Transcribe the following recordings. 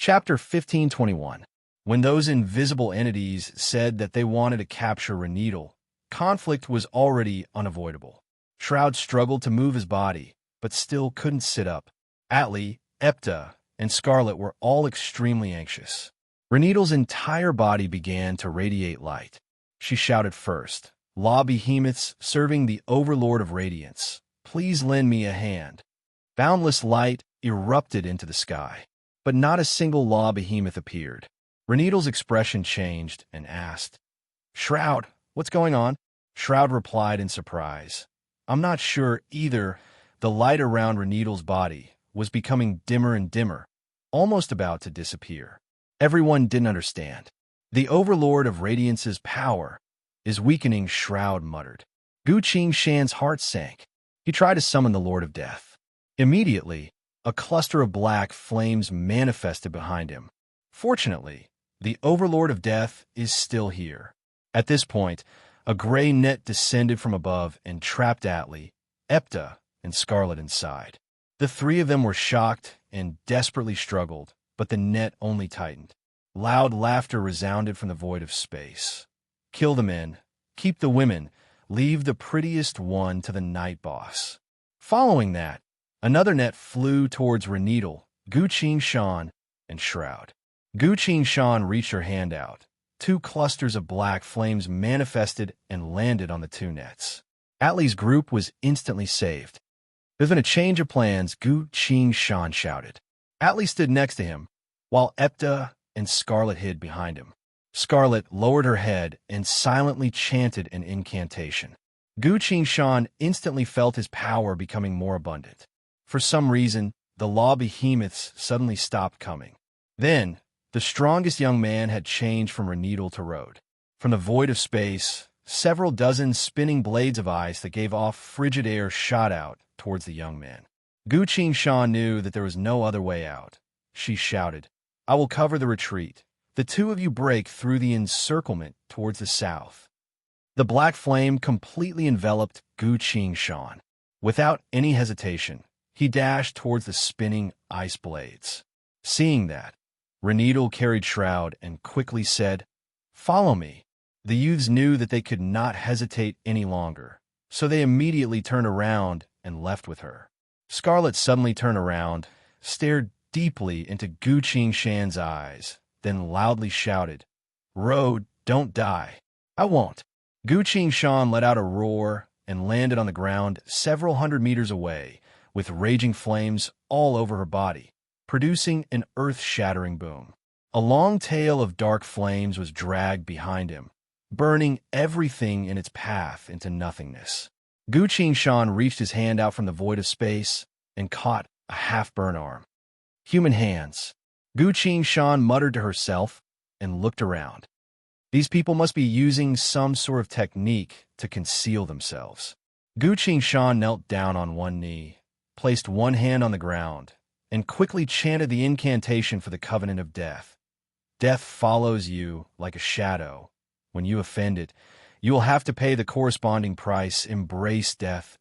Chapter 1521. When those invisible entities said that they wanted to capture Reneedle, conflict was already unavoidable. Shroud struggled to move his body, but still couldn't sit up. Atli, Epta, and Scarlet were all extremely anxious. Reneedle's entire body began to radiate light. She shouted first, "Law behemoths serving the Overlord of Radiance, please lend me a hand." Boundless light erupted into the sky, but not a single law behemoth appeared. Reneedle's expression changed and asked, "Shroud, what's going on?" Shroud replied in surprise, "I'm not sure either." The light around Reneedle's body was becoming dimmer and dimmer, almost about to disappear. Everyone didn't understand. "The Overlord of Radiance's power is weakening," Shroud muttered. Gu Qingshan's heart sank. He tried to summon the Lord of Death. Immediately, a cluster of black flames manifested behind him. Fortunately, the Overlord of Death is still here. At this point, a gray net descended from above and trapped Atli, Epta, and Scarlet inside. The three of them were shocked and desperately struggled, but the net only tightened. Loud laughter resounded from the void of space. "Kill the men, keep the women, leave the prettiest one to the night boss." Following that, another net flew towards Reneedle, Gu Qingshan, and Shroud. Gu Qingshan reached her hand out. Two clusters of black flames manifested and landed on the two nets. Atli's group was instantly saved. "There's been a change of plans," Gu Qingshan shouted. Atli stood next to him, while Epta and Scarlet hid behind him. Scarlet lowered her head and silently chanted an incantation. Gu Qingshan instantly felt his power becoming more abundant. For some reason, the law behemoths suddenly stopped coming. Then, the strongest young man had changed from Reneedle to Road. From the void of space, several dozen spinning blades of ice that gave off frigid air shot out towards the young man. Gu Qingshan knew that there was no other way out. She shouted, "I will cover the retreat. The two of you break through the encirclement towards the south." The black flame completely enveloped Gu Qingshan. Without any hesitation, he dashed towards the spinning ice blades. Seeing that, Reneedle carried Shroud and quickly said, "Follow me." The youths knew that they could not hesitate any longer, so they immediately turned around and left with her. Scarlet suddenly turned around, stared deeply into Gu Qingshan's eyes, then loudly shouted, "Road, don't die." "I won't." Gu Qingshan let out a roar and landed on the ground several hundred meters away, with raging flames all over her body, producing an earth-shattering boom. A long tail of dark flames was dragged behind him, burning everything in its path into nothingness. Gu Qingshan reached his hand out from the void of space and caught a half-burnt arm. "Human hands." Gu Qingshan muttered to herself and looked around. These people must be using some sort of technique to conceal themselves. Gu Qingshan knelt down on one knee, placed one hand on the ground, and quickly chanted the incantation for the Covenant of Death. "Death follows you like a shadow. When you offend it, you will have to pay the corresponding price. Embrace death."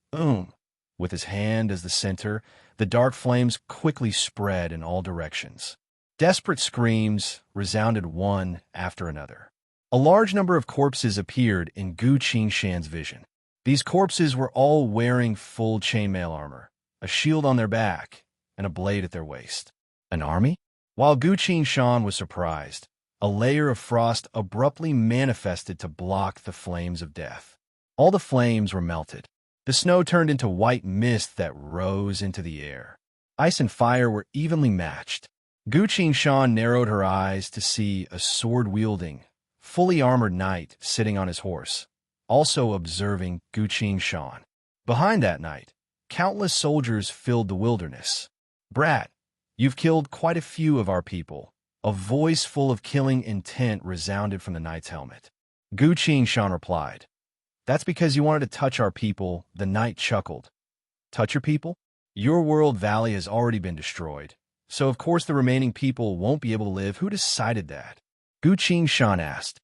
With his hand as the center, the dark flames quickly spread in all directions. Desperate screams resounded one after another. A large number of corpses appeared in Gu Qingshan's vision. These corpses were all wearing full chainmail armor, a shield on their back, and a blade at their waist. An army? While Gu Qingshan was surprised, a layer of frost abruptly manifested to block the flames of death. All the flames were melted. The snow turned into white mist that rose into the air. Ice and fire were evenly matched. Gu Qingshan narrowed her eyes to see a sword-wielding, fully armored knight sitting on his horse, also observing Gu Qingshan. Behind that knight, countless soldiers filled the wilderness. "Brat, you've killed quite a few of our people." A voice full of killing intent resounded from the knight's helmet. Gu Qingshan replied, "That's because you wanted to touch our people." The knight chuckled. "Touch your people? Your world valley has already been destroyed, so of course the remaining people won't be able to live. Who decided that?" Gu Qingshan asked.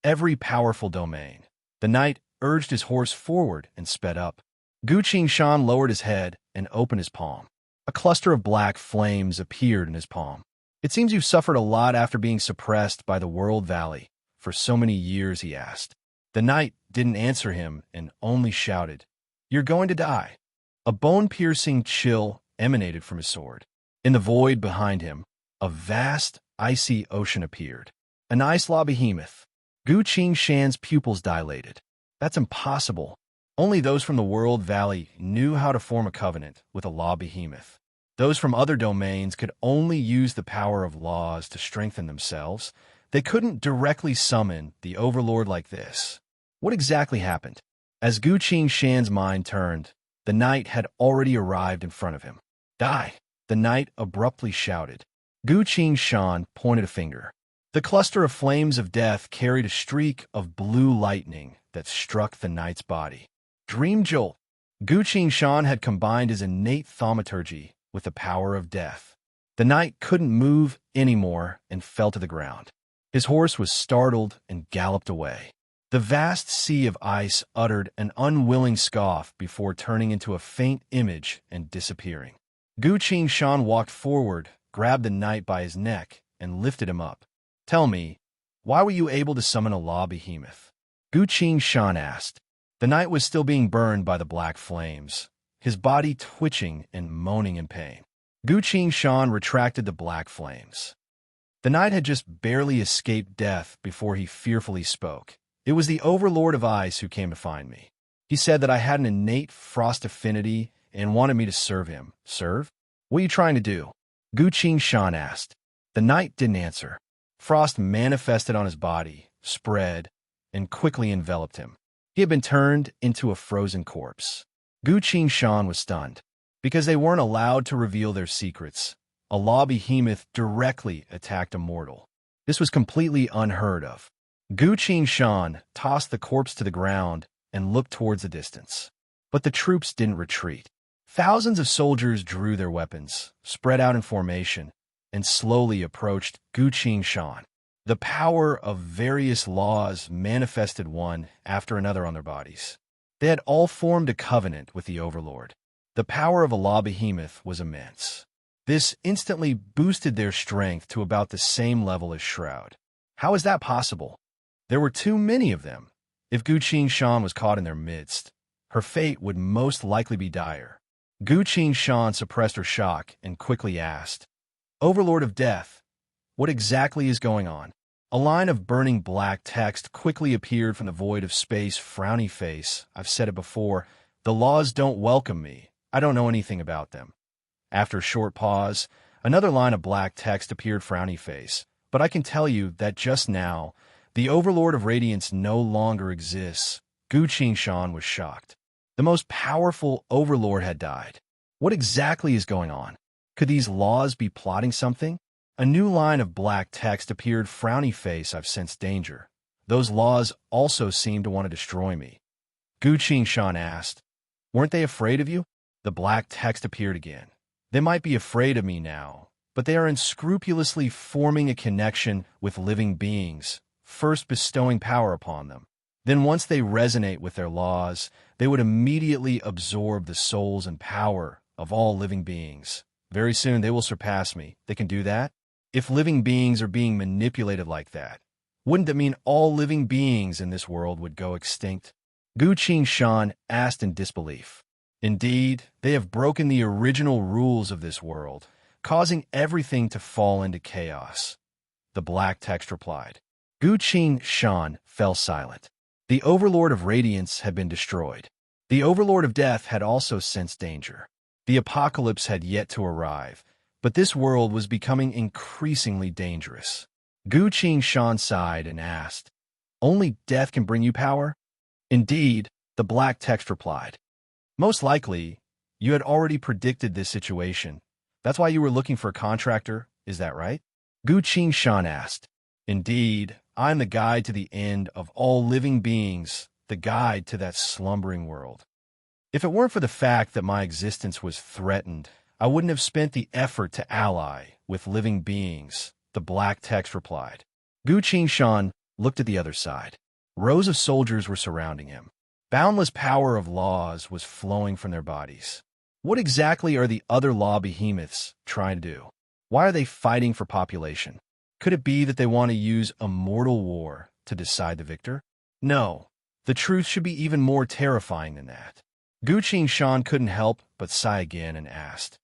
"Every powerful domain." The knight urged his horse forward and sped up. Gu Qingshan lowered his head and opened his palm. A cluster of black flames appeared in his palm. It seems you've suffered a lot after being suppressed by the World Valley for so many years, he asked. The knight didn't answer him and only shouted, "You're going to die." A bone-piercing chill emanated from his sword. In the void behind him, a vast, icy ocean appeared. An ice law behemoth. Gu Qingshan's pupils dilated. That's impossible. Only those from the World Valley knew how to form a covenant with a law behemoth. Those from other domains could only use the power of laws to strengthen themselves. They couldn't directly summon the overlord like this. What exactly happened? As Gu Qingshan's mind turned, the knight had already arrived in front of him. "Die!" the knight abruptly shouted. Gu Qingshan pointed a finger. The cluster of flames of death carried a streak of blue lightning that struck the knight's body. Dream Jolt! Gu Qingshan had combined his innate thaumaturgy with the power of death. The knight couldn't move anymore and fell to the ground. His horse was startled and galloped away. The vast sea of ice uttered an unwilling scoff before turning into a faint image and disappearing. Gu Qingshan walked forward, grabbed the knight by his neck, and lifted him up. "Tell me, why were you able to summon a law behemoth?" Gu Qingshan asked. The knight was still being burned by the black flames, his body twitching and moaning in pain. Gu Qingshan retracted the black flames. The knight had just barely escaped death before he fearfully spoke. "It was the Overlord of Ice who came to find me. He said that I had an innate frost affinity and wanted me to serve him." "Serve? What are you trying to do?" Gu Qingshan asked. The knight didn't answer. Frost manifested on his body, spread, and quickly enveloped him. He had been turned into a frozen corpse. Gu Qingshan was stunned. Because they weren't allowed to reveal their secrets, a law behemoth directly attacked a mortal. This was completely unheard of. Gu Qingshan tossed the corpse to the ground and looked towards the distance. But the troops didn't retreat. Thousands of soldiers drew their weapons, spread out in formation, and slowly approached Gu Qingshan. The power of various laws manifested one after another on their bodies. They had all formed a covenant with the Overlord. The power of a law behemoth was immense. This instantly boosted their strength to about the same level as Shroud. How is that possible? There were too many of them. If Gu Qingshan was caught in their midst, her fate would most likely be dire. Gu Qingshan suppressed her shock and quickly asked, "Overlord of Death, what exactly is going on?" A line of burning black text quickly appeared from the void of space. "Frowny face, I've said it before. The laws don't welcome me. I don't know anything about them." After a short pause, another line of black text appeared. "Frowny face, but I can tell you that just now, the Overlord of Radiance no longer exists." Gu Qingshan was shocked. The most powerful Overlord had died. What exactly is going on? Could these laws be plotting something? A new line of black text appeared. "Frowny face, I've sensed danger. Those laws also seem to want to destroy me." Gu Qingshan asked, "Weren't they afraid of you?" The black text appeared again. "They might be afraid of me now, but they are unscrupulously forming a connection with living beings, first bestowing power upon them. Then once they resonate with their laws, they would immediately absorb the souls and power of all living beings. Very soon they will surpass me. They can do that? If living beings are being manipulated like that, wouldn't that mean all living beings in this world would go extinct?" Gu Qingshan asked in disbelief. "Indeed, they have broken the original rules of this world, causing everything to fall into chaos," the black text replied. Gu Qingshan fell silent. The Overlord of Radiance had been destroyed. The Overlord of Death had also sensed danger. The apocalypse had yet to arrive, but this world was becoming increasingly dangerous. Gu Qingshan sighed and asked, "Only death can bring you power?" "Indeed," the black text replied. "Most likely, you had already predicted this situation. That's why you were looking for a contractor, is that right?" Gu Qingshan asked. "Indeed, I am the guide to the end of all living beings, the guide to that slumbering world. If it weren't for the fact that my existence was threatened, I wouldn't have spent the effort to ally with living beings," the black text replied. Gu Qingshan looked at the other side. Rows of soldiers were surrounding him. Boundless power of laws was flowing from their bodies. What exactly are the other law behemoths trying to do? Why are they fighting for population? Could it be that they want to use a mortal war to decide the victor? No, the truth should be even more terrifying than that. Gu Shan couldn't help but sigh again and asked,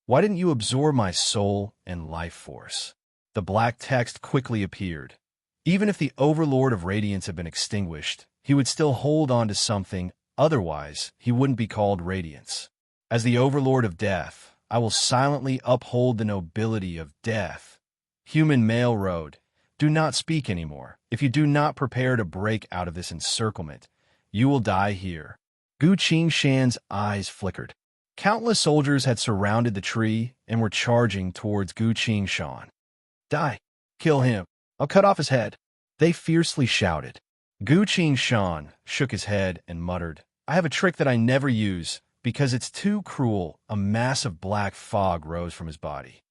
"Why didn't you absorb my soul and life force?" The black text quickly appeared. Even if the Overlord of Radiance had been extinguished, he would still hold on to something, otherwise he wouldn't be called Radiance. As the Overlord of Death, I will silently uphold the nobility of death. Human male road, do not speak anymore. If you do not prepare to break out of this encirclement, you will die here. Gu Shan's eyes flickered. Countless soldiers had surrounded the tree and were charging towards Gu Shan. Die! Kill him! I'll cut off his head! They fiercely shouted. Gu Shan shook his head and muttered, "I have a trick that I never use, because it's too cruel." A massive black fog rose from his body.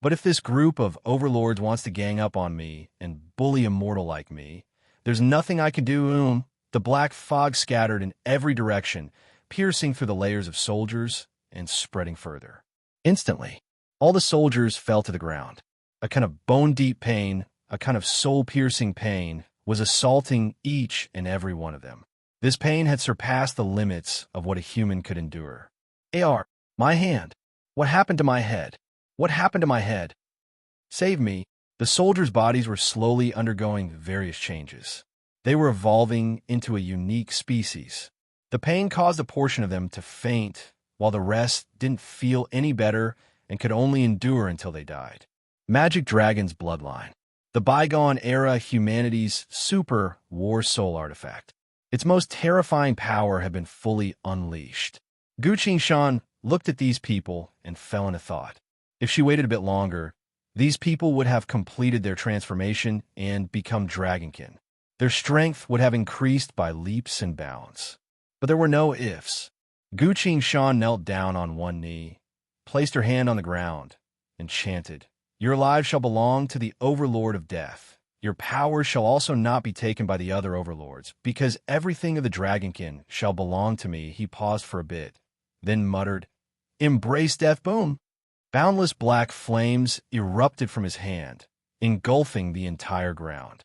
"But if this group of overlords wants to gang up on me and bully a mortal like me, there's nothing I can do." The black fog scattered in every direction, piercing through the layers of soldiers and spreading further. Instantly, all the soldiers fell to the ground. A kind of bone-deep pain, a kind of soul-piercing pain, was assaulting each and every one of them. This pain had surpassed the limits of what a human could endure. "AR, my hand! What happened to my head? What happened to my head? Save me!" The soldiers' bodies were slowly undergoing various changes. They were evolving into a unique species. The pain caused a portion of them to faint, while the rest didn't feel any better and could only endure until they died. Magic Dragon's Bloodline. The bygone era humanity's super war soul artifact. Its most terrifying power had been fully unleashed. Gu Shan looked at these people and fell into thought. If she waited a bit longer, these people would have completed their transformation and become dragonkin. Their strength would have increased by leaps and bounds. But there were no ifs. Gu Shan knelt down on one knee, placed her hand on the ground, and chanted, "Your lives shall belong to the Overlord of Death. Your power shall also not be taken by the other overlords, because everything of the dragonkin shall belong to me." He paused for a bit, then muttered, "Embrace death." Boom! Boundless black flames erupted from his hand, engulfing the entire ground.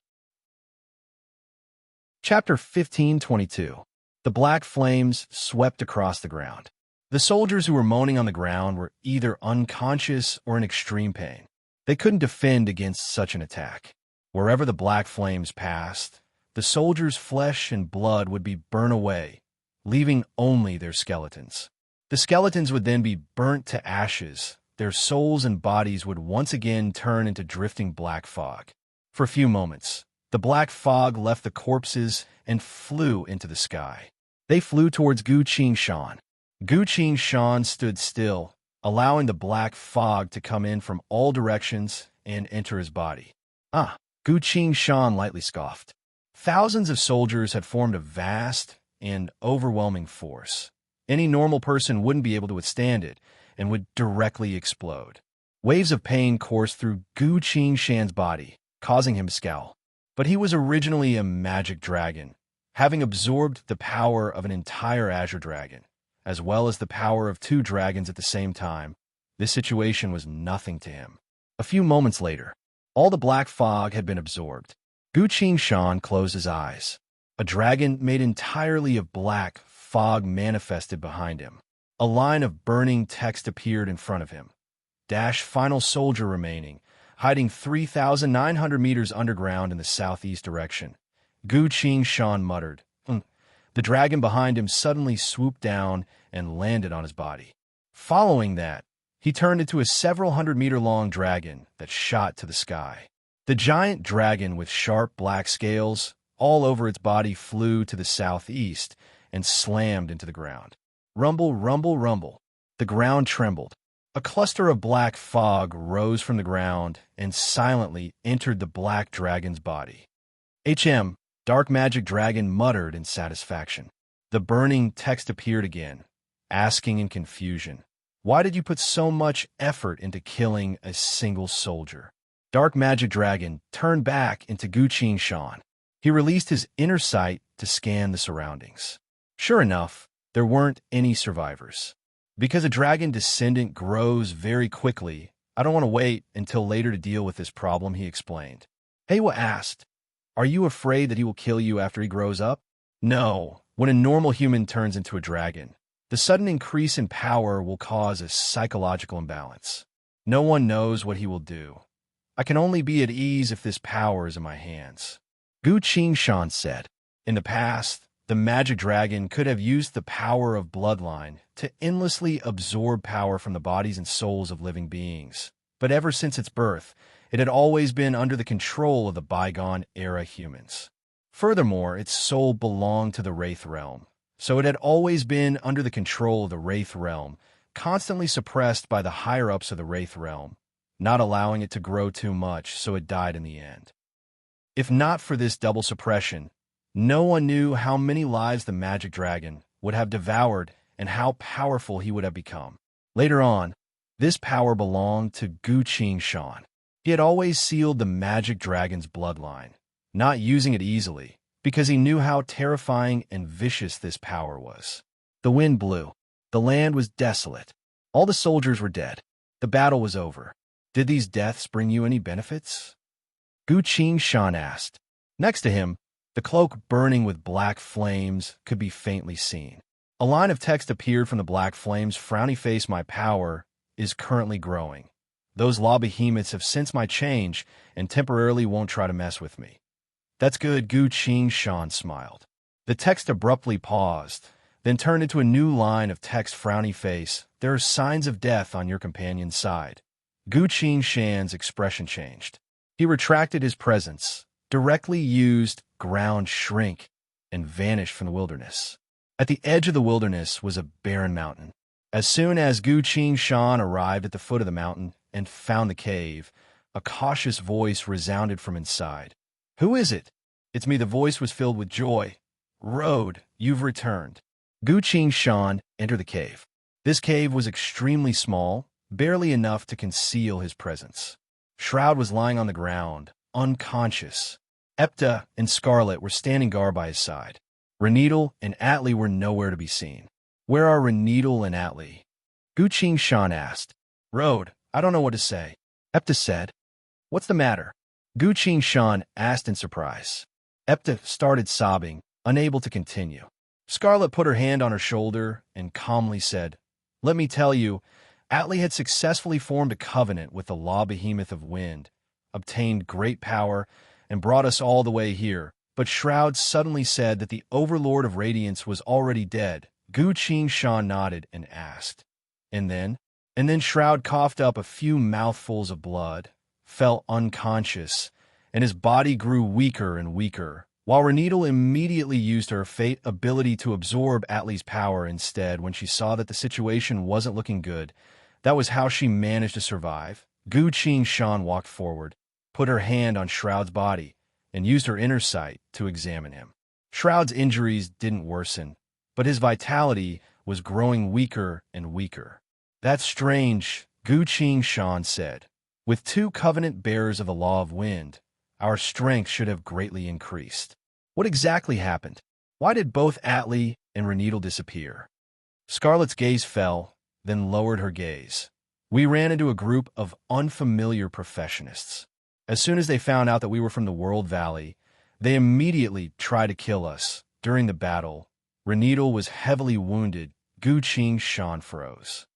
Chapter 15:22. The black flames swept across the ground. The soldiers who were moaning on the ground were either unconscious or in extreme pain. They couldn't defend against such an attack. Wherever the black flames passed, the soldiers' flesh and blood would be burned away, leaving only their skeletons. The skeletons would then be burnt to ashes. Their souls and bodies would once again turn into drifting black fog. For a few moments, the black fog left the corpses and flew into the sky. They flew towards Gu Shan. Gu Shan stood still, allowing the black fog to come in from all directions and enter his body. "Ah," Gu Shan lightly scoffed. Thousands of soldiers had formed a vast and overwhelming force. Any normal person wouldn't be able to withstand it and would directly explode. Waves of pain coursed through Gu Shan's body, causing him to scowl. But he was originally a magic dragon, having absorbed the power of an entire azure dragon, as well as the power of 2 dragons at the same time. This situation was nothing to him. A few moments later, all the black fog had been absorbed. Gu Shan closed his eyes. A dragon made entirely of black fog manifested behind him. A line of burning text appeared in front of him. Dash final soldier remaining, hiding 3,900 meters underground in the southeast direction. Gu Shan muttered. The dragon behind him suddenly swooped down and landed on his body. Following that, he turned into a several hundred-meter-long dragon that shot to the sky. The giant dragon with sharp black scales all over its body flew to the southeast and slammed into the ground. Rumble, rumble, rumble. The ground trembled. A cluster of black fog rose from the ground and silently entered the black dragon's body. Dark Magic Dragon muttered in satisfaction. The burning text appeared again, asking in confusion, "Why did you put so much effort into killing a single soldier?" Dark Magic Dragon turned back into Gu Shan. He released his inner sight to scan the surroundings. Sure enough, there weren't any survivors. Because a dragon descendant grows very quickly, I don't want to wait until later to deal with this problem, he explained. Awa asked, are you afraid that he will kill you after he grows up? No. When a normal human turns into a dragon, the sudden increase in power will cause a psychological imbalance. No one knows what he will do. I can only be at ease if this power is in my hands. Gu Qingshan said. In the past, the magic dragon could have used the power of bloodline to endlessly absorb power from the bodies and souls of living beings. But ever since its birth, it had always been under the control of the bygone-era humans. Furthermore, its soul belonged to the Wraith realm, so it had always been under the control of the Wraith realm, constantly suppressed by the higher-ups of the Wraith realm, not allowing it to grow too much, so it died in the end. If not for this double suppression, no one knew how many lives the magic dragon would have devoured and how powerful he would have become. Later on, this power belonged to Gu Qingshan. He had always sealed the magic dragon's bloodline, not using it easily, because he knew how terrifying and vicious this power was. The wind blew. The land was desolate. All the soldiers were dead. The battle was over. Did these deaths bring you any benefits? Gu Qingshan asked. Next to him, the cloak burning with black flames could be faintly seen. A line of text appeared from the black flames. Frowny face, my power is currently growing. Those law behemoths have sensed my change and temporarily won't try to mess with me. That's good, Gu Qingshan smiled. The text abruptly paused, then turned into a new line of text. Frowny face, there are signs of death on your companion's side. Gu Qingshan's expression changed. He retracted his presence, directly used ground shrink, and vanished from the wilderness. At the edge of the wilderness was a barren mountain. As soon as Gu Qingshan arrived at the foot of the mountain and found the cave, a cautious voice resounded from inside. Who is it? It's me. The voice was filled with joy. Road, you've returned. Gu Qingshan entered the cave. This cave was extremely small, barely enough to conceal his presence. Shroud was lying on the ground, unconscious. Epta and Scarlet were standing guard by his side. Reneedle and Atli were nowhere to be seen. Where are Reneedle and Atli? Gu Qingshan asked. Road, I don't know what to say. Epta said. What's the matter? Gu Qingshan asked in surprise. Epta started sobbing, unable to continue. Scarlet put her hand on her shoulder and calmly said, Let me tell you, Atli had successfully formed a covenant with the law behemoth of wind, obtained great power, and brought us all the way here. But Shroud suddenly said that the Overlord of Radiance was already dead. Gu Qingshan nodded and asked. And then Shroud coughed up a few mouthfuls of blood, fell unconscious, and his body grew weaker and weaker, while Reneedle immediately used her fate ability to absorb Atli's power instead when she saw that the situation wasn't looking good. That was how she managed to survive. Gu Qingshan walked forward, put her hand on Shroud's body, and used her inner sight to examine him. Shroud's injuries didn't worsen, but his vitality was growing weaker and weaker. That's strange, Gu Qingshan said. With 2 covenant bearers of the law of wind, our strength should have greatly increased. What exactly happened? Why did both Atli and Reneedle disappear? Scarlet's gaze fell, then lowered her gaze. We ran into a group of unfamiliar professionists. As soon as they found out that we were from the World Valley, they immediately tried to kill us. During the battle, Reneedle was heavily wounded. Gu Qingshan froze.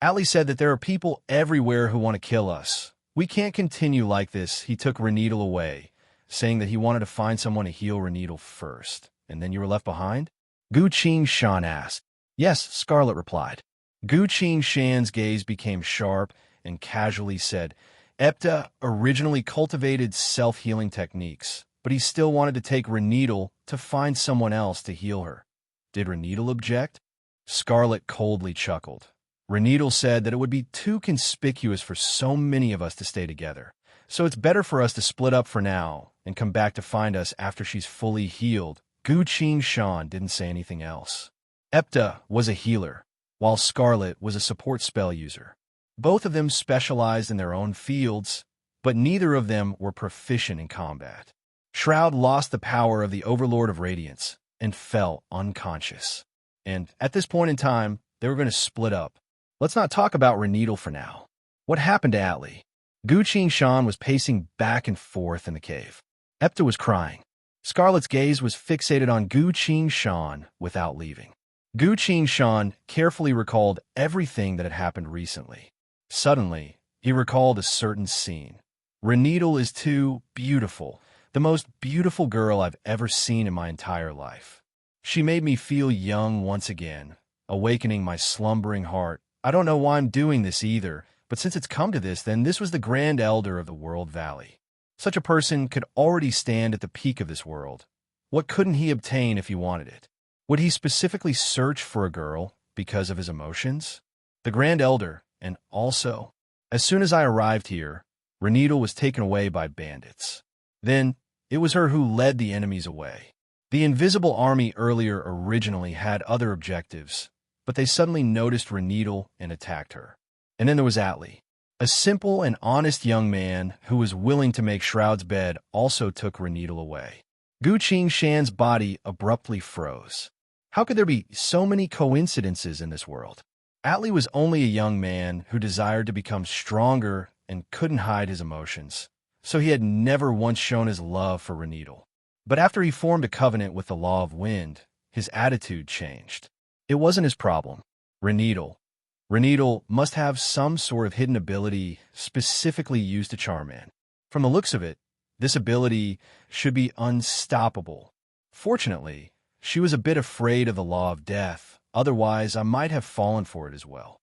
Atli said that there are people everywhere who want to kill us. We can't continue like this. He took Reneedle away, saying that he wanted to find someone to heal Reneedle first. And then you were left behind? Gu Qingshan asked. Yes, Scarlet replied. Gu Qingshan's gaze became sharp and casually said, Epta originally cultivated self-healing techniques, but he still wanted to take Reneedle to find someone else to heal her. Did Reneedle object? Scarlet coldly chuckled. Reneedle said that it would be too conspicuous for so many of us to stay together, so it's better for us to split up for now and come back to find us after she's fully healed. Gu Qingshan didn't say anything else. Epta was a healer, while Scarlet was a support spell user. Both of them specialized in their own fields, but neither of them were proficient in combat. Shroud lost the power of the Overlord of Radiance and fell unconscious. And at this point in time, they were going to split up. Let's not talk about Reneedle for now. What happened to Atli? Gu Shan was pacing back and forth in the cave. Epta was crying. Scarlett's gaze was fixated on Gu Shan without leaving. Gu Shan carefully recalled everything that had happened recently. Suddenly, he recalled a certain scene. Renedal is too beautiful, the most beautiful girl I've ever seen in my entire life. She made me feel young once again, awakening my slumbering heart. I don't know why I'm doing this either, but since it's come to this, then this was the Grand Elder of the World Valley. Such a person could already stand at the peak of this world. What couldn't he obtain if he wanted it? Would he specifically search for a girl because of his emotions? The Grand Elder, and also, as soon as I arrived here, Renedal was taken away by bandits. Then, it was her who led the enemies away. The invisible army earlier originally had other objectives, but they suddenly noticed Renedal and attacked her. And then there was Atli. A simple and honest young man who was willing to make Shroud's bed also took Renedal away. Gu Shan's body abruptly froze. How could there be so many coincidences in this world? Atli was only a young man who desired to become stronger and couldn't hide his emotions, so he had never once shown his love for Renedal. But after he formed a covenant with the Law of Wind, his attitude changed. It wasn't his problem. Renedal must have some sort of hidden ability specifically used to charm men. From the looks of it, this ability should be unstoppable. Fortunately, she was a bit afraid of the law of death, otherwise I might have fallen for it as well.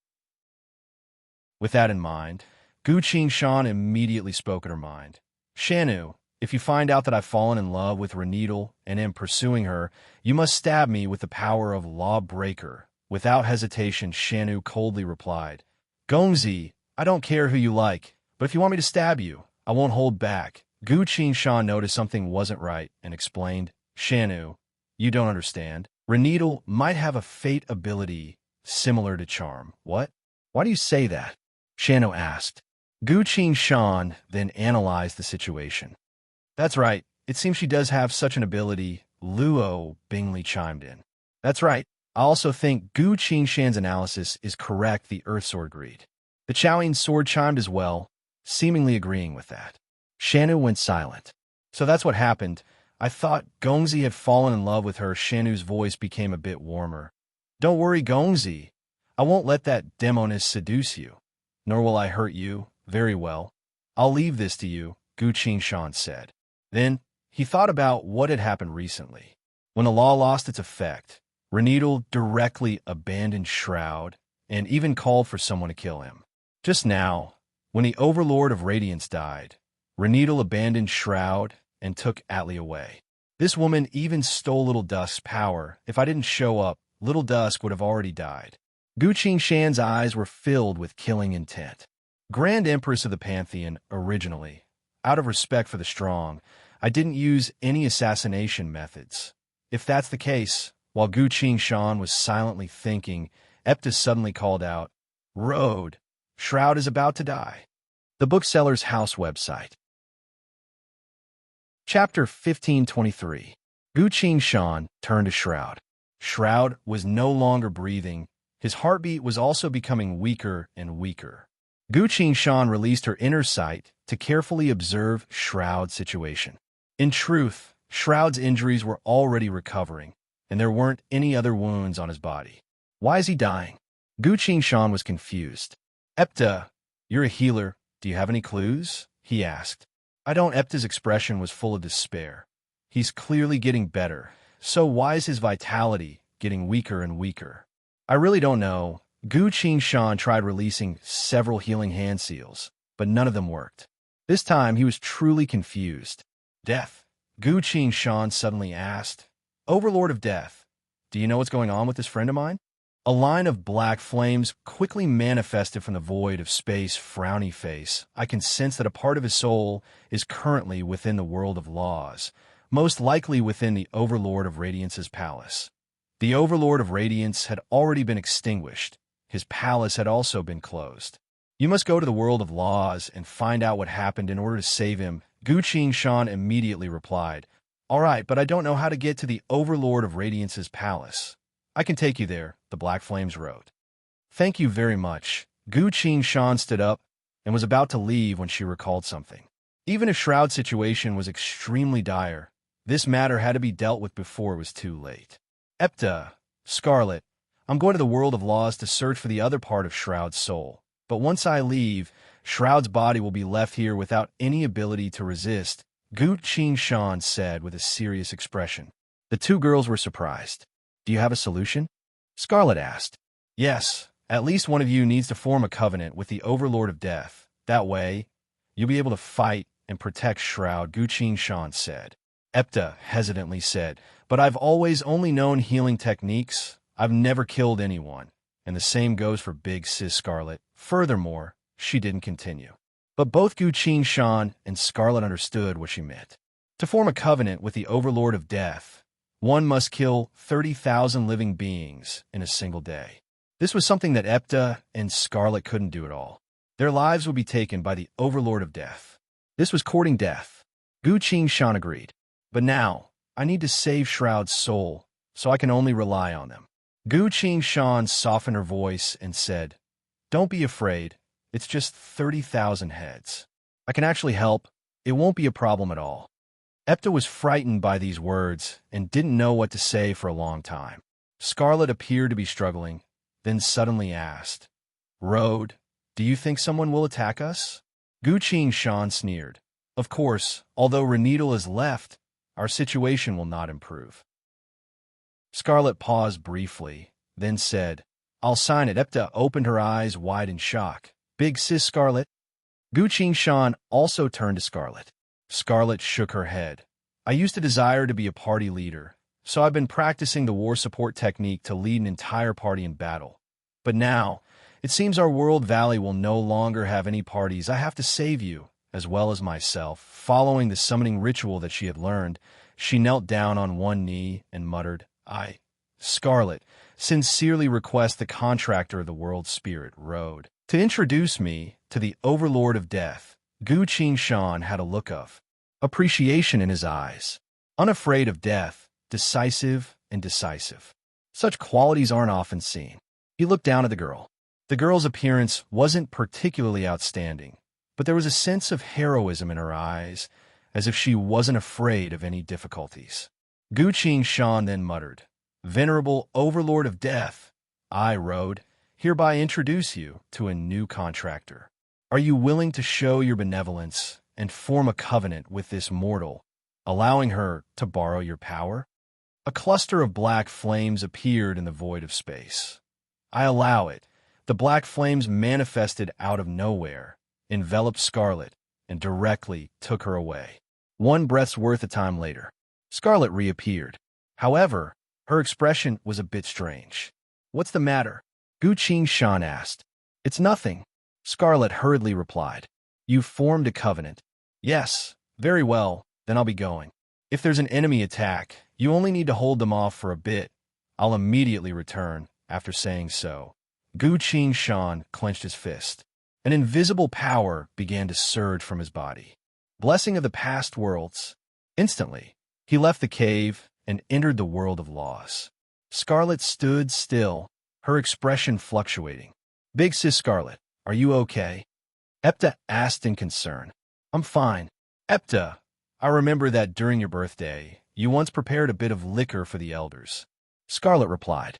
With that in mind, Gu Shan immediately spoke at her mind. Shanu, if you find out that I've fallen in love with Renedal and am pursuing her, you must stab me with the power of Lawbreaker. Without hesitation, Shanu coldly replied, Gongzi, I don't care who you like, but if you want me to stab you, I won't hold back. Gu Shan noticed something wasn't right and explained, Shanu, you don't understand. Renedal might have a fate ability similar to charm. What? Why do you say that? Shanu asked. Gu Shan then analyzed the situation. That's right. It seems she does have such an ability, Luo Bingley chimed in. That's right. I also think Gu Shan's analysis is correct, the Earth Sword agreed. The Chaoyin Sword chimed as well, seemingly agreeing with that. Shanu went silent. So that's what happened. I thought Gongzi had fallen in love with her. Shanu's voice became a bit warmer. Don't worry, Gongzi. I won't let that demoness seduce you. Nor will I hurt you. Very well. I'll leave this to you, Gu Shan said. Then, he thought about what had happened recently. When the law lost its effect, Renedal directly abandoned Shroud and even called for someone to kill him. Just now, when the Overlord of Radiance died, Renedal abandoned Shroud and took Atli away. This woman even stole Little Dusk's power. If I didn't show up, Little Dusk would have already died. Gu Shan's eyes were filled with killing intent. Grand Empress of the Pantheon, originally, out of respect for the strong, I didn't use any assassination methods. If that's the case, while Gu Shan was silently thinking, Epta suddenly called out, Road, Shroud is about to die. The Bookseller's House website. Chapter 1523. Gu Shan turned to Shroud. Shroud was no longer breathing. His heartbeat was also becoming weaker and weaker. Gu Shan released her inner sight to carefully observe Shroud's situation. In truth, Shroud's injuries were already recovering, and there weren't any other wounds on his body. Why is he dying? Gu Shan was confused. Epta, you're a healer. Do you have any clues? He asked. I don't. Epta's expression was full of despair. He's clearly getting better, so why is his vitality getting weaker and weaker? I really don't know. Gu Shan tried releasing several healing hand seals, but none of them worked. This time, he was truly confused. Death? Gu Shan suddenly asked. Overlord of Death, do you know what's going on with this friend of mine? A line of black flames quickly manifested from the void of space. Frowny face. I can sense that a part of his soul is currently within the world of laws, most likely within the Overlord of Radiance's palace. The Overlord of Radiance had already been extinguished. His palace had also been closed. You must go to the world of laws and find out what happened in order to save him. Gu Shan immediately replied, All right, but I don't know how to get to the Overlord of Radiance's palace. I can take you there, the Black Flames wrote. Thank you very much. Gu Shan stood up. and was about to leave when she recalled something. Even if Shroud's situation was extremely dire, this matter had to be dealt with before it was too late. Epta, Scarlet, I'm going to the world of laws to search for the other part of Shroud's soul. But once I leave, Shroud's body will be left here without any ability to resist, Gu Qing-shan said with a serious expression. The two girls were surprised. Do you have a solution? Scarlet asked. Yes, at least one of you needs to form a covenant with the Overlord of Death. That way, you'll be able to fight and protect Shroud, Gu Qing-shan said. Epta hesitantly said, but I've always only known healing techniques. I've never killed anyone. And the same goes for Big Sis Scarlet. Furthermore, she didn't continue. But both Gu Qing-shan and Scarlet understood what she meant. To form a covenant with the Overlord of Death, one must kill 30,000 living beings in a single day. This was something that Epta and Scarlet couldn't do at all. Their lives would be taken by the Overlord of Death. This was courting death. Gu Qing-shan agreed. But now, I need to save Shroud's soul, so I can only rely on them. Gu Qing-shan softened her voice and said, Don't be afraid. It's just 30,000 heads. I can actually help. It won't be a problem at all. Epta was frightened by these words and didn't know what to say for a long time. Scarlet appeared to be struggling, then suddenly asked, Road, do you think someone will attack us? Gu Qing-shan sneered. Of course, although Renidal is left, our situation will not improve. Scarlet paused briefly, then said, I'll sign it. Epta opened her eyes wide in shock. Big Sis Scarlet? Gu Qing-shan also turned to Scarlet. Scarlet shook her head. I used to desire to be a party leader, so I've been practicing the war support technique to lead an entire party in battle. But now, it seems our world valley will no longer have any parties. I have to save you, as well as myself. Following the summoning ritual that she had learned, she knelt down on one knee and muttered, I, Scarlet, sincerely request the contractor of the world spirit, Road, to introduce me to the Overlord of Death. Gu Qing-shan had a look of appreciation in his eyes. Unafraid of death, decisive and decisive. Such qualities aren't often seen. He looked down at the girl. The girl's appearance wasn't particularly outstanding, but there was a sense of heroism in her eyes, as if she wasn't afraid of any difficulties. Gu Qing-shan then muttered, Venerable Overlord of Death, I, Road, hereby introduce you to a new contractor. Are you willing to show your benevolence and form a covenant with this mortal, allowing her to borrow your power? A cluster of black flames appeared in the void of space. I allow it. The black flames manifested out of nowhere, enveloped Scarlet, and directly took her away. One breath's worth of time later, Scarlet reappeared. However, her expression was a bit strange. What's the matter? Gu Qing-shan asked. It's nothing. Scarlet hurriedly replied. You've formed a covenant. Yes, very well, then I'll be going. If there's an enemy attack, you only need to hold them off for a bit. I'll immediately return. After saying so, Gu Qing-shan clenched his fist. An invisible power began to surge from his body. Blessing of the past worlds. Instantly, he left the cave and entered the world of laws. Scarlet stood still, her expression fluctuating. Big Sis Scarlet, are you okay? Epta asked in concern. I'm fine. Epta, I remember that during your birthday, you once prepared a bit of liquor for the elders. Scarlet replied.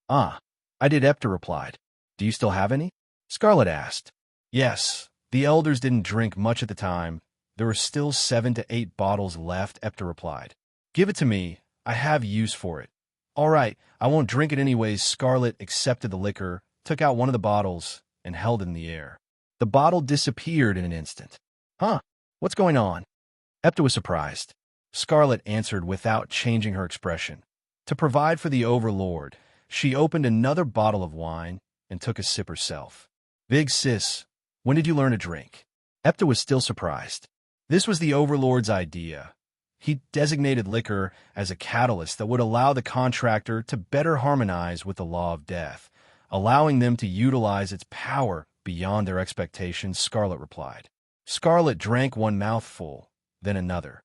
Ah, I did. Epta replied. Do you still have any? Scarlet asked. Yes, the elders didn't drink much at the time. There were still 7 to 8 bottles left, Epta replied. Give it to me. I have use for it. All right, I won't drink it anyways. Scarlet accepted the liquor, took out one of the bottles, and held it in the air. The bottle disappeared in an instant. Huh? What's going on? Epta was surprised. Scarlet answered without changing her expression. To provide for the Overlord, she opened another bottle of wine and took a sip herself. Big Sis, when did you learn to drink? Epta was still surprised. This was the Overlord's idea. He designated liquor as a catalyst that would allow the contractor to better harmonize with the law of death, allowing them to utilize its power beyond their expectations, Scarlet replied. Scarlet drank one mouthful, then another.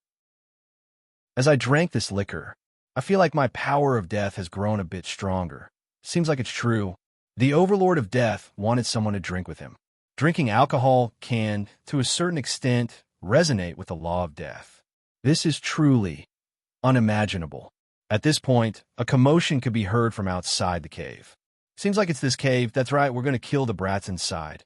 As I drank this liquor, I feel like my power of death has grown a bit stronger. Seems like it's true. The Overlord of Death wanted someone to drink with him. Drinking alcohol can, to a certain extent, resonate with the law of death. This is truly unimaginable. At this point, a commotion could be heard from outside the cave. Seems like it's this cave. That's right, we're going to kill the brats inside.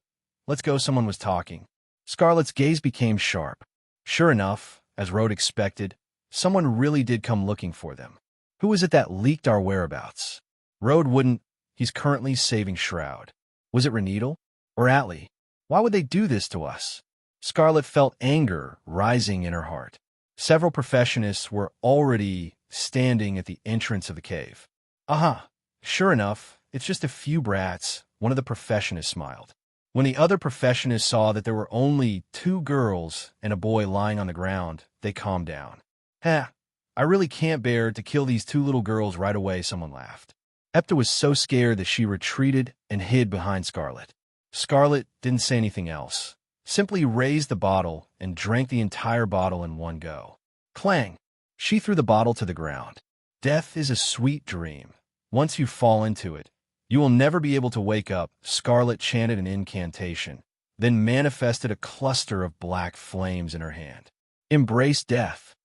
Let's go, someone was talking. Scarlet's gaze became sharp. Sure enough, as Rhode expected, someone really did come looking for them. Who was it that leaked our whereabouts? Rhode wouldn't. He's currently saving Shroud. Was it Reneedle? Or Atlee? Why would they do this to us? Scarlet felt anger rising in her heart. Several professionists were already standing at the entrance of the cave. Aha! Sure enough, it's just a few brats, one of the professionists smiled. When the other professionists saw that there were only 2 girls and a boy lying on the ground, they calmed down. I really can't bear to kill these 2 little girls right away, someone laughed. Epta was so scared that she retreated and hid behind Scarlet. Scarlet didn't say anything else, simply raised the bottle and drank the entire bottle in one go. Clang! She threw the bottle to the ground. Death is a sweet dream. Once you fall into it, you will never be able to wake up. Scarlet chanted an incantation, then manifested a cluster of black flames in her hand. Embrace death.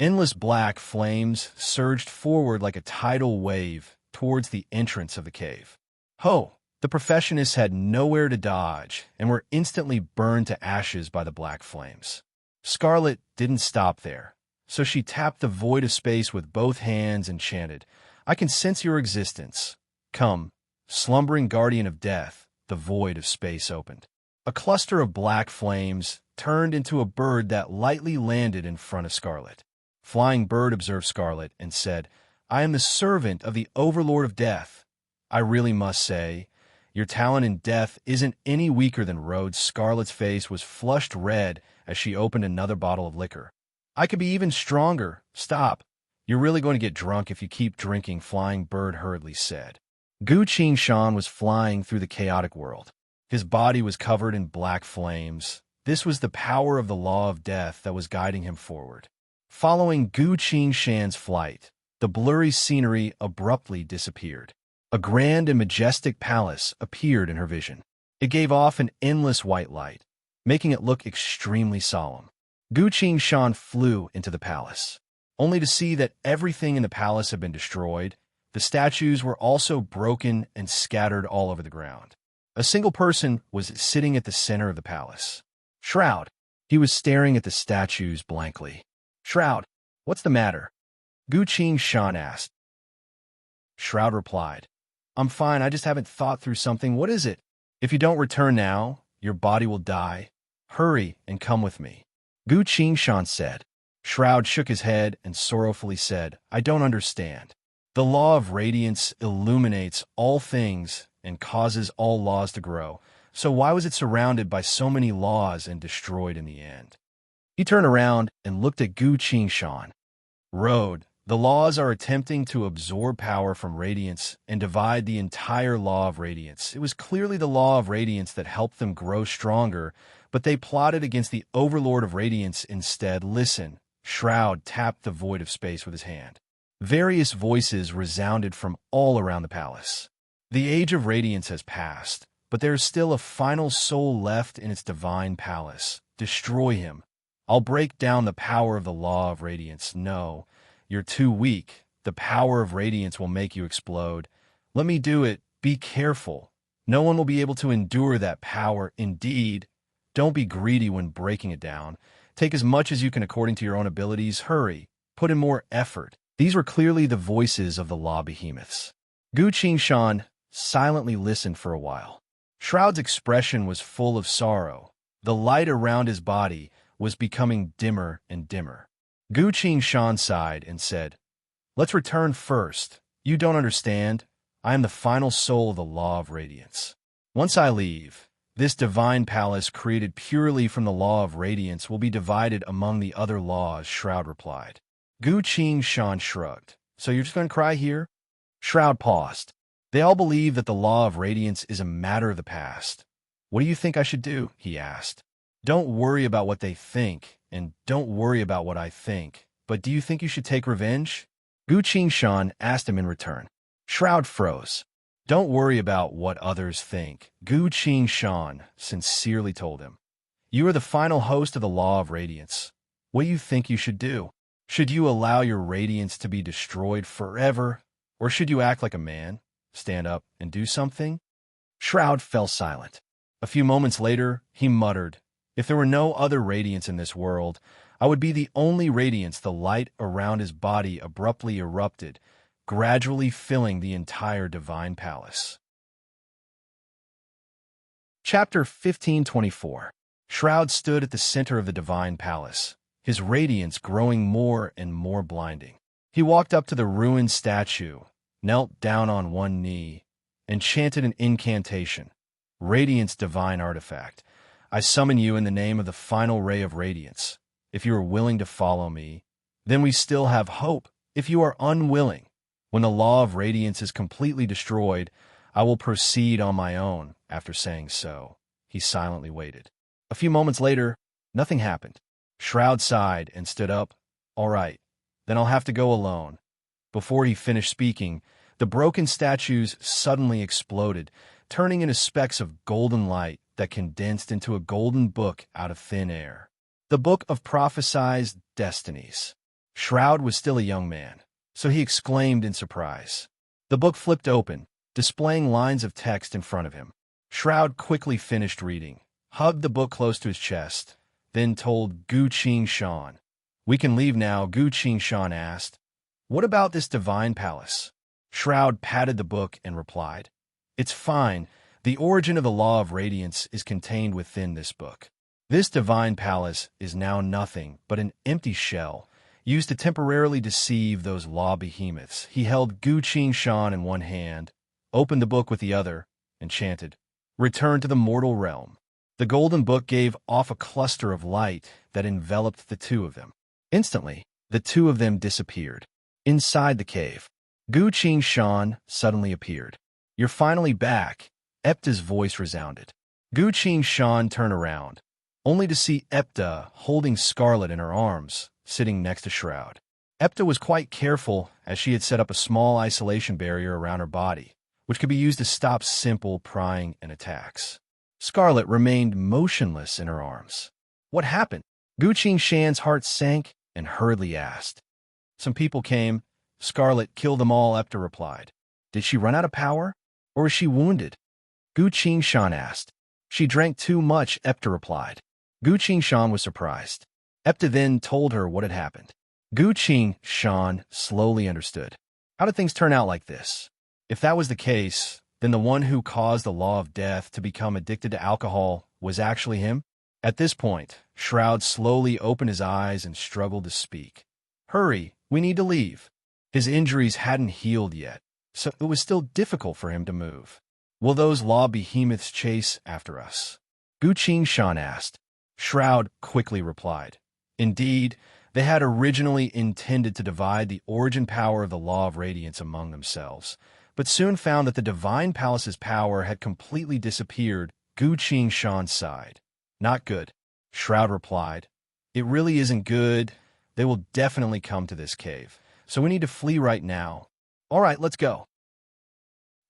Endless black flames surged forward like a tidal wave towards the entrance of the cave. Ho! The professionists had nowhere to dodge and were instantly burned to ashes by the black flames. Scarlet didn't stop there, so she tapped the void of space with both hands and chanted, I can sense your existence. Come, slumbering guardian of death. The void of space opened. A cluster of black flames turned into a bird that lightly landed in front of Scarlet. Flying Bird observed Scarlet and said, I am the servant of the Overlord of Death. I really must say, your talent in death isn't any weaker than Rhode's. Scarlet's face was flushed red as she opened another bottle of liquor. I could be even stronger. Stop. You're really going to get drunk if you keep drinking, Flying Bird hurriedly said. Gu Qingshan was flying through the chaotic world. His body was covered in black flames. This was the power of the law of death that was guiding him forward. Following Gu Qingshan's flight, the blurry scenery abruptly disappeared. A grand and majestic palace appeared in her vision. It gave off an endless white light, making it look extremely solemn. Gu Qingshan flew into the palace, only to see that everything in the palace had been destroyed. The statues were also broken and scattered all over the ground. A single person was sitting at the center of the palace. Shroud. He was staring at the statues blankly. Shroud, what's the matter? Gu Qingshan asked. Shroud replied, I'm fine, I just haven't thought through something. What is it? If you don't return now, your body will die. Hurry and come with me. Gu Qingshan said. Shroud shook his head and sorrowfully said, I don't understand. The law of radiance illuminates all things and causes all laws to grow. So why was it surrounded by so many laws and destroyed in the end? He turned around and looked at Gu Qingshan. Rhode, the laws are attempting to absorb power from radiance and divide the entire law of radiance. It was clearly the law of radiance that helped them grow stronger, but they plotted against the overlord of radiance instead. Listen. Shroud tapped the void of space with his hand. Various voices resounded from all around the palace. The age of radiance has passed, but there is still a final soul left in its divine palace. Destroy him. I'll break down the power of the law of radiance. No, you're too weak. The power of radiance will make you explode. Let me do it. Be careful. No one will be able to endure that power. Indeed, don't be greedy when breaking it down. Take as much as you can according to your own abilities. Hurry. Put in more effort. These were clearly the voices of the law behemoths. Gu Qingshan silently listened for a while. Shroud's expression was full of sorrow. The light around his body was becoming dimmer and dimmer. Gu Qingshan sighed and said, Let's return first. You don't understand. I am the final soul of the law of radiance. Once I leave, this divine palace created purely from the law of radiance will be divided among the other laws, Shroud replied. Gu Qingshan shrugged. So you're just going to cry here? Shroud paused. They all believe that the law of radiance is a matter of the past. What do you think I should do? He asked. Don't worry about what they think, and don't worry about what I think. But do you think you should take revenge? Gu Qingshan asked him in return. Shroud froze. Don't worry about what others think, Gu Qing Shan sincerely told him. You are the final host of the Law of Radiance. What do you think you should do? Should you allow your radiance to be destroyed forever, or should you act like a man, stand up, and do something? Shroud fell silent. A few moments later, he muttered, If there were no other radiance in this world, I would be the only radiance. The light around his body abruptly erupted, gradually filling the entire divine palace. Chapter 1524. Shroud stood at the center of the divine palace, his radiance growing more and more blinding. He walked up to the ruined statue, knelt down on one knee, and chanted an incantation. Radiance, divine artifact, I summon you in the name of the final ray of radiance. If you are willing to follow me, then we still have hope. If you are unwilling, when the law of radiance is completely destroyed, I will proceed on my own. After saying so, he silently waited. A few moments later, nothing happened. Shroud sighed and stood up. All right, then I'll have to go alone. Before he finished speaking, the broken statues suddenly exploded, turning into specks of golden light that condensed into a golden book out of thin air. The Book of Prophesied Destinies. Shroud was still a young man, so he exclaimed in surprise. The book flipped open, displaying lines of text in front of him. Shroud quickly finished reading, hugged the book close to his chest, then told Gu Qing Shan. We can leave now, Gu Qing Shan asked. What about this divine palace? Shroud patted the book and replied, It's fine. The origin of the law of radiance is contained within this book. This divine palace is now nothing but an empty shell, used to temporarily deceive those law behemoths. He held Gu Qing Shan in one hand, opened the book with the other, and chanted, Return to the mortal realm. The golden book gave off a cluster of light that enveloped the two of them. Instantly, the two of them disappeared. Inside the cave, Gu Qing Shan suddenly appeared. You're finally back, Epta's voice resounded. Gu Qing Shan turned around, only to see Epta holding Scarlet in her arms, sitting next to Shroud. Epta was quite careful, as she had set up a small isolation barrier around her body, which could be used to stop simple prying and attacks. Scarlet remained motionless in her arms. What happened? Gu Qing Shan's heart sank and hurriedly asked. Some people came. Scarlet killed them all, Epta replied. Did she run out of power? Or is she wounded? Gu Qing Shan asked. She drank too much, Epta replied. Gu Qing Shan was surprised. Epta then told her what had happened. Gu Qing Shan slowly understood. How did things turn out like this? If that was the case, then the one who caused the law of death to become addicted to alcohol was actually him? At this point, Shroud slowly opened his eyes and struggled to speak. Hurry, we need to leave. His injuries hadn't healed yet, so it was still difficult for him to move. Will those law behemoths chase after us? Gu Qing Shan asked. Shroud quickly replied. Indeed, they had originally intended to divide the origin power of the law of radiance among themselves, but soon found that the divine palace's power had completely disappeared. Gu Qing Shan sighed. Not good, Shroud replied. It really isn't good. They will definitely come to this cave, so we need to flee right now. All right, let's go.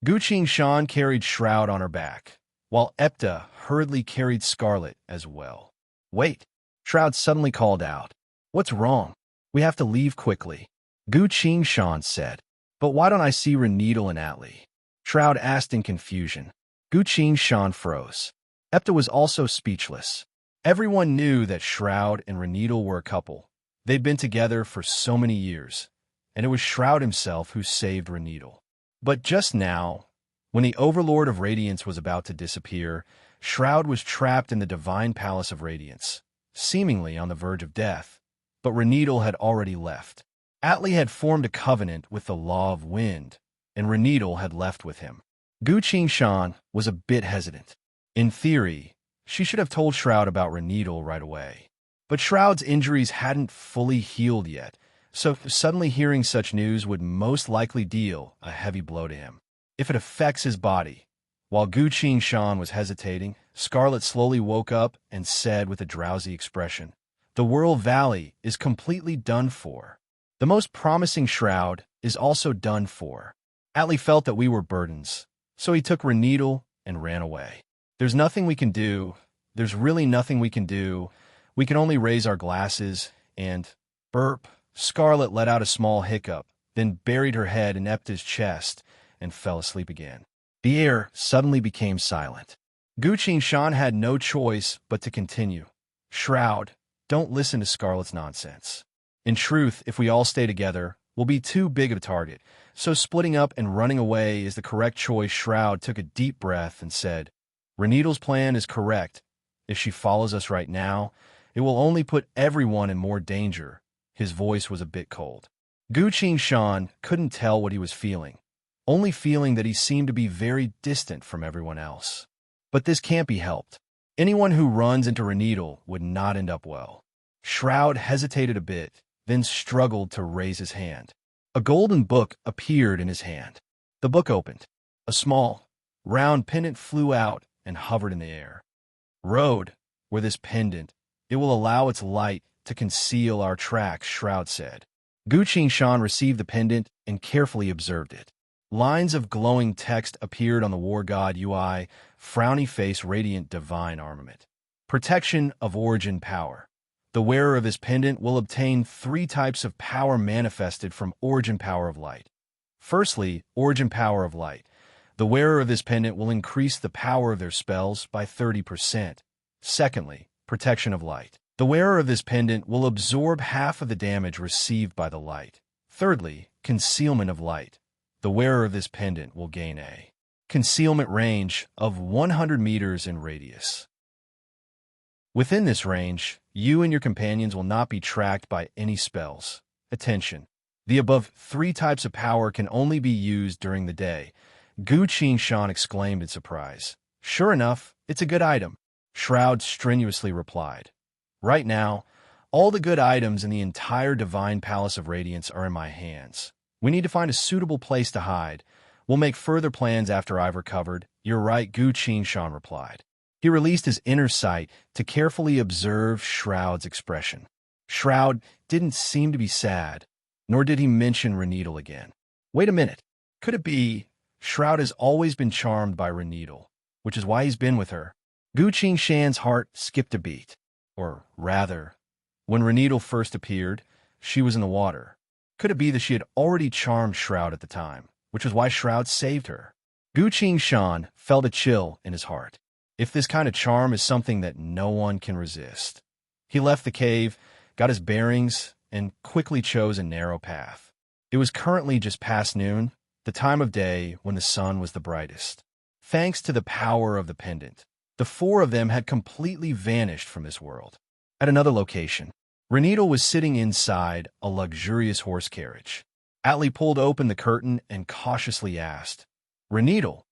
Gu Qing Shan carried Shroud on her back, while Epta hurriedly carried Scarlet as well. Wait, Shroud suddenly called out. What's wrong? We have to leave quickly, Gu Qing Shan said. But why don't I see Reneedle and Atli? Shroud asked in confusion. Gu Qing Shan froze. Epta was also speechless. Everyone knew that Shroud and Reneedle were a couple. They'd been together for so many years, and it was Shroud himself who saved Reneedle. But just now, when the Overlord of Radiance was about to disappear, Shroud was trapped in the Divine Palace of Radiance, seemingly on the verge of death. But Reneedle had already left. Atli had formed a covenant with the Law of Wind, and Reneedle had left with him. Gu Qing Shan was a bit hesitant. In theory, she should have told Shroud about Reneedle right away. But Shroud's injuries hadn't fully healed yet, so suddenly hearing such news would most likely deal a heavy blow to him, if it affects his body. While Gu Qing Shan was hesitating, Scarlet slowly woke up and said with a drowsy expression, The Whirl Valley is completely done for. The most promising Shroud is also done for. Atli felt that we were burdens, So he took Reneedle and ran away. There's nothing we can do. There's really nothing we can do. We can only raise our glasses and burp. Scarlet let out a small hiccup, then buried her head in Epta's chest and fell asleep again. The air suddenly became silent. Guqin Shan had no choice but to continue. Shroud, don't listen to Scarlet's nonsense. In truth, if we all stay together, we'll be too big of a target. So splitting up and running away is the correct choice. Shroud took a deep breath and said, Reneedle's plan is correct. If she follows us right now, it will only put everyone in more danger. His voice was a bit cold. Guqin Shan couldn't tell what he was feeling, only feeling that he seemed to be very distant from everyone else. But this can't be helped. Anyone who runs into Reneedle would not end up well. Shroud hesitated a bit, then struggled to raise his hand. A golden book appeared in his hand. The book opened. A small, round pendant flew out and hovered in the air. Road, where this pendant, it will allow its light to conceal our tracks, Shroud said. Guqin Shan received the pendant and carefully observed it. Lines of glowing text appeared on the war god UI, frowny face, radiant divine armament. Protection of origin power. The wearer of this pendant will obtain 3 types of power manifested from origin power of light. Firstly, origin power of light. The wearer of this pendant will increase the power of their spells by 30%. Secondly, protection of light. The wearer of this pendant will absorb half of the damage received by the light. Thirdly, concealment of light. The wearer of this pendant will gain a concealment range of 100 meters in radius. Within this range, you and your companions will not be tracked by any spells. Attention! The above 3 types of power can only be used during the day. Guqin Shan exclaimed in surprise. Sure enough, it's a good item. Shroud strenuously replied. Right now, all the good items in the entire Divine Palace of Radiance are in my hands. We need to find a suitable place to hide. We'll make further plans after I've recovered. You're right, Guqin Shan replied. He released his inner sight to carefully observe Shroud's expression. Shroud didn't seem to be sad, nor did he mention Reneedle again. Wait a minute. Could it be Shroud has always been charmed by Reneedle, which is why he's been with her? Guqin Shan's heart skipped a beat. Or rather, when Reneedle first appeared, she was in the water. Could it be that she had already charmed Shroud at the time, which was why Shroud saved her? Guqin Shan felt a chill in his heart. If this kind of charm is something that no one can resist. He left the cave, got his bearings, and quickly chose a narrow path. It was currently just past noon, the time of day when the sun was the brightest. Thanks to the power of the pendant, the 4 of them had completely vanished from this world. At another location, Reneedle was sitting inside a luxurious horse carriage. Atli pulled open the curtain and cautiously asked, Reneedle,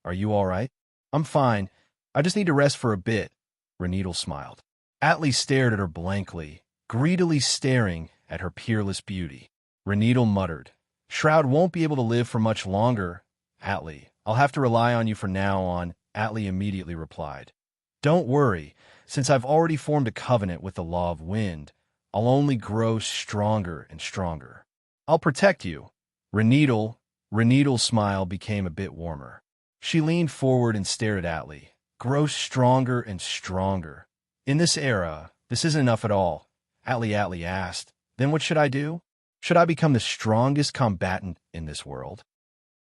are you all right? I'm fine. I just need to rest for a bit. Reneedle smiled. Atli stared at her blankly, greedily staring at her peerless beauty. Reneedle muttered, Shroud won't be able to live for much longer. Atli, I'll have to rely on you from now on. Atli immediately replied. Don't worry, since I've already formed a covenant with the law of wind, I'll only grow stronger and stronger. I'll protect you. Reneedle's smile became a bit warmer. She leaned forward and stared at Atli. Grow stronger and stronger. In this era, this isn't enough at all. Atli asked, then what should I do? Should I become the strongest combatant in this world?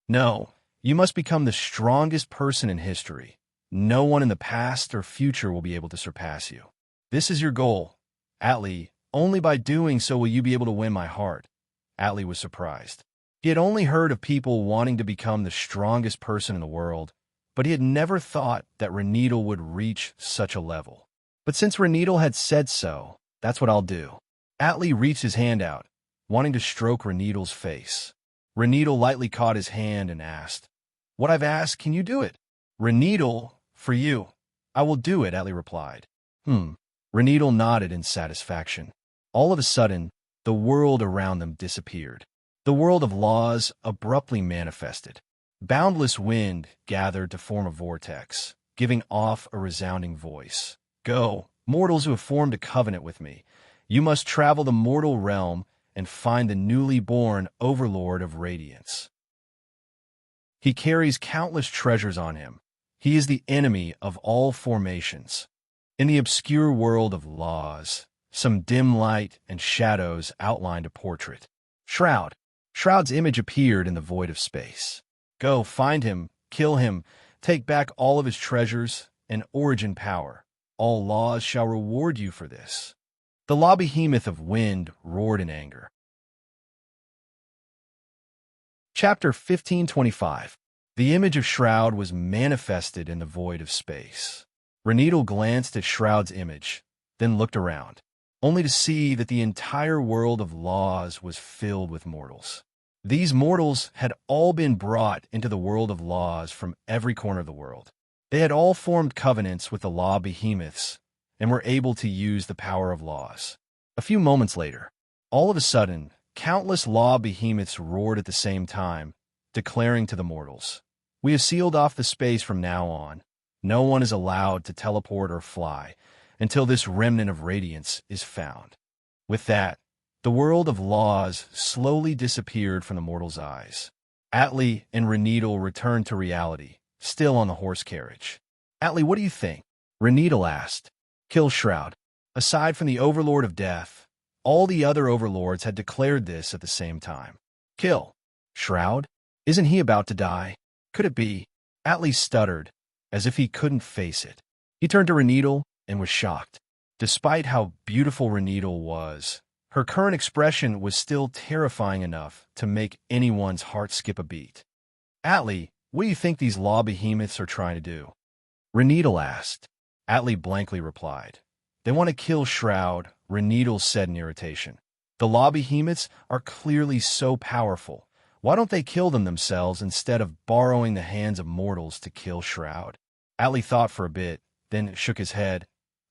No. You must become the strongest person in history. No one in the past or future will be able to surpass you. This is your goal. Atli, only by doing so will you be able to win my heart. Atli was surprised. He had only heard of people wanting to become the strongest person in the world, but he had never thought that Reneedle would reach such a level. But since Reneedle had said so, that's what I'll do. Atli reached his hand out, wanting to stroke Reneedle's face. Reneedle lightly caught his hand and asked, What I've asked, can you do it? Reneedle, for you. I will do it, Atli replied. Reneedle nodded in satisfaction. All of a sudden, the world around them disappeared. The world of laws abruptly manifested. Boundless wind gathered to form a vortex, giving off a resounding voice. Go, mortals who have formed a covenant with me. You must travel the mortal realm and find the newly born overlord of radiance. He carries countless treasures on him. He is the enemy of all formations. In the obscure world of laws, some dim light and shadows outlined a portrait. Shroud. Shroud's image appeared in the void of space. Go, find him, kill him, take back all of his treasures and origin power. All laws shall reward you for this. The law behemoth of wind roared in anger. Chapter 1525. The image of Shroud was manifested in the void of space. Reneedle glanced at Shroud's image, then looked around, only to see that the entire world of laws was filled with mortals. These mortals had all been brought into the world of laws from every corner of the world. They had all formed covenants with the law behemoths and were able to use the power of laws. A few moments later, all of a sudden, countless law behemoths roared at the same time, declaring to the mortals, "We have sealed off the space from now on. No one is allowed to teleport or fly until this remnant of radiance is found." With that, the world of laws slowly disappeared from the mortals' eyes. Atli and Reneedle returned to reality, still on the horse carriage. "Atli, what do you think?" Reneedle asked. "Kill Shroud." Aside from the Overlord of Death, all the other overlords had declared this at the same time. "Kill Shroud? Isn't he about to die? Could it be?" Atli stuttered, as if he couldn't face it. He turned to Reneedle and was shocked. Despite how beautiful Reneedle was, her current expression was still terrifying enough to make anyone's heart skip a beat. "Atli, what do you think these law behemoths are trying to do?" Reneedle asked. Atli blankly replied. "They want to kill Shroud," Reneedle said in irritation. "The law behemoths are clearly so powerful. Why don't they kill them themselves instead of borrowing the hands of mortals to kill Shroud?" Atli thought for a bit, then shook his head.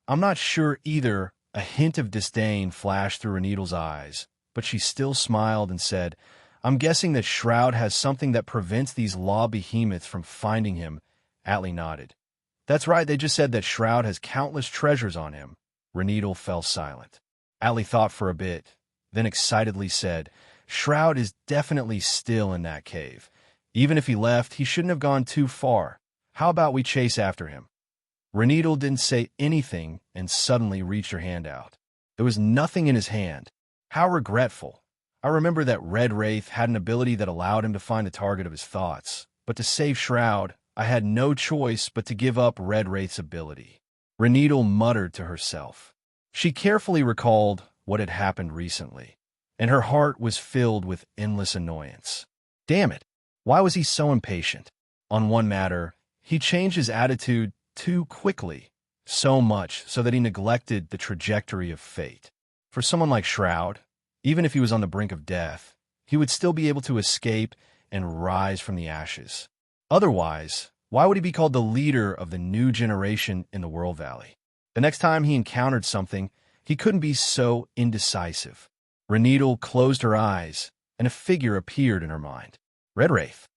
"I'm not sure either." A hint of disdain flashed through Reneedle's eyes, but she still smiled and said, "I'm guessing that Shroud has something that prevents these law behemoths from finding him." Atli nodded. "That's right, they just said that Shroud has countless treasures on him." Reneedle fell silent. Atli thought for a bit, then excitedly said, "Shroud is definitely still in that cave. Even if he left, he shouldn't have gone too far. How about we chase after him?" Reneedle didn't say anything and suddenly reached her hand out. There was nothing in his hand. How regretful. I remember that Red Wraith had an ability that allowed him to find the target of his thoughts, but to save Shroud, I had no choice but to give up Red Wraith's ability. Reneedle muttered to herself. She carefully recalled what had happened recently, and her heart was filled with endless annoyance. Damn it, why was he so impatient? On one matter, he changed his attitude too quickly, so much so that he neglected the trajectory of fate. For someone like Shroud, even if he was on the brink of death, he would still be able to escape and rise from the ashes. Otherwise, why would he be called the leader of the new generation in the World Valley? The next time he encountered something, he couldn't be so indecisive. Reneedle closed her eyes, and a figure appeared in her mind. Red Wraith.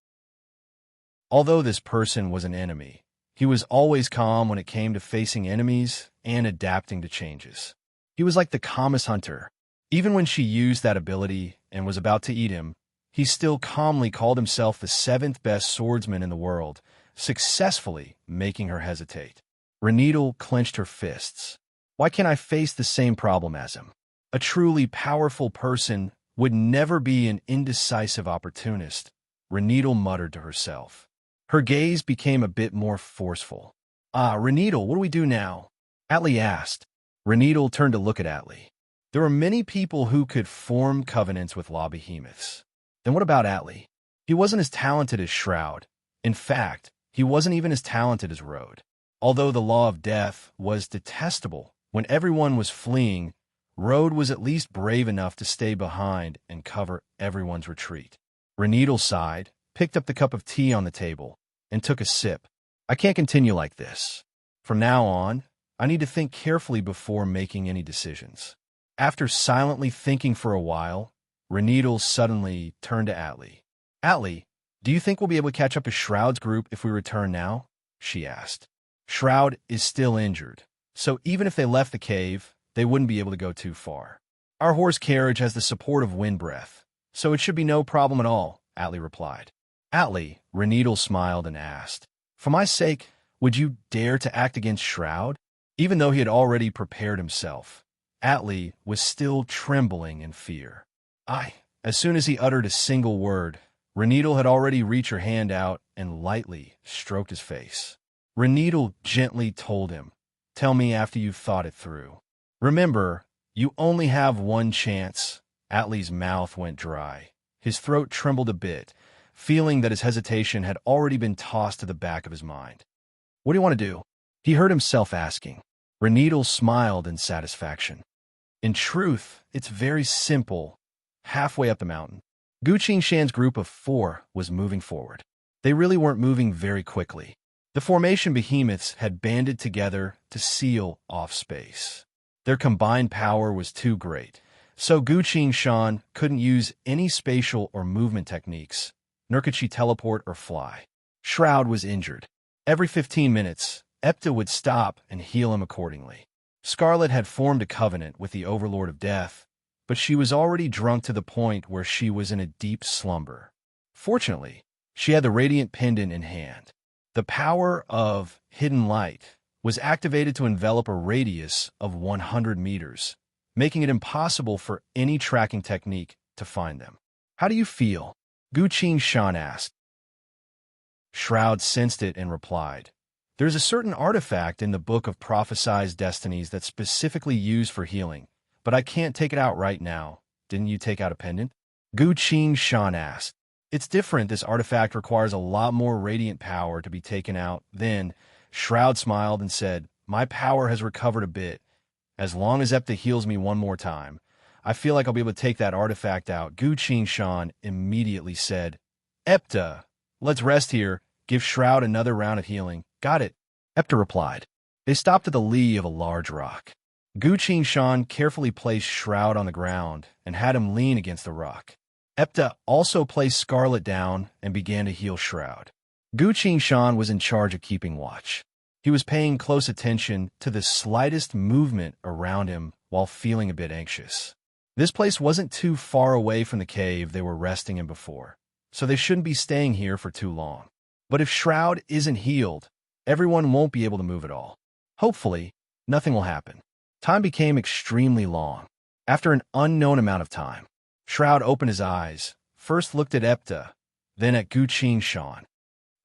Although this person was an enemy, he was always calm when it came to facing enemies and adapting to changes. He was like the calmest hunter. Even when she used that ability and was about to eat him, he still calmly called himself the 7th best swordsman in the world, successfully making her hesitate. Reneedle clenched her fists. Why can't I face the same problem as him? A truly powerful person would never be an indecisive opportunist, Reneedle muttered to herself. Her gaze became a bit more forceful. Reneedle, what do we do now?" Atli asked. Reneedle turned to look at Atli. There were many people who could form covenants with law behemoths. Then what about Atli? He wasn't as talented as Shroud. In fact, he wasn't even as talented as Road. Although the law of death was detestable when everyone was fleeing, Road was at least brave enough to stay behind and cover everyone's retreat. Reneedle sighed, picked up the cup of tea on the table, and took a sip. "I can't continue like this. From now on, I need to think carefully before making any decisions." After silently thinking for a while, Reneedle suddenly turned to Atli. "Atli, do you think we'll be able to catch up to Shroud's group if we return now?" she asked. "Shroud is still injured, so even if they left the cave, they wouldn't be able to go too far. Our horse carriage has the support of wind breath, so it should be no problem at all," Atli replied. "Atli," Reneedle smiled and asked, "For my sake, would you dare to act against Shroud?" Even though he had already prepared himself, Atli was still trembling in fear. As soon as he uttered a single word, Reneedle had already reached her hand out and lightly stroked his face. Reneedle gently told him, "Tell me after you've thought it through. Remember, you only have one chance." Atli's mouth went dry. His throat trembled a bit, feeling that his hesitation had already been tossed to the back of his mind. "What do you want to do?" He heard himself asking. Reneedle smiled in satisfaction. "In truth, it's very simple." Halfway up the mountain, Gu Qingshan's group of 4 was moving forward. They really weren't moving very quickly. The formation behemoths had banded together to seal off space. Their combined power was too great, so Gu Qingshan couldn't use any spatial or movement techniques, nor could she teleport or fly. Shroud was injured. Every 15 minutes, Epta would stop and heal him accordingly. Scarlet had formed a covenant with the Overlord of Death, but she was already drunk to the point where she was in a deep slumber. Fortunately, she had the radiant pendant in hand. The power of hidden light was activated to envelop a radius of 100 meters, making it impossible for any tracking technique to find them. "How do you feel?" Gu Qingshan asked. Shroud sensed it and replied, "There's a certain artifact in the Book of Prophesied Destinies that's specifically used for healing, but I can't take it out right now. Didn't you take out a pendant?" Gu Qingshan asked. "It's different. This artifact requires a lot more radiant power to be taken out." Then Shroud smiled and said, "My power has recovered a bit. As long as Epta heals me one more time, I feel like I'll be able to take that artifact out." Gu Qingshan immediately said, "Epta, let's rest here. Give Shroud another round of healing." "Got it," Epta replied. They stopped at the lee of a large rock. Gu Qingshan carefully placed Shroud on the ground and had him lean against the rock. Epta also placed Scarlet down and began to heal Shroud. Gu Qingshan was in charge of keeping watch. He was paying close attention to the slightest movement around him while feeling a bit anxious. This place wasn't too far away from the cave they were resting in before, so they shouldn't be staying here for too long. But if Shroud isn't healed, everyone won't be able to move at all. Hopefully, nothing will happen. Time became extremely long. After an unknown amount of time, Shroud opened his eyes, first looked at Epta, then at Gu Qingshan.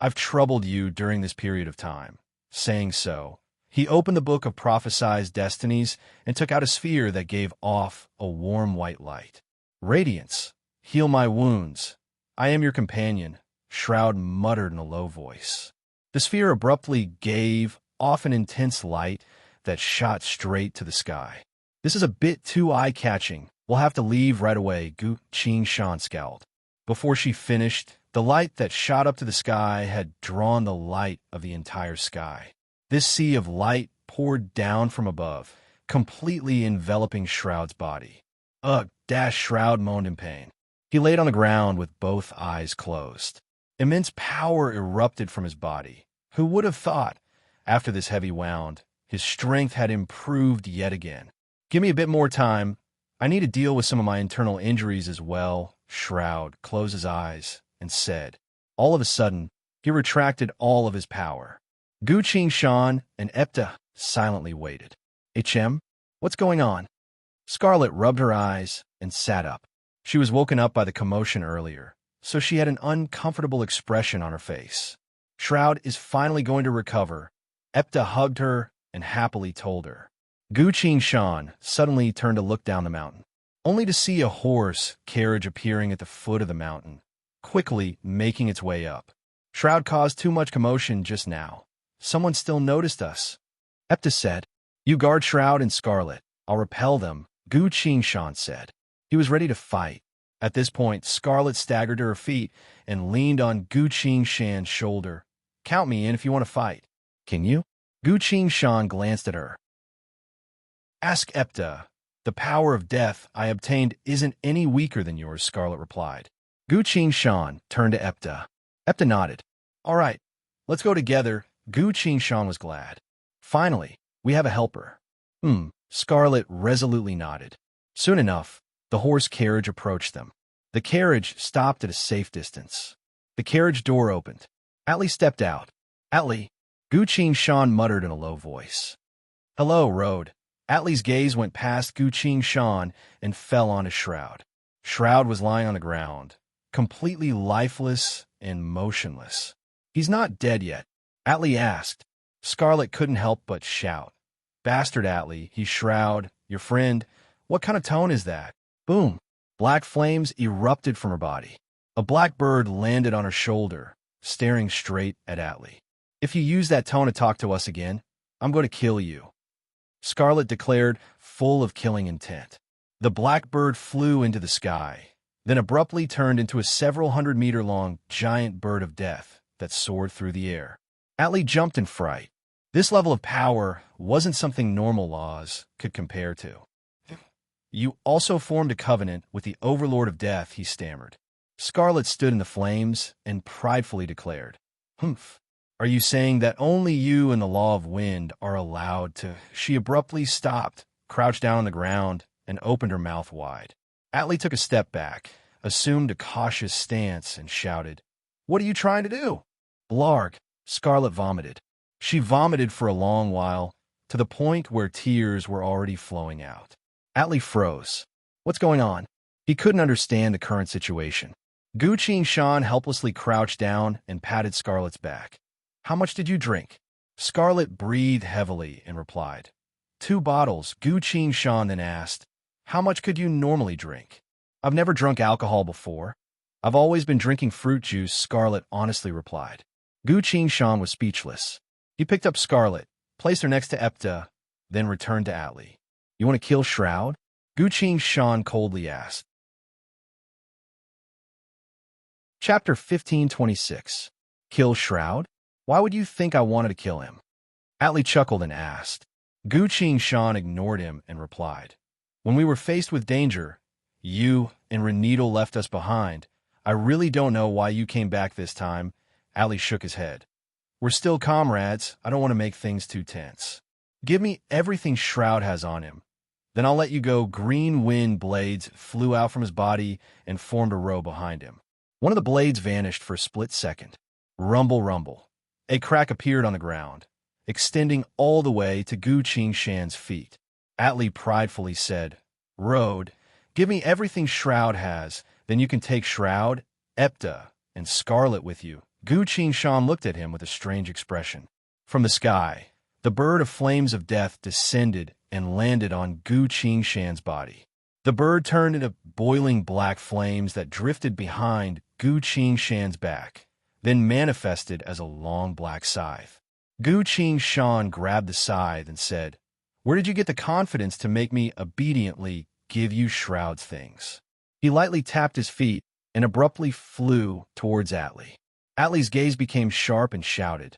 "I've troubled you during this period of time." Saying so, he opened the Book of Prophesied Destinies and took out a sphere that gave off a warm white light. "Radiance, heal my wounds. I am your companion," Shroud muttered in a low voice. The sphere abruptly gave off an intense light that shot straight to the sky. "This is a bit too eye-catching. We'll have to leave right away," Gu Qingshan scowled. Before she finished, the light that shot up to the sky had drawn the light of the entire sky. This sea of light poured down from above, completely enveloping Shroud's body. "Ugh!" Shroud moaned in pain. He laid on the ground with both eyes closed. Immense power erupted from his body. Who would have thought, after this heavy wound, his strength had improved yet again? "Give me a bit more time. I need to deal with some of my internal injuries as well." Shroud closed his eyes and said. All of a sudden, he retracted all of his power. Gu Qingshan and Epta silently waited. "HM, what's going on?" Scarlet rubbed her eyes and sat up. She was woken up by the commotion earlier, so she had an uncomfortable expression on her face. "Shroud is finally going to recover." Epta hugged her and happily told her. Gu Qingshan suddenly turned to look down the mountain, only to see a horse carriage appearing at the foot of the mountain, quickly making its way up. "Shroud caused too much commotion just now. Someone still noticed us," Epta said. "You guard Shroud and Scarlet. I'll repel them," Gu Qingshan said. He was ready to fight. At this point, Scarlet staggered to her feet and leaned on Gu Qingshan's shoulder. "Count me in if you want to fight." "Can you?" Gu Qingshan glanced at her. "Ask Epta. The power of death I obtained isn't any weaker than yours," Scarlet replied. Gu Qingshan turned to Epta. Epta nodded. "All right, let's go together." Gu Qingshan was glad. "Finally, we have a helper." Scarlet resolutely nodded. Soon enough, the horse carriage approached them. The carriage stopped at a safe distance. The carriage door opened. Atli stepped out. Atli, Gu Qin Shan muttered in a low voice. Hello, Road. Atli's gaze went past Gu Qin Shan and fell onto Shroud. Shroud was lying on the ground, completely lifeless and motionless. He's not dead yet, Atli asked. Scarlet couldn't help but shout. Bastard Atli, he's Shroud, your friend. What kind of tone is that? Boom. Black flames erupted from her body. A black bird landed on her shoulder, staring straight at Atli. If you use that tone to talk to us again, I'm going to kill you, Scarlet declared, full of killing intent. The black bird flew into the sky, then abruptly turned into a several hundred-meter-long giant bird of death that soared through the air. Atli jumped in fright. This level of power wasn't something normal laws could compare to. You also formed a covenant with the Overlord of Death, he stammered. Scarlet stood in the flames and pridefully declared, Humph. Are you saying that only you and the Law of Wind are allowed to— She abruptly stopped, crouched down on the ground, and opened her mouth wide. Atli took a step back, assumed a cautious stance, and shouted, What are you trying to do? Blarg, Scarlet vomited. She vomited for a long while, to the point where tears were already flowing out. Atli froze. What's going on? He couldn't understand the current situation. Gu Qin Shan helplessly crouched down and patted Scarlet's back. How much did you drink? Scarlet breathed heavily and replied, 2 bottles. Gu Qin Shan then asked, How much could you normally drink? I've never drunk alcohol before. I've always been drinking fruit juice, Scarlet honestly replied. Gu Qin Shan was speechless. He picked up Scarlet, placed her next to Epta, then returned to Atli. You want to kill Shroud? Gu Qin Shan coldly asked. Chapter 1526. Kill Shroud? Why would you think I wanted to kill him? Atli chuckled and asked. Gu Qin Shan ignored him and replied, When we were faced with danger, you and Renedal left us behind. I really don't know why you came back this time. Atli shook his head. We're still comrades. I don't want to make things too tense. Give me everything Shroud has on him. Then I'll let you go. Green wind blades flew out from his body and formed a row behind him. One of the blades vanished for a split second. Rumble, rumble. A crack appeared on the ground, extending all the way to Gu Qin Shan's feet. Atli pridefully said, Road, give me everything Shroud has, then you can take Shroud, Epta, and Scarlet with you. Gu Qin Shan looked at him with a strange expression. From the sky, the bird of flames of death descended and landed on Gu Qin Shan's body. The bird turned into boiling black flames that drifted behind Gu Qin Shan's back, then manifested as a long black scythe. Gu Qin Shan grabbed the scythe and said, Where did you get the confidence to make me obediently give you Shroud's things? He lightly tapped his feet and abruptly flew towards Atli. Atli's gaze became sharp and shouted,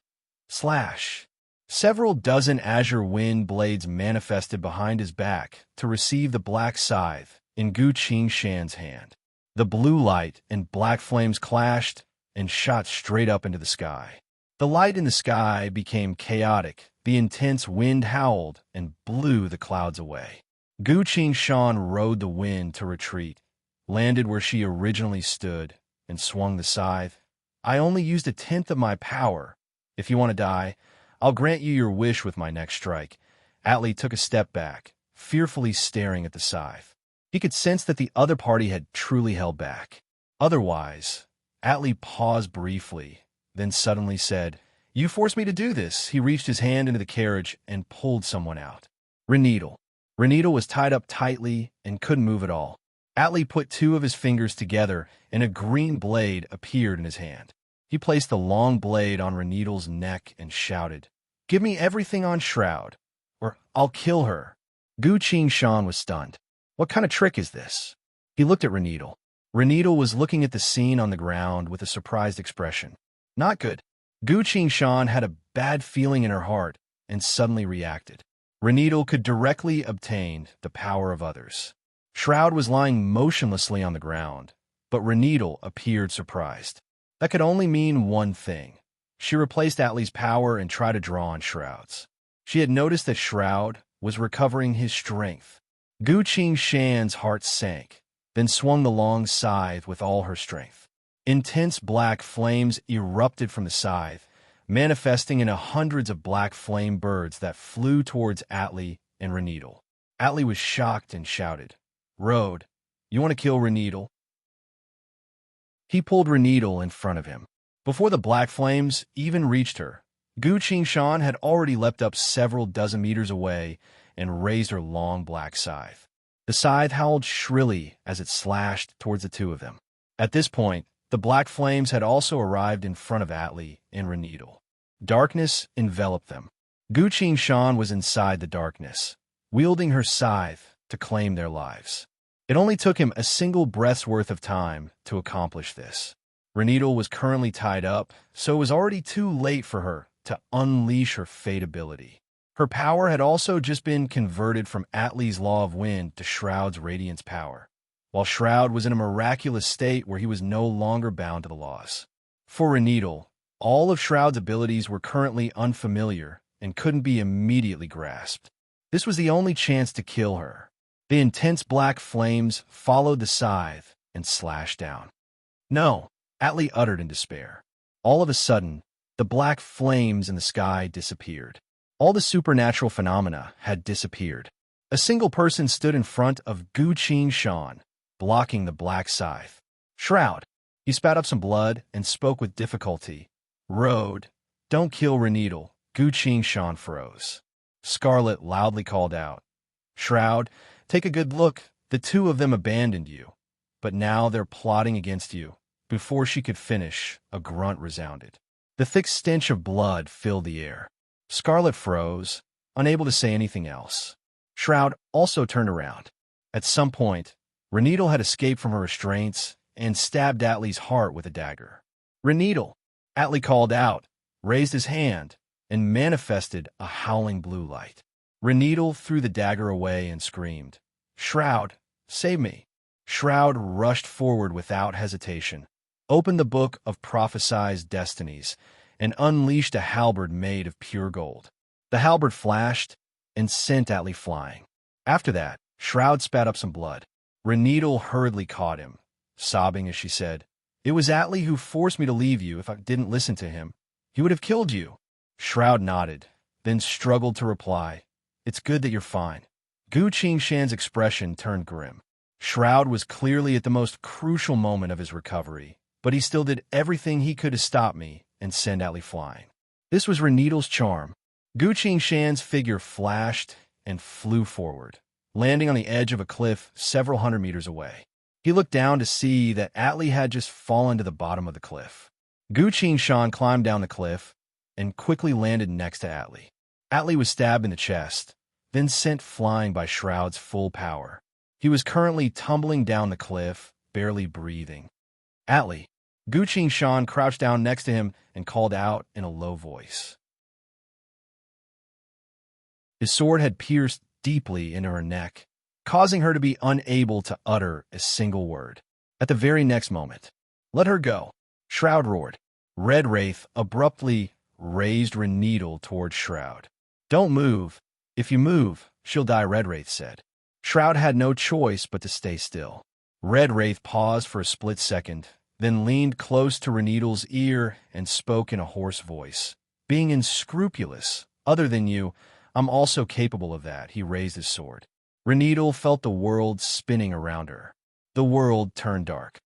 Slash! Several dozen azure wind blades manifested behind his back to receive the black scythe in Gu Qin Shan's hand. The blue light and black flames clashed and shot straight up into the sky. The light in the sky became chaotic. The intense wind howled and blew the clouds away. Gu Qin Shan rode the wind to retreat, landed where she originally stood, and swung the scythe. I only used 1/10 of my power. If you want to die, I'll grant you your wish with my next strike. Atli took a step back, fearfully staring at the scythe. He could sense that the other party had truly held back. Otherwise, Atli paused briefly, then suddenly said, You forced me to do this. He reached his hand into the carriage and pulled someone out. Renedal. Renedal was tied up tightly and couldn't move at all. Atli put 2 of his fingers together and a green blade appeared in his hand. He placed the long blade on Renedal's neck and shouted, Give me everything on Shroud, or I'll kill her. Gu Qin Shan was stunned. What kind of trick is this? He looked at Renedal. Renedal was looking at the scene on the ground with a surprised expression. Not good. Gu Qin Shan had a bad feeling in her heart and suddenly reacted. Renedal could directly obtain the power of others. Shroud was lying motionlessly on the ground, but Renedal appeared surprised. That could only mean one thing. She replaced Atli's power and tried to draw on Shroud's. She had noticed that Shroud was recovering his strength. Gu Qin Shan's heart sank, then swung the long scythe with all her strength. Intense black flames erupted from the scythe, manifesting into hundreds of black flame birds that flew towards Atli and Reneedle. Atli was shocked and shouted, "Road, you want to kill Reneedle?" He pulled Reneedle in front of him. Before the black flames even reached her, Gu Qingshan had already leapt up several dozen meters away and raised her long black scythe. The scythe howled shrilly as it slashed towards the two of them. At this point, the black flames had also arrived in front of Atli and Reneedle. Darkness enveloped them. Gu Qingshan was inside the darkness, wielding her scythe to claim their lives. It only took him a single breath's worth of time to accomplish this. Reneedle was currently tied up, so it was already too late for her to unleash her fate ability. Her power had also just been converted from Atli's Law of Wind to Shroud's Radiance power, while Shroud was in a miraculous state where he was no longer bound to the laws. For Reneedle, all of Shroud's abilities were currently unfamiliar and couldn't be immediately grasped. This was the only chance to kill her. The intense black flames followed the scythe and slashed down. "No," Atli uttered in despair. All of a sudden, the black flames in the sky disappeared. All the supernatural phenomena had disappeared. A single person stood in front of Gu Qingshan, blocking the black scythe. "Shroud." He spat up some blood and spoke with difficulty. "Road, don't kill Reneedle." Gu Qingshan froze. Scarlet loudly called out, "Shroud, take a good look. The two of them abandoned you, but now they're plotting against you." Before she could finish, a grunt resounded. The thick stench of blood filled the air. Scarlet froze, unable to say anything else. Shroud also turned around. At some point, Reneedle had escaped from her restraints and stabbed Atli's heart with a dagger. "Reneedle!" Atli called out, raised his hand, and manifested a howling blue light. Reneedle threw the dagger away and screamed, "Shroud, save me!" Shroud rushed forward without hesitation, opened the book of prophesied destinies, and unleashed a halberd made of pure gold. The halberd flashed and sent Atli flying. After that, Shroud spat up some blood. Reneedle hurriedly caught him, sobbing as she said, "It was Atli who forced me to leave you. If I didn't listen to him, he would have killed you." Shroud nodded, then struggled to reply, "It's good that you're fine." Gu Qingshan's expression turned grim. Shroud was clearly at the most crucial moment of his recovery, but he still did everything he could to stop me and send Atli flying. This was Reneedle's charm. Gu Qingshan's figure flashed and flew forward, landing on the edge of a cliff several hundred meters away. He looked down to see that Atli had just fallen to the bottom of the cliff. Gu Qingshan climbed down the cliff and quickly landed next to Atli. Atli was stabbed in the chest, then sent flying by Shroud's full power. He was currently tumbling down the cliff, barely breathing. "Atli!" Gu Qingshan crouched down next to him and called out in a low voice. His sword had pierced deeply into her neck, causing her to be unable to utter a single word. At the very next moment, "Let her go!" Shroud roared. Red Wraith abruptly raised Reneedle toward Shroud. "Don't move. If you move, she'll die," Red Wraith said. Shroud had no choice but to stay still. Red Wraith paused for a split second, then leaned close to Reneedle's ear and spoke in a hoarse voice. "Being unscrupulous, other than you, I'm also capable of that." He raised his sword. Reneedle felt the world spinning around her. The world turned dark.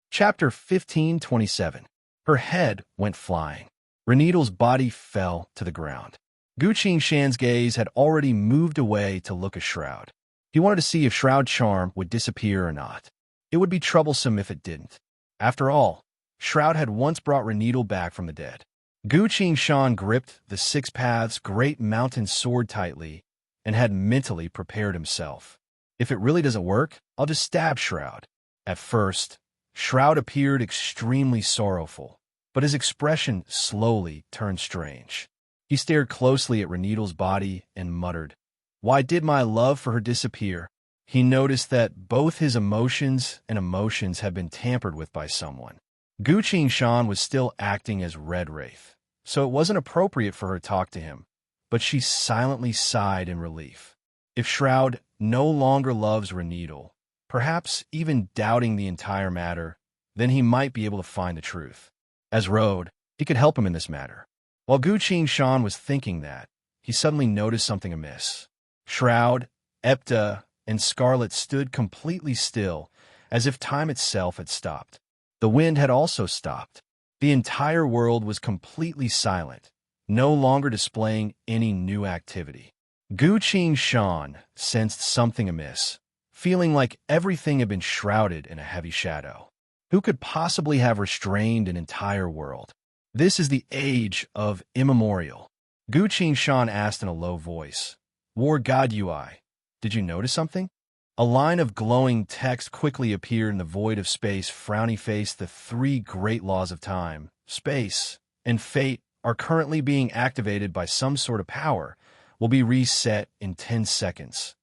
Chapter 15:27. Her head went flying. Reneedle's body fell to the ground. Gu Qingshan's gaze had already moved away to look at Shroud. He wanted to see if Shroud's charm would disappear or not. It would be troublesome if it didn't. After all, Shroud had once brought Reneedle back from the dead. Gu Qingshan gripped the Six Paths' great mountain sword tightly and had mentally prepared himself. If it really doesn't work, I'll just stab Shroud. At first, Shroud appeared extremely sorrowful, but his expression slowly turned strange. He stared closely at Reneedle's body and muttered, "Why did my love for her disappear?" He noticed that both his emotions and emotions had been tampered with by someone. Gu Qingshan was still acting as Red Wraith, so it wasn't appropriate for her to talk to him, but she silently sighed in relief. If Shroud no longer loves Reneedle, perhaps even doubting the entire matter, then he might be able to find the truth. As Road, he could help him in this matter. While Gu Shan was thinking that, he suddenly noticed something amiss. Shroud, Epta, and Scarlet stood completely still, as if time itself had stopped. The wind had also stopped. The entire world was completely silent, no longer displaying any new activity. Gu Shan sensed something amiss, feeling like everything had been shrouded in a heavy shadow. Who could possibly have restrained an entire world? This is the age of immemorial. Gu Shan asked in a low voice. War God Ui, did you notice something? A line of glowing text quickly appeared in the void of space. Frowny face, the three great laws of time, space, and fate are currently being activated by some sort of power, will be reset in 10 seconds.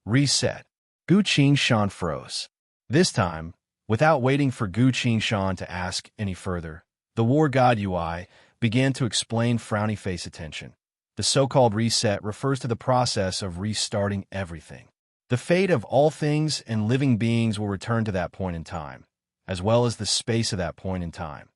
Reset. Gu Shan froze. This time, without waiting for Gu Shan to ask any further, the war god Ui began to explain. Frowny face attention. The so-called reset refers to the process of restarting everything. The fate of all things and living beings will return to that point in time, as well as the space of that point in time.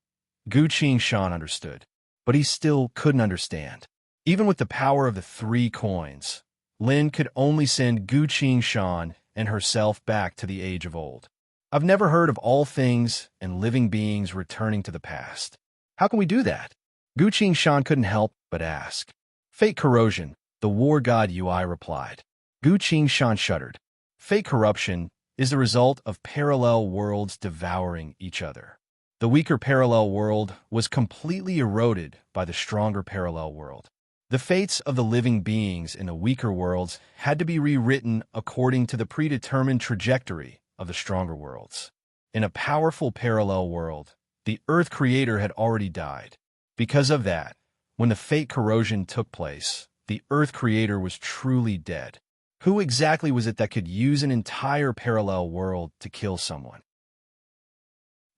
Gu Shan understood, but he still couldn't understand. Even with the power of the 3 coins, Lin could only send Gu Shan and herself back to the age of old. I've never heard of all things and living beings returning to the past. How can we do that? Gu Shan couldn't help but ask. Fate corrosion, the war god Ui replied. Gu Shan shuddered. Fate corruption is the result of parallel worlds devouring each other. The weaker parallel world was completely eroded by the stronger parallel world. The fates of the living beings in the weaker worlds had to be rewritten according to the predetermined trajectory of the stronger worlds. In a powerful parallel world, the Earth Creator had already died. Because of that, when the fate corrosion took place, the Earth Creator was truly dead. Who exactly was it that could use an entire parallel world to kill someone?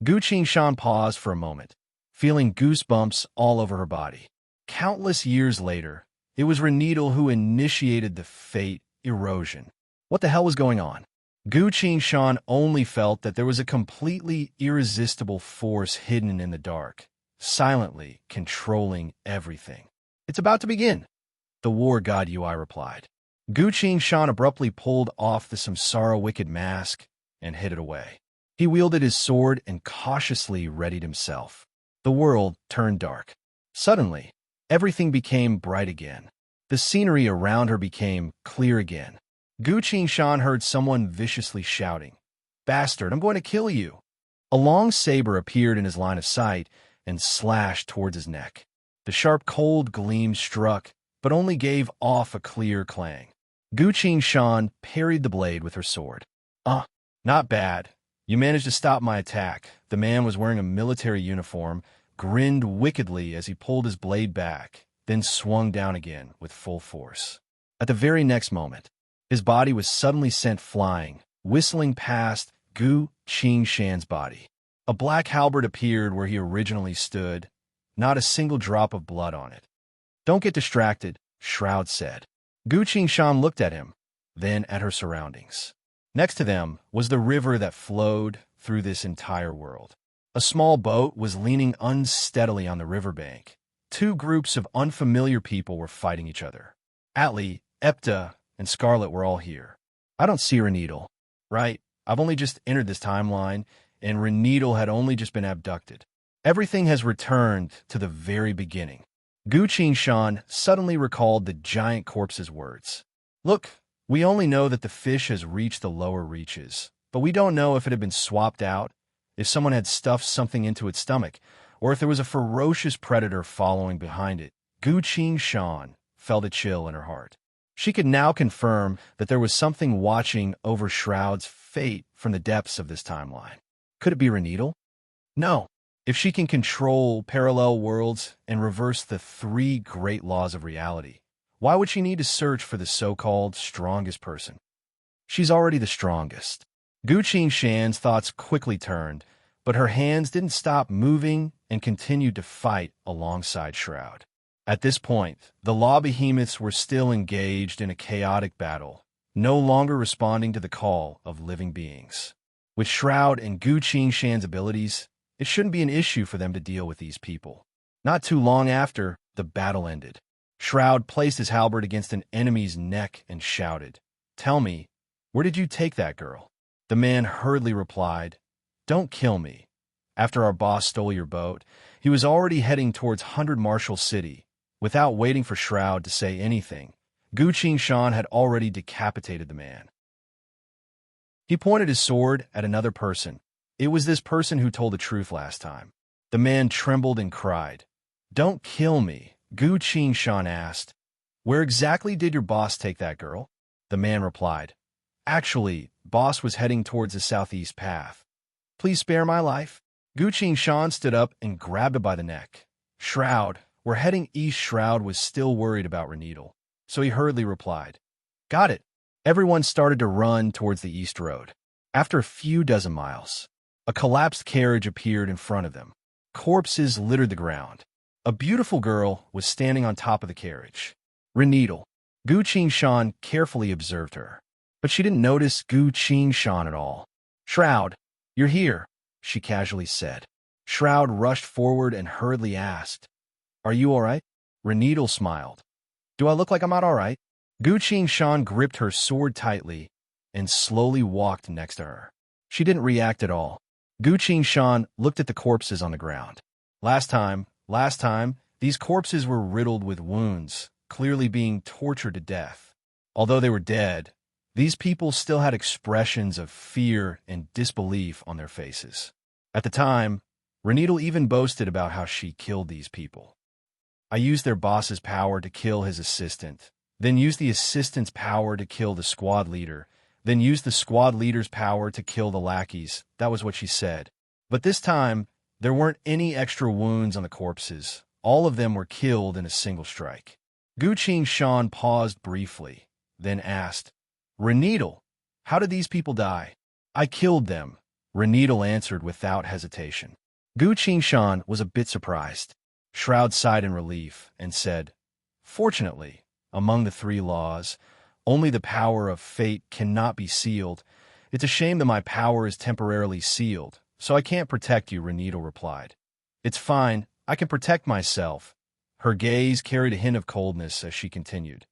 Gu Shan paused for a moment, feeling goosebumps all over her body. Countless years later, it was Reneedle who initiated the fate erosion. What the hell was going on? Gu Shan only felt that there was a completely irresistible force hidden in the dark, silently controlling everything. It's about to begin, the war god Ui replied. Gu Shan abruptly pulled off the samsara wicked mask and hid it away. He wielded his sword and cautiously readied himself. The world turned dark. Suddenly, everything became bright again. The scenery around her became clear again. Gu Shan heard someone viciously shouting, "Bastard, I'm going to kill you!" A long saber appeared in his line of sight and slashed towards his neck. The sharp cold gleam struck, but only gave off a clear clang. Gu Shan parried the blade with her sword. Not bad. You managed to stop my attack." The man was wearing a military uniform, grinned wickedly as he pulled his blade back, then swung down again with full force. At the very next moment, his body was suddenly sent flying, whistling past Gu Shan's body. A black halberd appeared where he originally stood, not a single drop of blood on it. "Don't get distracted," Shroud said. Gu Shan looked at him, then at her surroundings. Next to them was the river that flowed through this entire world. A small boat was leaning unsteadily on the riverbank. 2 groups of unfamiliar people were fighting each other. Atli, Epta, and Scarlet were all here. I don't see Reneedle. Right, I've only just entered this timeline, and Reneedle had only just been abducted. Everything has returned to the very beginning. Gu Shan suddenly recalled the giant corpse's words. Look, we only know that the fish has reached the lower reaches, but we don't know if it had been swapped out, if someone had stuffed something into its stomach, or if there was a ferocious predator following behind it. Gu Shan felt a chill in her heart. She could now confirm that there was something watching over Shroud's fate from the depths of this timeline. Could it be Reneedle? No. If she can control parallel worlds and reverse the 3 great laws of reality, why would she need to search for the so-called strongest person? She's already the strongest. Gu Shan's thoughts quickly turned, but her hands didn't stop moving and continued to fight alongside Shroud. At this point, the law behemoths were still engaged in a chaotic battle, no longer responding to the call of living beings. With Shroud and Gu Qingshan's abilities, it shouldn't be an issue for them to deal with these people. Not too long after, the battle ended. Shroud placed his halberd against an enemy's neck and shouted, "Tell me, where did you take that girl?" The man hurriedly replied, "Don't kill me. After our boss stole your boat, he was already heading towards 100 Marshall City. Without waiting for Shroud to say anything, Gu Qingshan had already decapitated the man." He pointed his sword at another person. It was this person who told the truth last time. The man trembled and cried, "Don't kill me." Gu Qingshan asked, "Where exactly did your boss take that girl?" The man replied, "Actually, boss was heading towards the southeast path. Please spare my life." Gu Qingshan stood up and grabbed him by the neck. "Shroud, we're heading east." Shroud was still worried about Reneedle, so he hurriedly replied, "Got it." Everyone started to run towards the east road. After a few dozen miles, a collapsed carriage appeared in front of them. Corpses littered the ground. A beautiful girl was standing on top of the carriage. Reneedle. Gu Qingshan carefully observed her, but she didn't notice Gu Qingshan at all. "Shroud, you're here," she casually said. Shroud rushed forward and hurriedly asked, "Are you all right?" Reneedle smiled. "Do I look like I'm not all right?" Gu Qingshan gripped her sword tightly and slowly walked next to her. She didn't react at all. Gu Qingshan looked at the corpses on the ground. Last time, these corpses were riddled with wounds, clearly being tortured to death. Although they were dead, these people still had expressions of fear and disbelief on their faces. At the time, Reneedle even boasted about how she killed these people. "I used their boss's power to kill his assistant, then used the assistant's power to kill the squad leader, then used the squad leader's power to kill the lackeys." That was what she said. But this time, there weren't any extra wounds on the corpses. All of them were killed in a single strike. Gu Qingshan paused briefly, then asked, "Reneedle, how did these people die?" "I killed them," Reneedle answered without hesitation. Gu Qingshan was a bit surprised. Shroud sighed in relief and said, "Fortunately, among the 3 laws, only the power of fate cannot be sealed. It's a shame that my power is temporarily sealed, so I can't protect you," Reneedle replied. "It's fine, I can protect myself." Her gaze carried a hint of coldness as she continued,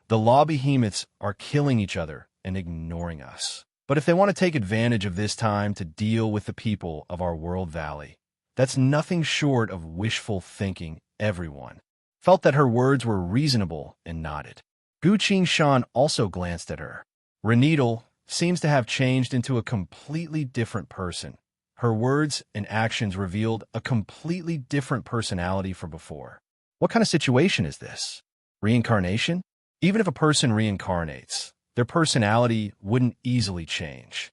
"The law behemoths are killing each other and ignoring us. But if they want to take advantage of this time to deal with the people of our world valley, that's nothing short of wishful thinking." Everyone felt that her words were reasonable and nodded. Gu Qingshan also glanced at her. Reneedle seems to have changed into a completely different person. Her words and actions revealed a completely different personality from before. What kind of situation is this? Reincarnation? Even if a person reincarnates, their personality wouldn't easily change.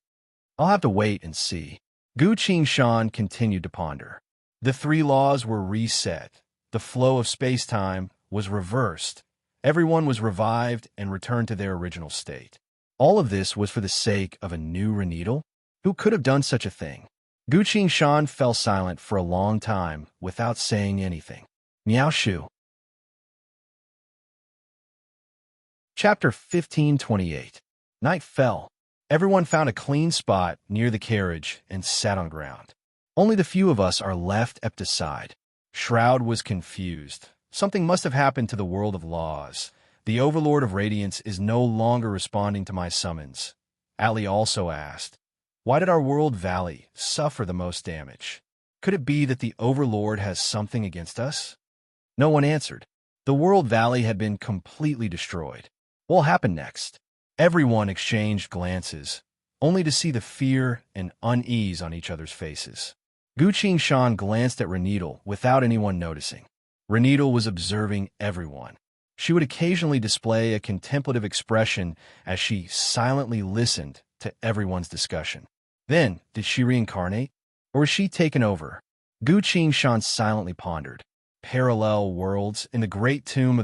I'll have to wait and see. Gu Qingshan continued to ponder. The 3 laws were reset. The flow of space-time was reversed. Everyone was revived and returned to their original state. All of this was for the sake of a new Reneedle? Who could have done such a thing? Gu Qingshan fell silent for a long time without saying anything. Miao Shu. Chapter 1528. Night fell. Everyone found a clean spot near the carriage and sat on ground. Only the few of us are left up to side. Shroud was confused. Something must have happened to the world of laws. The Overlord of Radiance is no longer responding to my summons. Ali also asked, "Why did our world valley suffer the most damage? Could it be that the Overlord has something against us?" No one answered. The world valley had been completely destroyed. What happened next? Everyone exchanged glances, only to see the fear and unease on each other's faces. Gu Qingshan glanced at Reneedle without anyone noticing. Reneedle was observing everyone. She would occasionally display a contemplative expression as she silently listened to everyone's discussion. Then, did she reincarnate? Or was she taken over? Gu Qingshan silently pondered. Parallel worlds in the great tomb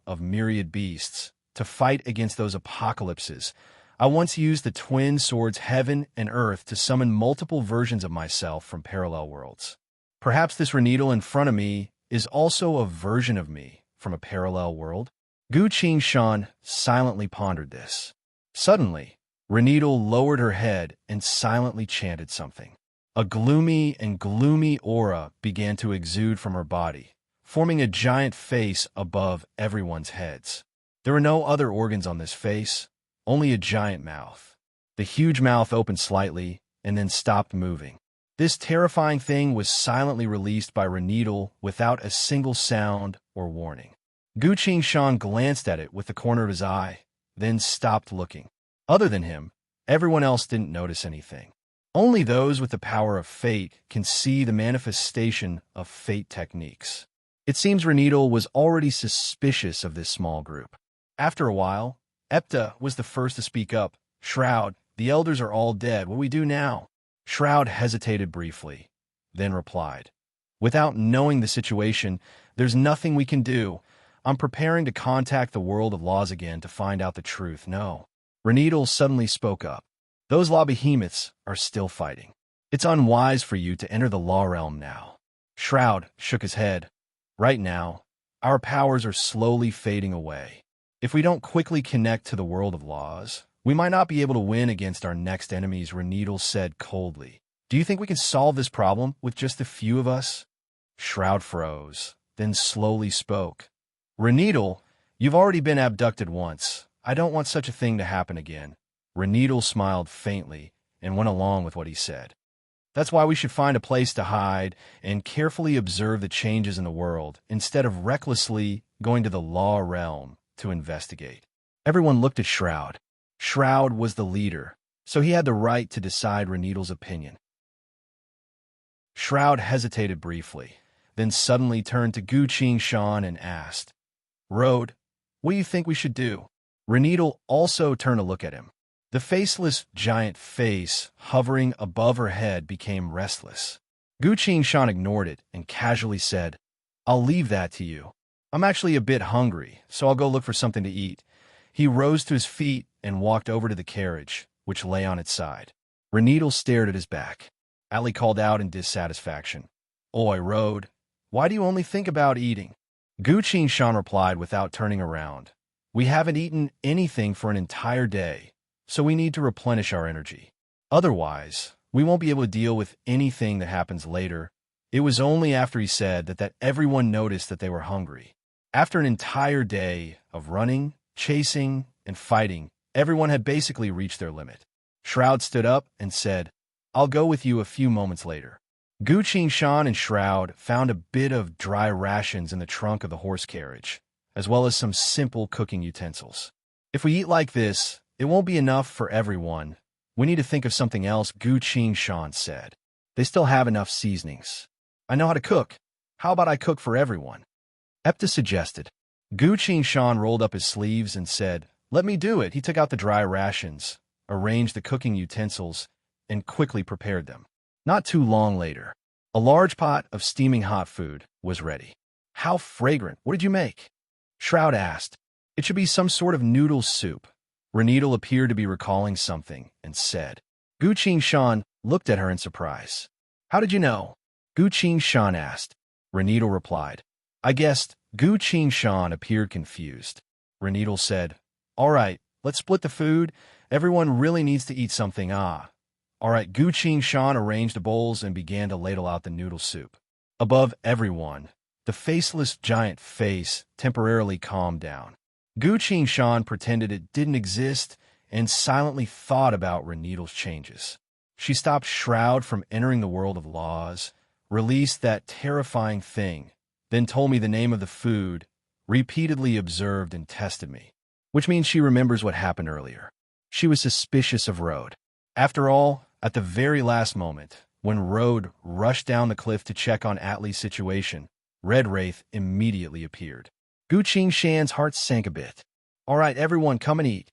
of myriad beasts to fight against those apocalypses. I once used the twin swords Heaven and Earth to summon multiple versions of myself from parallel worlds. Perhaps this Reneedle in front of me is also a version of me from a parallel world? Gu Qingshan silently pondered this. Suddenly, Reneedle lowered her head and silently chanted something. A gloomy aura began to exude from her body, forming a giant face above everyone's heads. There were no other organs on this face, only a giant mouth. The huge mouth opened slightly and then stopped moving. This terrifying thing was silently released by Reneedle without a single sound or warning. Gu Shan glanced at it with the corner of his eye, then stopped looking. Other than him, everyone else didn't notice anything. Only those with the power of fate can see the manifestation of fate techniques. It seems Reneedle was already suspicious of this small group. After a while, Epta was the first to speak up. "Shroud, the elders are all dead. What do we do now?" Shroud hesitated briefly, then replied, "Without knowing the situation, there's nothing we can do. I'm preparing to contact the world of laws again to find out the truth." "No." Reneedle suddenly spoke up. "Those law behemoths are still fighting. It's unwise for you to enter the law realm now." Shroud shook his head. "Right now, our powers are slowly fading away. If we don't quickly connect to the world of laws, we might not be able to win against our next enemies," Reneedle said coldly. "Do you think we can solve this problem with just a few of us?" Shroud froze, then slowly spoke. "Reneedle, you've already been abducted once. I don't want such a thing to happen again." Reneedle smiled faintly and went along with what he said. "That's why we should find a place to hide and carefully observe the changes in the world instead of recklessly going to the law realm to investigate." Everyone looked at Shroud. Shroud was the leader, so he had the right to decide Reneedle's opinion. Shroud hesitated briefly, then suddenly turned to Gu Shan and asked, "Road, what do you think we should do?" Reneedle also turned to look at him. The faceless giant face hovering above her head became restless. Gu Shan ignored it and casually said, "I'll leave that to you. I'm actually a bit hungry, so I'll go look for something to eat." He rose to his feet and walked over to the carriage, which lay on its side. Reneedle stared at his back. Ali called out in dissatisfaction, "Oi, Road, why do you only think about eating?" Gu Shan replied without turning around, "We haven't eaten anything for an entire day, so we need to replenish our energy. Otherwise, we won't be able to deal with anything that happens later." It was only after he said that everyone noticed that they were hungry. After an entire day of running, chasing, and fighting, everyone had basically reached their limit. Shroud stood up and said, "I'll go with you a few moments later." Gu Shan and Shroud found a bit of dry rations in the trunk of the horse carriage, as well as some simple cooking utensils. "If we eat like this, it won't be enough for everyone. We need to think of something else," Gu Shan said. "They still have enough seasonings. I know how to cook. How about I cook for everyone?" Epta suggested. Gu Shan rolled up his sleeves and said, "Let me do it." He took out the dry rations, arranged the cooking utensils, and quickly prepared them. Not too long later, a large pot of steaming hot food was ready. "How fragrant! What did you make?" Shroud asked. "It should be some sort of noodle soup." Reneedle appeared to be recalling something and said. Gu Shan looked at her in surprise. "How did you know?" Gu Shan asked. Reneedle replied. "I guessed." Gu Shan appeared confused. Reneedle said, "All right, let's split the food. Everyone really needs to eat something." "Ah." "All right." Gu Shan arranged the bowls and began to ladle out the noodle soup. Above everyone, the faceless giant face temporarily calmed down. Gu Shan pretended it didn't exist and silently thought about Reneedle's changes. She stopped Shroud from entering the world of laws, released that terrifying thing, then told me the name of the food, repeatedly observed and tested me, which means she remembers what happened earlier. She was suspicious of Road. After all, at the very last moment, when Road rushed down the cliff to check on Atli's situation, Red Wraith immediately appeared. Gu Shan's heart sank a bit. "All right, everyone, come and eat."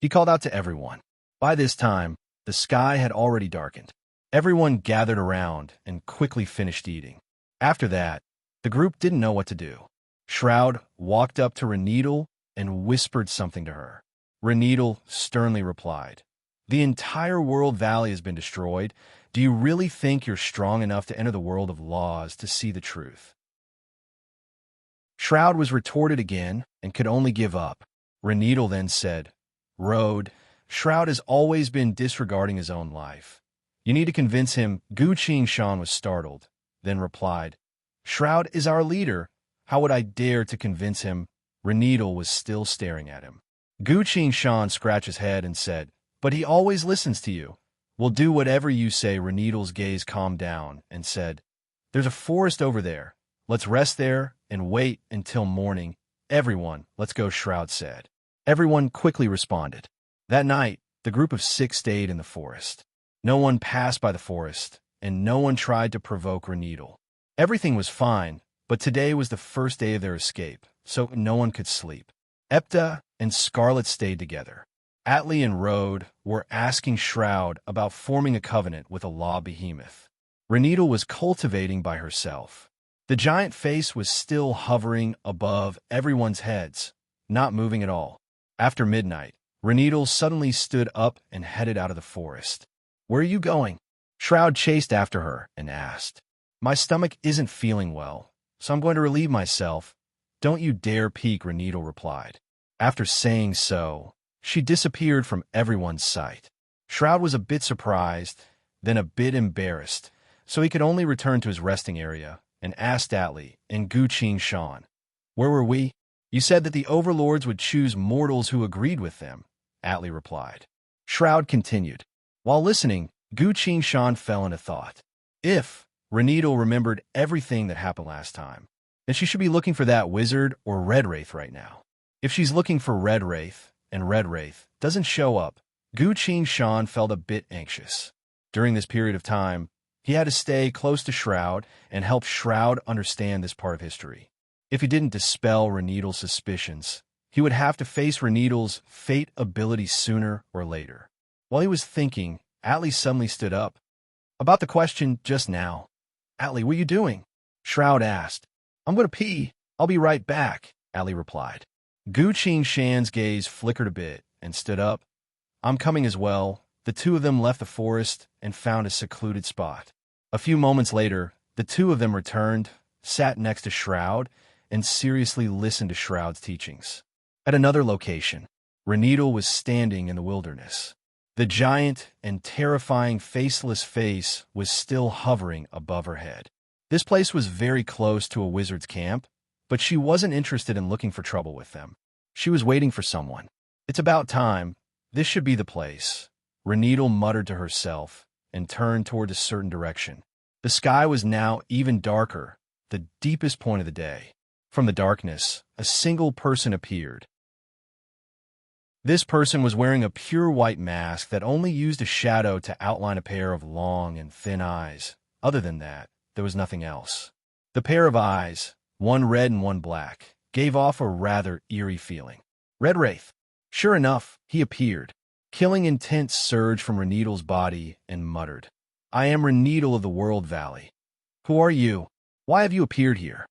He called out to everyone. By this time, the sky had already darkened. Everyone gathered around and quickly finished eating. After that, the group didn't know what to do. Shroud walked up to Reneedle and whispered something to her. Reneedle sternly replied, "The entire World Valley has been destroyed. Do you really think you're strong enough to enter the world of laws to see the truth?" Shroud was retorted again and could only give up. Reneedle then said, "Road, Shroud has always been disregarding his own life. You need to convince him. Gu Shan was startled, then replied, Shroud is our leader. How would I dare to convince him? Reneedle was still staring at him. Gu Shan scratched his head and said, But he always listens to you. We'll do whatever you say. Reneedle's gaze calmed down and said, There's a forest over there. Let's rest there and wait until morning. Everyone, let's go, Shroud said. Everyone quickly responded. That night, the group of 6 stayed in the forest. No one passed by the forest, and no one tried to provoke Reneedle. Everything was fine, but today was the first day of their escape, so no one could sleep. Epta and Scarlet stayed together. Atli and Rode were asking Shroud about forming a covenant with a law behemoth. Reneedle was cultivating by herself. The giant face was still hovering above everyone's heads, not moving at all. After midnight, Reneedle suddenly stood up and headed out of the forest. Where are you going? Shroud chased after her and asked. My stomach isn't feeling well, so I'm going to relieve myself. Don't you dare peek, Reneedle replied. After saying so, she disappeared from everyone's sight. Shroud was a bit surprised, then a bit embarrassed, so he could only return to his resting area and asked Atli and Gu Shan, Where were we? You said that the overlords would choose mortals who agreed with them, Atli replied. Shroud continued. While listening, Gu Shan fell into thought. If Reneedle remembered everything that happened last time, then she should be looking for that wizard or Red Wraith right now. If she's looking for Red Wraith and Red Wraith doesn't show up, Gu Shan felt a bit anxious. During this period of time, he had to stay close to Shroud and help Shroud understand this part of history. If he didn't dispel Reneedle's suspicions, he would have to face Reneedle's fate ability sooner or later. While he was thinking, Atli suddenly stood up. About the question just now. Atli, what are you doing? Shroud asked. I'm going to pee. I'll be right back, Atli replied. Gu Shan's gaze flickered a bit and stood up. I'm coming as well. The two of them left the forest and found a secluded spot. A few moments later, the two of them returned, sat next to Shroud, and seriously listened to Shroud's teachings. At another location, Reneedle was standing in the wilderness. The giant and terrifying faceless face was still hovering above her head. This place was very close to a wizard's camp, but she wasn't interested in looking for trouble with them. She was waiting for someone. It's about time. This should be the place. Reneedle muttered to herself and turned toward a certain direction. The sky was now even darker, the deepest point of the day. From the darkness, a single person appeared. This person was wearing a pure white mask that only used a shadow to outline a pair of long and thin eyes. Other than that, there was nothing else. The pair of eyes, one red and one black, gave off a rather eerie feeling. Red Wraith. Sure enough, he appeared. Killing intent surged from Reneedle's body and muttered, I am Reneedle of the World Valley. Who are you? Why have you appeared here?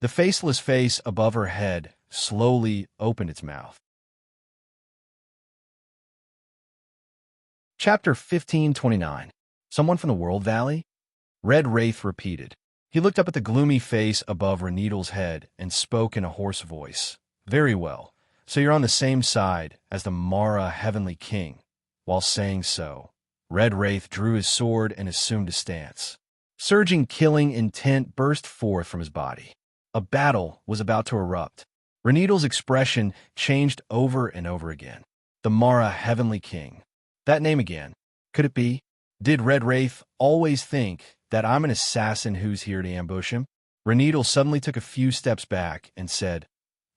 The faceless face above her head slowly opened its mouth. Chapter 1529. Someone from the World Valley? Red Wraith repeated. He looked up at the gloomy face above Reneedle's head and spoke in a hoarse voice. Very well. So you're on the same side as the Mara Heavenly King. While saying so, Red Wraith drew his sword and assumed a stance. Surging killing intent burst forth from his body. A battle was about to erupt. Reneedle's expression changed over and over again. The Mara Heavenly King. That name again. Could it be? Did Red Wraith always think that I'm an assassin who's here to ambush him? Reneedle suddenly took a few steps back and said,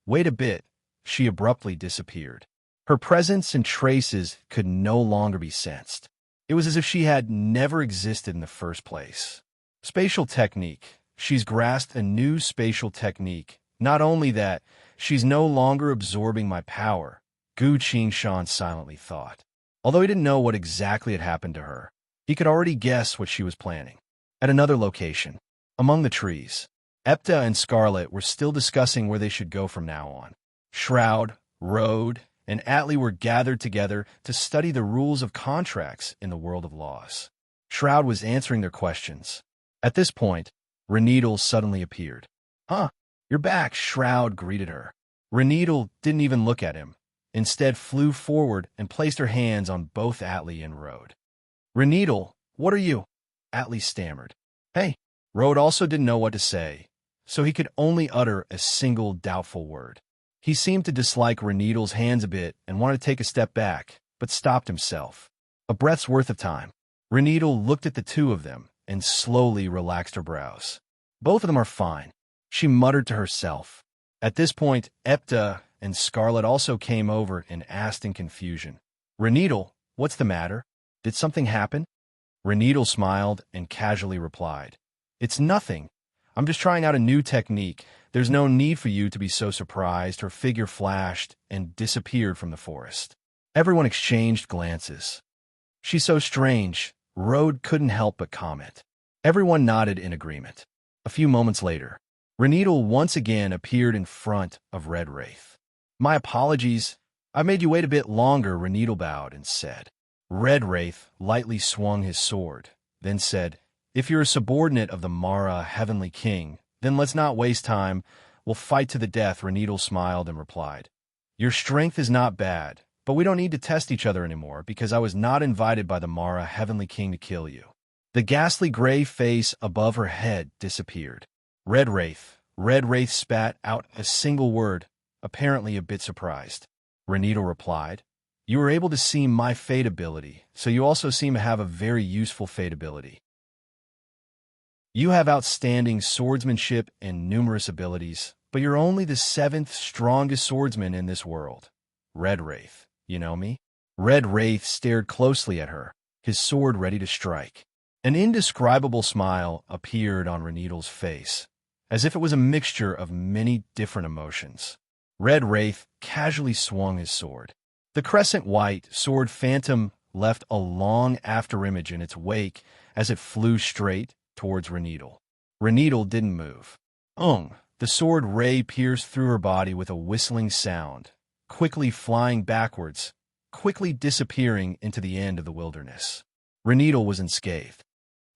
Wait a bit. She abruptly disappeared. Her presence and traces could no longer be sensed. It was as if she had never existed in the first place. Spatial technique. She's grasped a new spatial technique. Not only that, she's no longer absorbing my power, Gu Shan silently thought. Although he didn't know what exactly had happened to her, he could already guess what she was planning. At another location, among the trees, Epta and Scarlet were still discussing where they should go from now on. Shroud, Rode, and Atli were gathered together to study the rules of contracts in the world of laws. Shroud was answering their questions. At this point, Reneedle suddenly appeared. You're back, Shroud greeted her. Reneedle didn't even look at him. instead flew forward and placed her hands on both Atli and Rode. "Reneedle, what are you?" Atli stammered. "Hey." Rode also didn't know what to say, so he could only utter a single doubtful word. He seemed to dislike Reneedle's hands a bit and wanted to take a step back, but stopped himself. A breath's worth of time. Reneedle looked at the two of them and slowly relaxed her brows. "Both of them are fine," she muttered to herself. At this point, Epta and Scarlet also came over and asked in confusion, "Reneedle, what's the matter? Did something happen?" Reneedle smiled and casually replied, "It's nothing. I'm just trying out a new technique. There's no need for you to be so surprised." Her figure flashed and disappeared from the forest. Everyone exchanged glances. "She's so strange," Rode couldn't help but comment. Everyone nodded in agreement. A few moments later, Reneedle once again appeared in front of Red Wraith. "My apologies. I made you wait a bit longer," Reneedle bowed and said. Red Wraith lightly swung his sword, then said, "If you're a subordinate of the Mara Heavenly King, then let's not waste time. We'll fight to the death." Reneedle smiled and replied, "Your strength is not bad, but we don't need to test each other anymore because I was not invited by the Mara Heavenly King to kill you." The ghastly gray face above her head disappeared. Red Wraith spat out a single word, apparently a bit surprised. Reneedle replied, "You were able to see my fate ability, so you also seem to have a very useful fate ability. You have outstanding swordsmanship and numerous abilities, but you're only the 7th strongest swordsman in this world. Red Wraith, you know me?" Red Wraith stared closely at her, his sword ready to strike. An indescribable smile appeared on Reneedle's face, as if it was a mixture of many different emotions. Red Wraith casually swung his sword. The crescent-white sword phantom left a long afterimage in its wake as it flew straight towards Reneedle. Reneedle didn't move. The sword ray pierced through her body with a whistling sound, quickly flying backwards, quickly disappearing into the end of the wilderness. Reneedle was unscathed.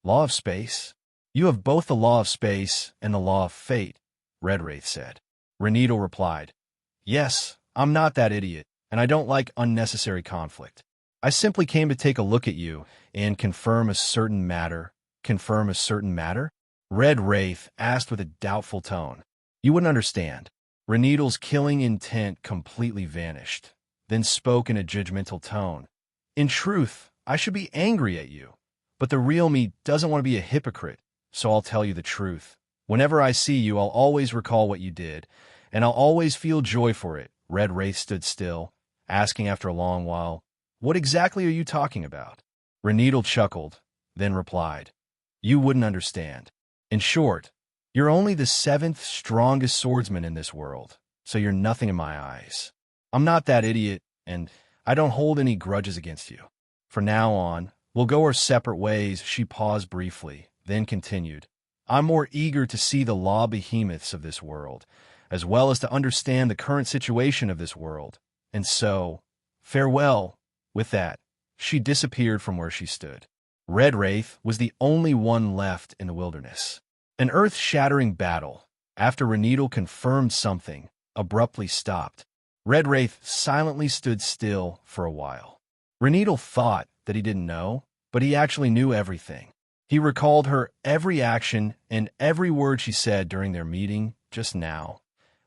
"Law of space? You have both the law of space and the law of fate," Red Wraith said. Reneedle replied, "Yes, I'm not that idiot, and I don't like unnecessary conflict. I simply came to take a look at you and confirm a certain matter." "Confirm a certain matter?" Red Wraith asked with a doubtful tone. "You wouldn't understand." Reneedle's killing intent completely vanished, then spoke in a judgmental tone. "In truth, I should be angry at you, but the real me doesn't want to be a hypocrite, so I'll tell you the truth. Whenever I see you, I'll always recall what you did, and I'll always feel joy for it." Red Wraith stood still, asking after a long while, "What exactly are you talking about?" Reneedle chuckled, then replied, "You wouldn't understand. In short, you're only the 7th strongest swordsman in this world, so you're nothing in my eyes. I'm not that idiot, and I don't hold any grudges against you. From now on, we'll go our separate ways." She paused briefly, then continued, "I'm more eager to see the law behemoths of this world, as well as to understand the current situation of this world. And so, farewell." With that, she disappeared from where she stood. Red Wraith was the only one left in the wilderness. An earth-shattering battle, after Reneedle confirmed something, abruptly stopped. Red Wraith silently stood still for a while. Reneedle thought that he didn't know, but he actually knew everything. He recalled her every action and every word she said during their meeting just now,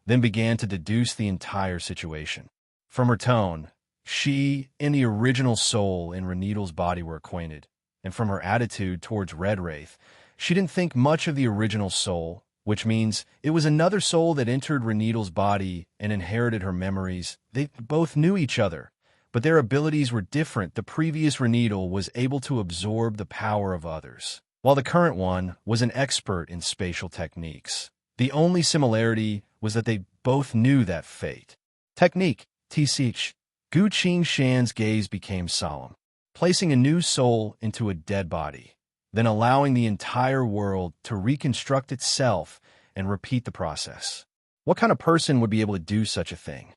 then began to deduce the entire situation. From her tone, she and the original soul in Reneedle's body were acquainted, and from her attitude towards Red Wraith, she didn't think much of the original soul, which means it was another soul that entered Reneedle's body and inherited her memories. They both knew each other, but their abilities were different. The previous Reneedle was able to absorb the power of others, while the current one was an expert in spatial techniques. The only similarity was that they both knew that fate. Technique, TCH. Gu Qing Shan's gaze became solemn, placing a new soul into a dead body, then allowing the entire world to reconstruct itself and repeat the process. What kind of person would be able to do such a thing?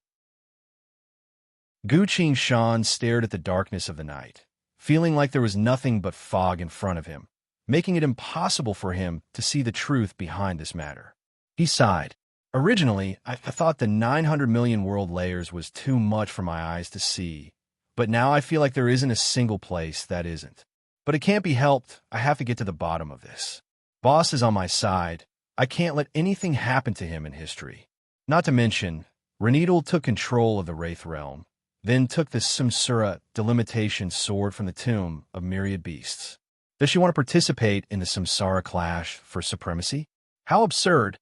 Gu Qing Shan stared at the darkness of the night, feeling like there was nothing but fog in front of him, making it impossible for him to see the truth behind this matter. He sighed. Originally, I thought the 900 million world layers was too much for my eyes to see, but now I feel like there isn't a single place that isn't. But it can't be helped. I have to get to the bottom of this. Boss is on my side. I can't let anything happen to him in history. Not to mention, Renedal took control of the Wraith Realm, then took the Samsara delimitation sword from the tomb of myriad beasts. Does she want to participate in the Samsara clash for supremacy? How absurd!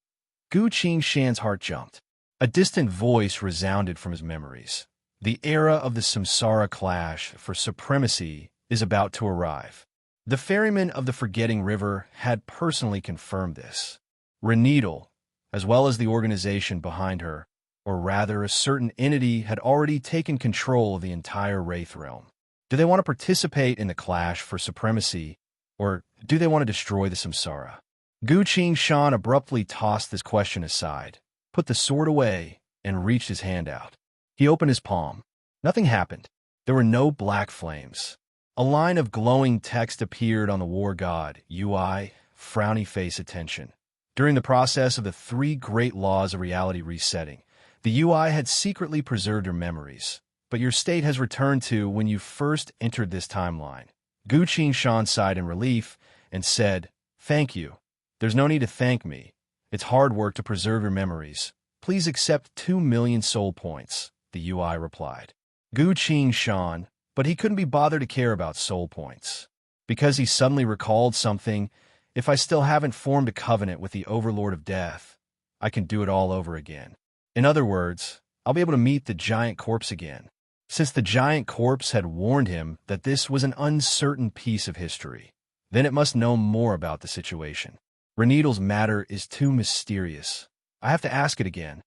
Gu Qingshan's heart jumped. A distant voice resounded from his memories. The era of the Samsara clash for supremacy is about to arrive. The ferryman of the Forgetting River had personally confirmed this. Renedal, as well as the organization behind her, or rather a certain entity, had already taken control of the entire Wraith Realm. Do they want to participate in the clash for supremacy, or do they want to destroy the Samsara? Gu Qingshan abruptly tossed this question aside, put the sword away, and reached his hand out. He opened his palm. Nothing happened. There were no black flames. A line of glowing text appeared on the war god, UI, frowny face attention. During the process of the 3 great laws of reality resetting, the UI had secretly preserved your memories, but your state has returned to when you first entered this timeline. Gu Qingshan sighed in relief and said, "Thank you. There's no need to thank me. It's hard work to preserve your memories. Please accept 2 million soul points," the UI replied. Gu Qingshan, but he couldn't be bothered to care about soul points. Because he suddenly recalled something, if I still haven't formed a covenant with the Overlord of Death, I can do it all over again. In other words, I'll be able to meet the giant corpse again. Since the giant corpse had warned him that this was an uncertain piece of history, then it must know more about the situation. Renedal's matter is too mysterious. I have to ask it again.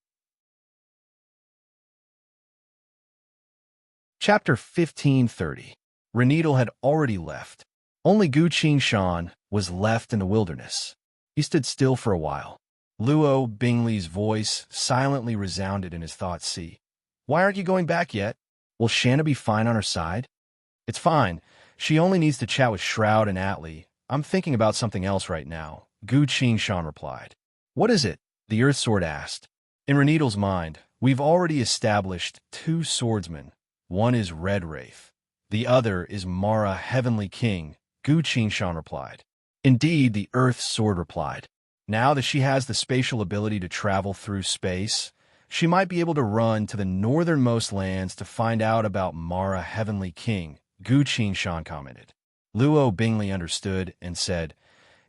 Chapter 1530. Renedal had already left. Only Gu Qingshan was left in the wilderness. He stood still for a while. Luo Bingley's voice silently resounded in his thoughts. "See, why aren't you going back yet? Will Shanna be fine on her side?" "It's fine. She only needs to chat with Shroud and Atli. I'm thinking about something else right now," Gu Qingshan replied. "What is it?" the Earth Sword asked. In Renedal's mind, we've already established 2 swordsmen. One is Red Wraith. The other is Mara Heavenly King, Gu Qingshan replied. Indeed, the Earth Sword replied. Now that she has the spatial ability to travel through space, she might be able to run to the northernmost lands to find out about Mara Heavenly King, Gu Qingshan commented. Luo Bingley understood and said,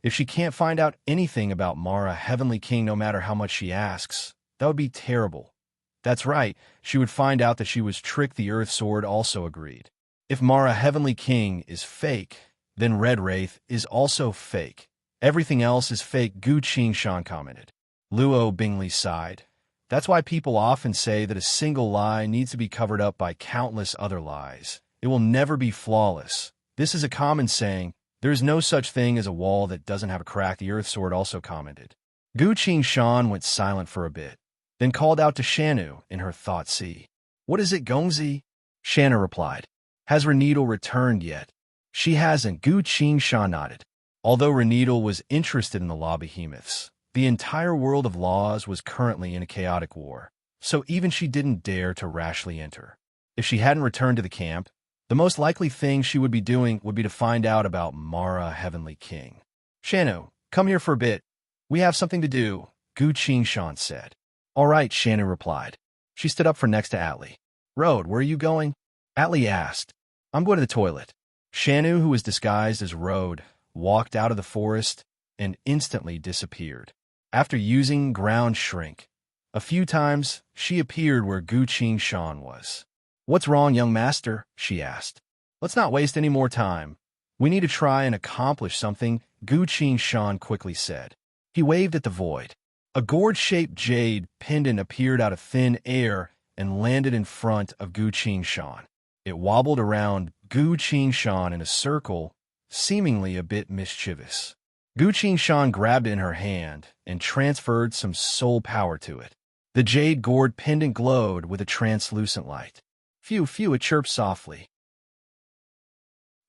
"If she can't find out anything about Mara Heavenly King no matter how much she asks, that would be terrible." "That's right, she would find out that she was tricked," the Earth Sword also agreed. "If Mara Heavenly King is fake, then Red Wraith is also fake. Everything else is fake," Gu Qingshan commented. Luo Bingley sighed. "That's why people often say that a single lie needs to be covered up by countless other lies. It will never be flawless. This is a common saying. There is no such thing as a wall that doesn't have a crack," the Earth Sword also commented. Gu Qingshan went silent for a bit, then called out to Shanu in her thought sea. "What is it, Gongzi?" Shanna replied. "Has Renedal returned yet?" "She hasn't," Gu Qingshan nodded. Although Renedal was interested in the law behemoths, the entire world of laws was currently in a chaotic war, so even she didn't dare to rashly enter. If she hadn't returned to the camp, the most likely thing she would be doing would be to find out about Mara Heavenly King. "Shanu, come here for a bit. We have something to do," Gu Qingshan said. "All right," Shanu replied. She stood up for next to Atli. "Road, where are you going?" Atli asked. "I'm going to the toilet." Shanu, who was disguised as Road, walked out of the forest and instantly disappeared. After using ground shrink a few times, she appeared where Gu Qingshan was. "What's wrong, young master?" she asked. "Let's not waste any more time. We need to try and accomplish something," Gu Qingshan quickly said. He waved at the void. A gourd-shaped jade pendant appeared out of thin air and landed in front of Gu Qingshan. It wobbled around Gu Qingshan in a circle, seemingly a bit mischievous. Gu Qingshan grabbed it in her hand and transferred some soul power to it. The jade gourd pendant glowed with a translucent light. "Phew, phew," it chirped softly.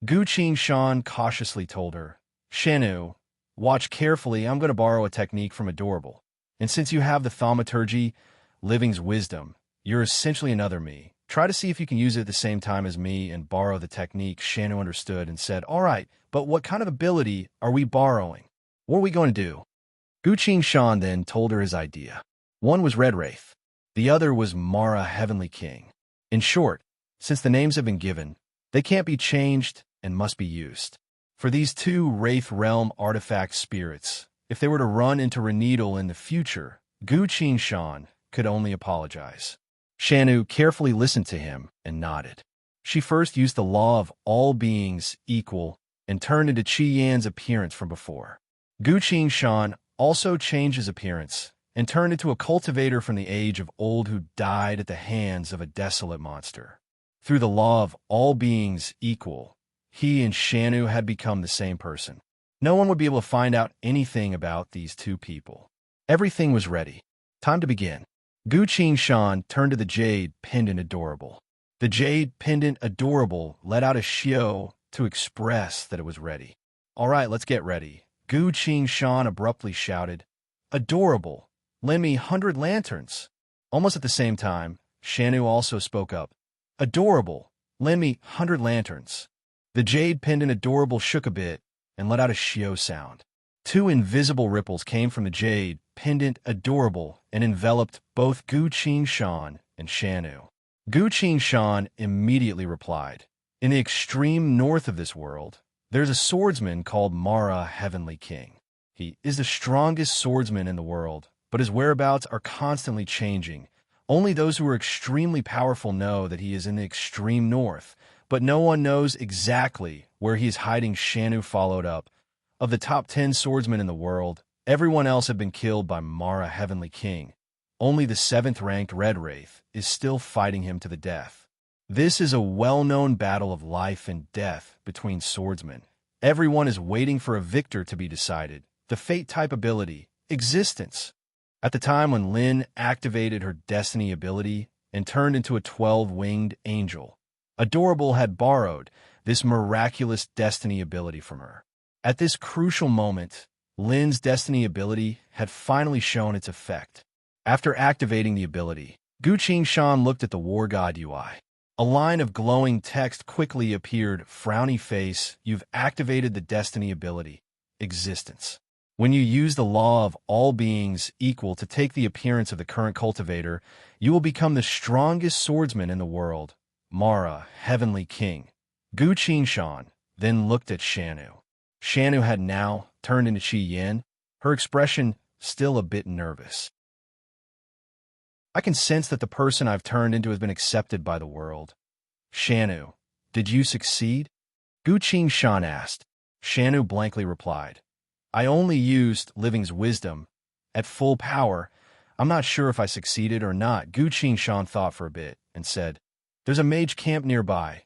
Gu Qingshan cautiously told her, "Shanu, watch carefully, I'm going to borrow a technique from Adorable." And since you have the thaumaturgy, living's wisdom, you're essentially another me. Try to see if you can use it at the same time as me and borrow the technique." Shanu understood and said, "All right, but what kind of ability are we borrowing? What are we going to do?" Guqin Shan then told her his idea. One was Red Wraith. The other was Mara Heavenly King. In short, since the names have been given, they can't be changed and must be used. For these two Wraith Realm artifact spirits, if they were to run into Reneedle in the future, Guqin Shan could only apologize. Shanu carefully listened to him and nodded. She first used the law of all beings equal and turned into Qi Yan's appearance from before. Guqin Shan also changed his appearance and turned into a cultivator from the age of old who died at the hands of a desolate monster. Through the law of all beings equal, he and Shanu had become the same person. No one would be able to find out anything about these two people. Everything was ready. Time to begin. Guqin Shan turned to the Jade Pendant Adorable. The Jade Pendant Adorable let out a shio to express that it was ready. "All right, let's get ready." Guqin Shan abruptly shouted, "Adorable, lend me 100 lanterns." Almost at the same time, Shanu also spoke up, "Adorable, lend me 100 lanterns." The Jade Pendant Adorable shook a bit and let out a shio sound. Two invisible ripples came from the Jade Pendant Adorable and enveloped both Guqin Shan and Shanu. Guqin Shan immediately replied, "In the extreme north of this world, there's a swordsman called Mara Heavenly King. He is the strongest swordsman in the world, but his whereabouts are constantly changing. Only those who are extremely powerful know that he is in the extreme north, but no one knows exactly where he is hiding." Shanu followed up, "Of the top 10 swordsmen in the world, everyone else have been killed by Mara Heavenly King. Only the 7th-ranked Red Wraith is still fighting him to the death. This is a well-known battle of life and death between swordsmen. Everyone is waiting for a victor to be decided. The Fate-type ability, Existence." At the time when Lin activated her Destiny ability and turned into a 12-winged angel, Adorable had borrowed this miraculous Destiny ability from her. At this crucial moment, Lin's Destiny ability had finally shown its effect. After activating the ability, Guqin Shan looked at the War God UI. A line of glowing text quickly appeared. "Frowny face, you've activated the Destiny ability, Existence. When you use the law of all beings equal to take the appearance of the current cultivator, you will become the strongest swordsman in the world, Mara, Heavenly King." Guqin Shan then looked at Shanu. Shanu had now turned into Qi Yan, her expression still a bit nervous. "I can sense that the person I've turned into has been accepted by the world. Shanu, did you succeed?" Guqin Shan asked. Shanu blankly replied, "I only used living's wisdom. At full power, I'm not sure if I succeeded or not." Guqin Shan thought for a bit and said, "There's a mage camp nearby.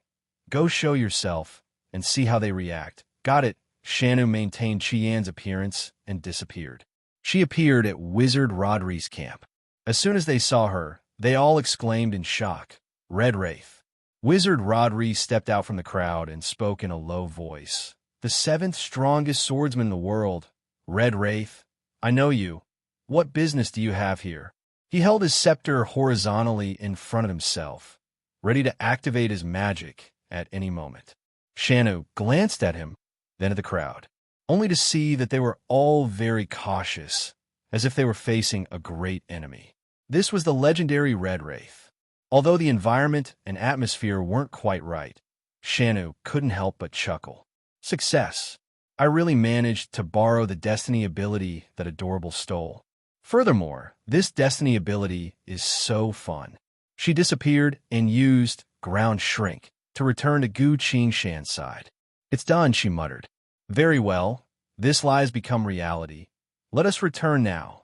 Go show yourself and see how they react." "Got it." Shanu maintained Qian's appearance and disappeared. She appeared at Wizard Rodri's camp. As soon as they saw her, they all exclaimed in shock, "Red Wraith." Wizard Rodri stepped out from the crowd and spoke in a low voice. "The 7th strongest swordsman in the world, Red Wraith. I know you. What business do you have here?" He held his scepter horizontally in front of himself, ready to activate his magic at any moment. Shanu glanced at him, then at the crowd, only to see that they were all very cautious, as if they were facing a great enemy. This was the legendary Red Wraith. Although the environment and atmosphere weren't quite right, Shanu couldn't help but chuckle. "Success. I really managed to borrow the Destiny ability that Adorable stole. Furthermore, this Destiny ability is so fun." She disappeared and used Ground Shrink to return to Guqin Shan's side. "It's done," she muttered. "Very well. This lie has become reality. Let us return now,"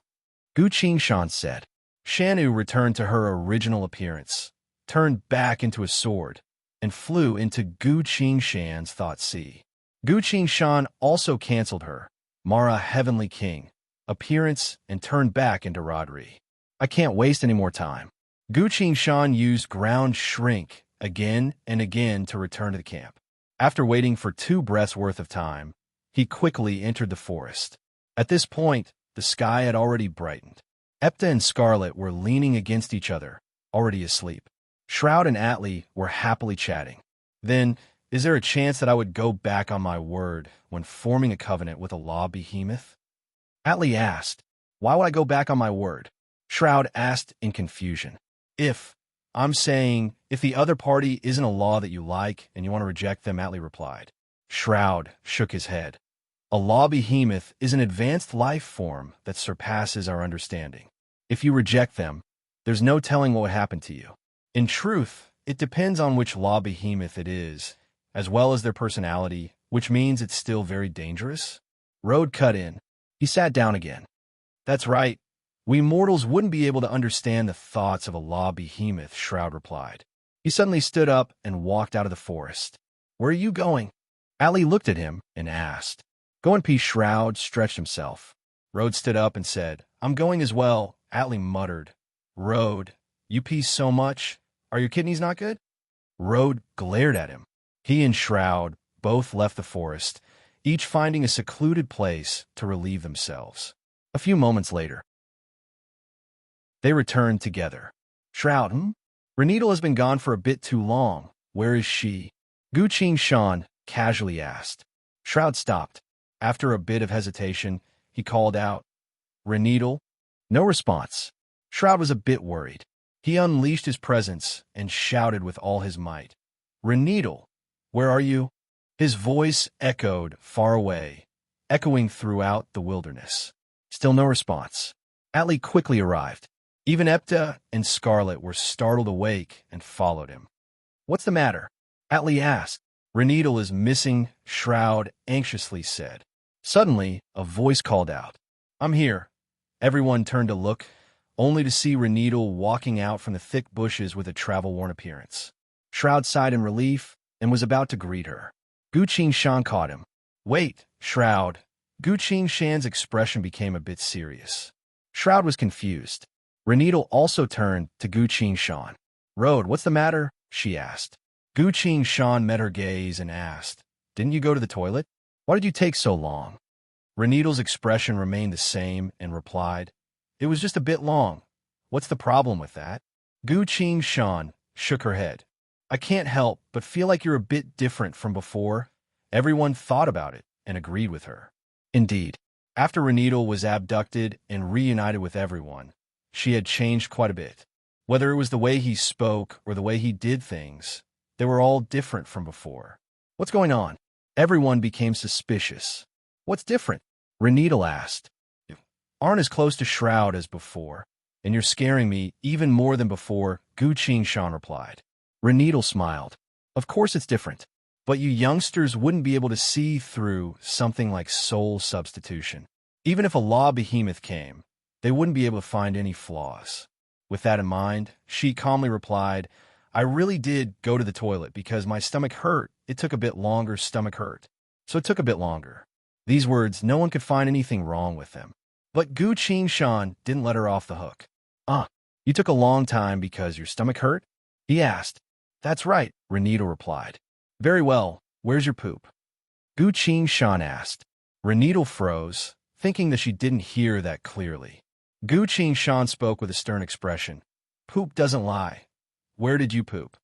Guqin Shan said. Shanu returned to her original appearance, turned back into a sword, and flew into Guqin Shan's thought sea. Guqin Shan also canceled her, Mara Heavenly King, appearance and turned back into Rodri. "I can't waste any more time." Guqin Shan used Ground Shrink again and again to return to the camp. After waiting for 2 breaths worth of time, he quickly entered the forest. At this point, the sky had already brightened. Epta and Scarlet were leaning against each other, already asleep. Shroud and Atli were happily chatting. Then, is there a chance that I would go back on my word when forming a covenant with a law behemoth? Atli asked. Why would I go back on my word? Shroud asked in confusion. I'm saying, if the other party isn't a law that you like and you want to reject them, Atli replied. Shroud shook his head. A law behemoth is an advanced life form that surpasses our understanding. If you reject them, there's no telling what would happen to you. In truth, it depends on which law behemoth it is, as well as their personality, which means it's still very dangerous. Road cut in. He sat down again. That's right. We mortals wouldn't be able to understand the thoughts of a law behemoth, Shroud replied. He suddenly stood up and walked out of the forest. Where are you going? Atli looked at him and asked. Go in peace, Shroud stretched himself. Road stood up and said, I'm going as well. Atli muttered. Road, you pee so much. Are your kidneys not good? Road glared at him. He and Shroud both left the forest, each finding a secluded place to relieve themselves. A few moments later, they returned together. Shroud, Renedal has been gone for a bit too long. Where is she? Gu Qing Shan casually asked. Shroud stopped. After a bit of hesitation, he called out, Renedal? No response. Shroud was a bit worried. He unleashed his presence and shouted with all his might. Renedal, where are you? His voice echoed far away, echoing throughout the wilderness. Still no response. Atli quickly arrived. Even Epta and Scarlet were startled awake and followed him. What's the matter? Atli asked. Renedal is missing, Shroud anxiously said. Suddenly, a voice called out. I'm here. Everyone turned to look, only to see Renedal walking out from the thick bushes with a travel-worn appearance. Shroud sighed in relief and was about to greet her. Gu Qing Shan caught him. Wait, Shroud. Gu Qing Shan's expression became a bit serious. Shroud was confused. Renedal also turned to Gu Qing Shan. Road, what's the matter? She asked. Gu Qing Shan met her gaze and asked, Didn't you go to the toilet? Why did you take so long? Renedal's expression remained the same and replied, It was just a bit long. What's the problem with that? Gu Qing Shan shook her head. I can't help but feel like you're a bit different from before. Everyone thought about it and agreed with her. Indeed, after Renedal was abducted and reunited with everyone, she had changed quite a bit. Whether it was the way he spoke or the way he did things, they were all different from before. What's going on? Everyone became suspicious. What's different? Renedal asked. You aren't as close to Shroud as before, and you're scaring me even more than before, Gu Qing Shan replied. Renedal smiled. Of course it's different, but you youngsters wouldn't be able to see through something like soul substitution. Even if a law behemoth came, they wouldn't be able to find any flaws. With that in mind, she calmly replied, I really did go to the toilet because my stomach hurt. It took a bit longer, stomach hurt. So it took a bit longer. These words, no one could find anything wrong with them. But Gu Qing Shan didn't let her off the hook. You took a long time because your stomach hurt? He asked. That's right, Renedal replied. Very well, where's your poop? Gu Qing Shan asked. Renedal froze, thinking that she didn't hear that clearly. Gu Qing Shan spoke with a stern expression. Poop doesn't lie. Where did you poop?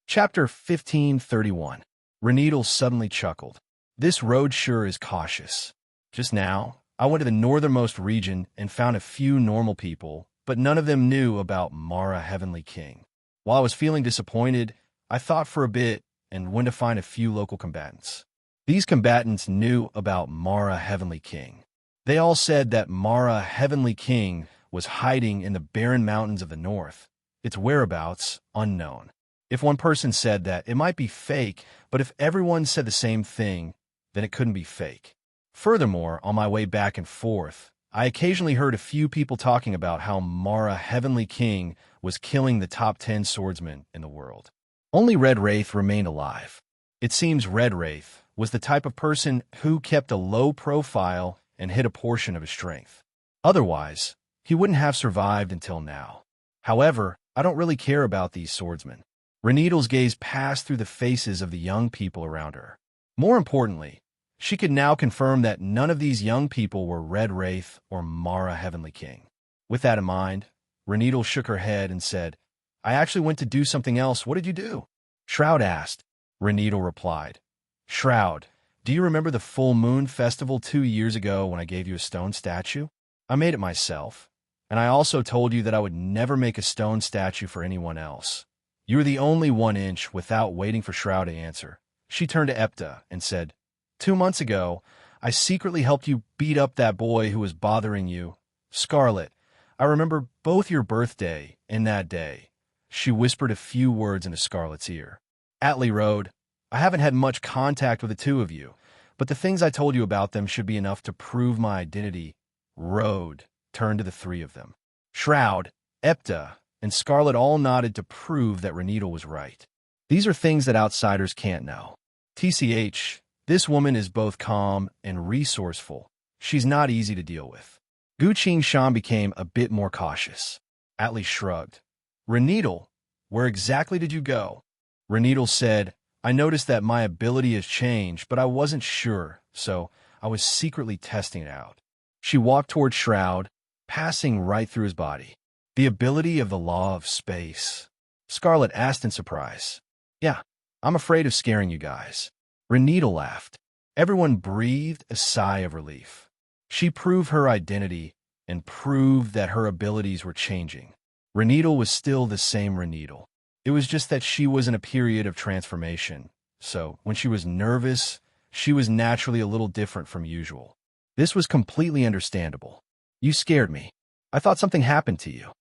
Chapter 1531. Renedal suddenly chuckled. This road sure is cautious. Just now, I went to the northernmost region and found a few normal people, but none of them knew about Mara Heavenly King. While I was feeling disappointed, I thought for a bit and went to find a few local combatants. These combatants knew about Mara Heavenly King. They all said that Mara Heavenly King was hiding in the barren mountains of the north, its whereabouts unknown. If one person said that, it might be fake, but if everyone said the same thing, then it couldn't be fake. Furthermore, on my way back and forth, I occasionally heard a few people talking about how Mara Heavenly King was killing the top 10 swordsmen in the world. Only Red Wraith remained alive. It seems Red Wraith was the type of person who kept a low profile and hid a portion of his strength. Otherwise, he wouldn't have survived until now. However, I don't really care about these swordsmen. Renedal's gaze passed through the faces of the young people around her. More importantly, She could now confirm that none of these young people were Red Wraith or Mara Heavenly King. With that in mind, Reneedle shook her head and said, I actually went to do something else. What did you do? Shroud asked. Reneedle replied, Shroud, do you remember the full moon festival 2 years ago when I gave you a stone statue? I made it myself, and I also told you that I would never make a stone statue for anyone else. You were the only 1 inch. Without waiting for Shroud to answer, she turned to Epta and said, 2 months ago, I secretly helped you beat up that boy who was bothering you. Scarlet, I remember both your birthday and that day. She whispered a few words into Scarlet's ear. Atlee Road, I haven't had much contact with the 2 of you, but the things I told you about them should be enough to prove my identity. Road turned to the 3 of them. Shroud, Epta, and Scarlet all nodded to prove that Reneedle was right. These are things that outsiders can't know. TCH, this woman is both calm and resourceful. She's not easy to deal with. Guqing Shan became a bit more cautious. Atlee shrugged. Reneedle, where exactly did you go? Reneedle said, I noticed that my ability has changed, but I wasn't sure, so I was secretly testing it out. She walked toward Shroud, passing right through his body. The ability of the law of space. Scarlet asked in surprise. Yeah, I'm afraid of scaring you guys. Reneedle laughed. Everyone breathed a sigh of relief. She proved her identity and proved that her abilities were changing. Reneedle was still the same Reneedle. It was just that she was in a period of transformation, so when she was nervous, she was naturally a little different from usual. This was completely understandable. You scared me. I thought something happened to you.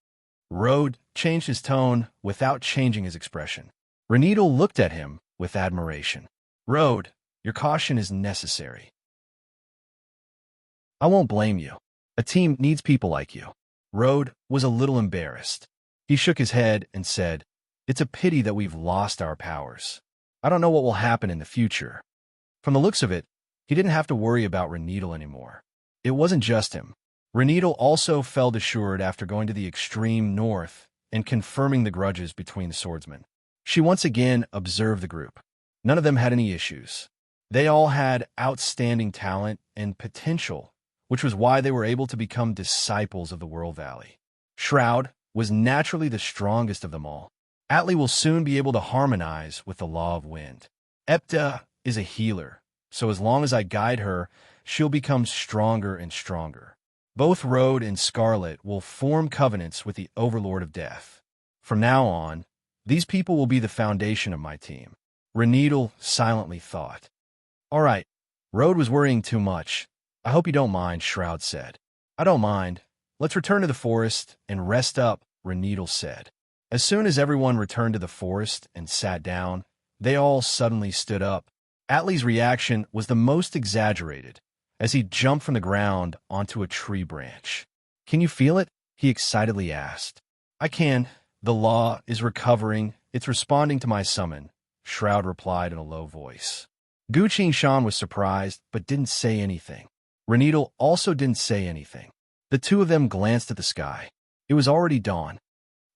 Road changed his tone without changing his expression. Reneedle looked at him with admiration. Road, your caution is necessary. I won't blame you. A team needs people like you. Road was a little embarrassed. He shook his head and said, It's a pity that we've lost our powers. I don't know what will happen in the future. From the looks of it, he didn't have to worry about Reneedle anymore. It wasn't just him. Reneedle also felt assured after going to the extreme north and confirming the grudges between the swordsmen. She once again observed the group. None of them had any issues. They all had outstanding talent and potential, which was why they were able to become disciples of the World Valley. Shroud was naturally the strongest of them all. Atlee will soon be able to harmonize with the law of wind. Epta is a healer, so as long as I guide her, she'll become stronger and stronger. Both Road and Scarlet will form covenants with the Overlord of Death. From now on, these people will be the foundation of my team. Reneedle silently thought. All right, Road was worrying too much. I hope you don't mind, Shroud said. I don't mind. Let's return to the forest and rest up, Reneedle said. As soon as everyone returned to the forest and sat down, they all suddenly stood up. Atlee's reaction was the most exaggerated, as he jumped from the ground onto a tree branch. Can you feel it? He excitedly asked. I can. The law is recovering. It's responding to my summon, Shroud replied in a low voice. Guqing Shan was surprised, but didn't say anything. Reneedle also didn't say anything. The 2 of them glanced at the sky. It was already dawn.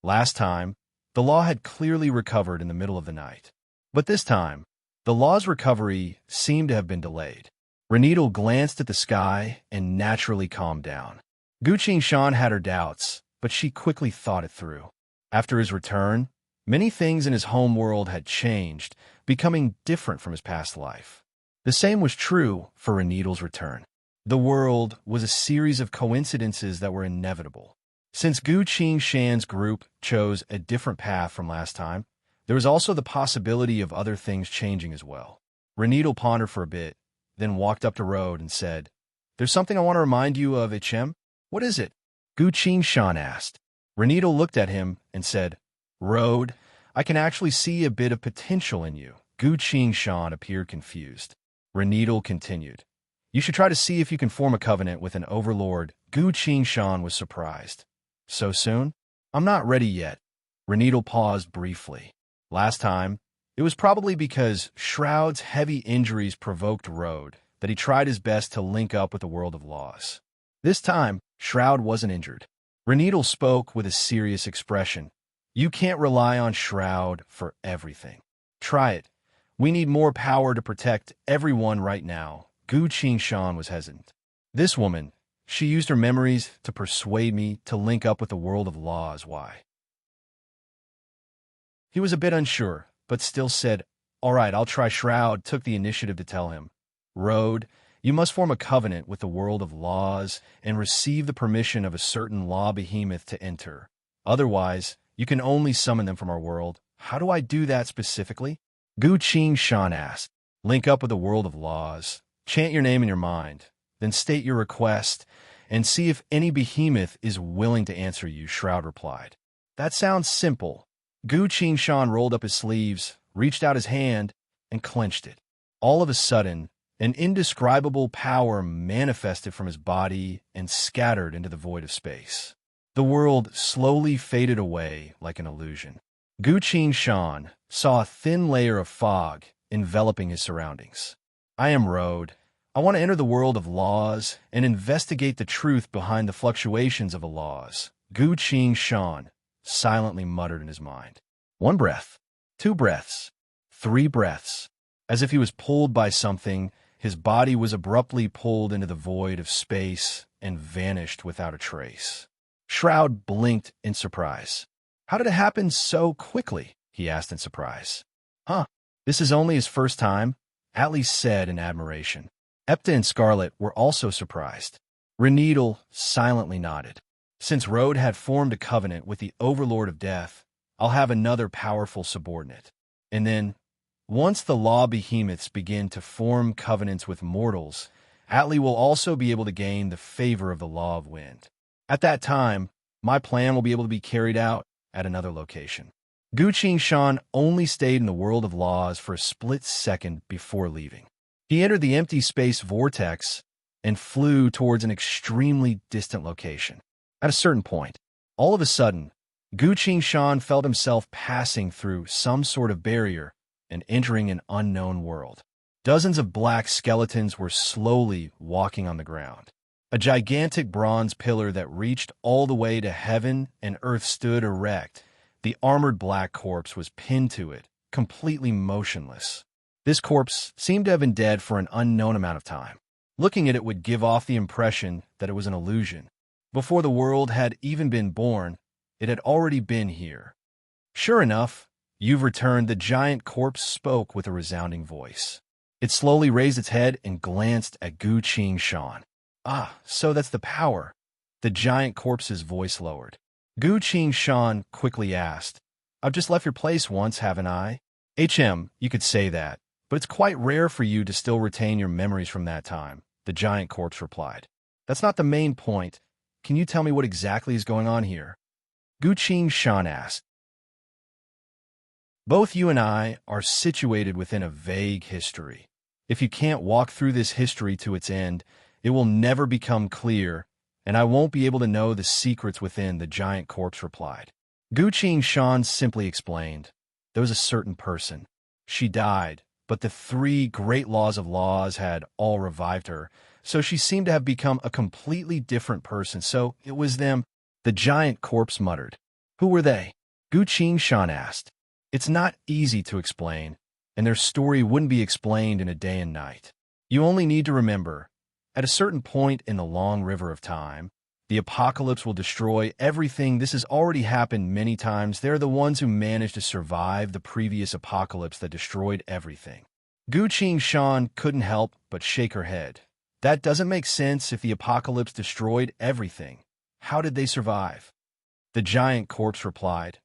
Last time, the law had clearly recovered in the middle of the night. But this time, the law's recovery seemed to have been delayed. Reneedle glanced at the sky and naturally calmed down. Guqing Shan had her doubts, but she quickly thought it through. After his return, many things in his home world had changed, becoming different from his past life. The same was true for Reneedle's return. The world was a series of coincidences that were inevitable. Since Guqing Shan's group chose a different path from last time, there was also the possibility of other things changing as well. Reneedle pondered for a bit, then walked up to Road and said, There's something I want to remind you of, HM. What is it? Guqing Shan asked. Reneedle looked at him and said, Road, I can actually see a bit of potential in you. Guqing Shan appeared confused. Reneedle continued, You should try to see if you can form a covenant with an overlord. Guqing Shan was surprised. So soon? I'm not ready yet. Reneedle paused briefly. Last time, it was probably because Shroud's heavy injuries provoked Road that he tried his best to link up with the world of laws. This time, Shroud wasn't injured. Reneedle spoke with a serious expression. You can't rely on Shroud for everything. Try it. We need more power to protect everyone right now. Gu Shan was hesitant. This woman, she used her memories to persuade me to link up with the world of laws. Why? He was a bit unsure, but still said, "All right, I'll try." Shroud took the initiative to tell him, "Road, you must form a covenant with the world of laws and receive the permission of a certain law behemoth to enter. Otherwise, you can only summon them from our world." "How do I do that specifically?" Gu Shan asked. "Link up with the world of laws, chant your name in your mind, then state your request, and see if any behemoth is willing to answer you," Shroud replied. "That sounds simple." Gu Shan rolled up his sleeves, reached out his hand, and clenched it. All of a sudden, an indescribable power manifested from his body and scattered into the void of space. The world slowly faded away like an illusion. Gu Shan saw a thin layer of fog enveloping his surroundings. "I am Road. I want to enter the world of laws and investigate the truth behind the fluctuations of the laws," Gu Shan silently muttered in his mind. 1 breath, 2 breaths, 3 breaths. As if he was pulled by something, his body was abruptly pulled into the void of space and vanished without a trace. Shroud blinked in surprise. "How did it happen so quickly?" he asked in surprise. "Huh, this is only his first time," Atli said in admiration. Epta and Scarlet were also surprised. Reneedle silently nodded. "Since Road had formed a covenant with the Overlord of Death, I'll have another powerful subordinate. And then, once the law behemoths begin to form covenants with mortals, Atli will also be able to gain the favor of the Law of Wind. At that time, my plan will be able to be carried out at another location." Gu Shan only stayed in the world of laws for a split second before leaving. He entered the empty space vortex and flew towards an extremely distant location. At a certain point, all of a sudden, Gu Shan felt himself passing through some sort of barrier and entering an unknown world. Dozens of black skeletons were slowly walking on the ground. A gigantic bronze pillar that reached all the way to heaven and earth stood erect. The armored black corpse was pinned to it, completely motionless. This corpse seemed to have been dead for an unknown amount of time. Looking at it would give off the impression that it was an illusion. Before the world had even been born, it had already been here. "Sure enough, you've returned," the giant corpse spoke with a resounding voice. It slowly raised its head and glanced at Gu Shan. "Ah, so that's the power." The giant corpse's voice lowered. Gu Shan quickly asked, "I've just left your place once, haven't I?" You could say that, but it's quite rare for you to still retain your memories from that time," the giant corpse replied. "That's not the main point. Can you tell me what exactly is going on here?" Gu Shan asked. "Both you and I are situated within a vague history. If you can't walk through this history to its end, it will never become clear, and I won't be able to know the secrets within," the giant corpse replied. Gu Shan simply explained, "There was a certain person. She died, but the 3 great laws of laws had all revived her, so she seemed to have become a completely different person. So it was them," the giant corpse muttered. "Who were they?" Gu Shan asked. "It's not easy to explain, and their story wouldn't be explained in a day and night. You only need to remember, at a certain point in the long river of time, the apocalypse will destroy everything. This has already happened many times. They're the ones who managed to survive the previous apocalypse that destroyed everything." Gu Shan couldn't help but shake her head. "That doesn't make sense. If the apocalypse destroyed everything, how did they survive?" The giant corpse replied,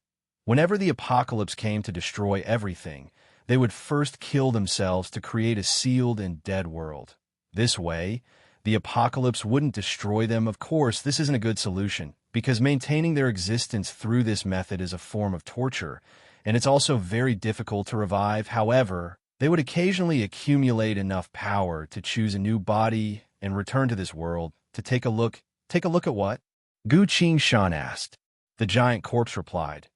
"Whenever the apocalypse came to destroy everything, they would first kill themselves to create a sealed and dead world. This way, the apocalypse wouldn't destroy them. Of course, this isn't a good solution, because maintaining their existence through this method is a form of torture, and it's also very difficult to revive. However, they would occasionally accumulate enough power to choose a new body and return to this world to take a look." "Take a look at what?" Gu Shan asked. The giant corpse replied,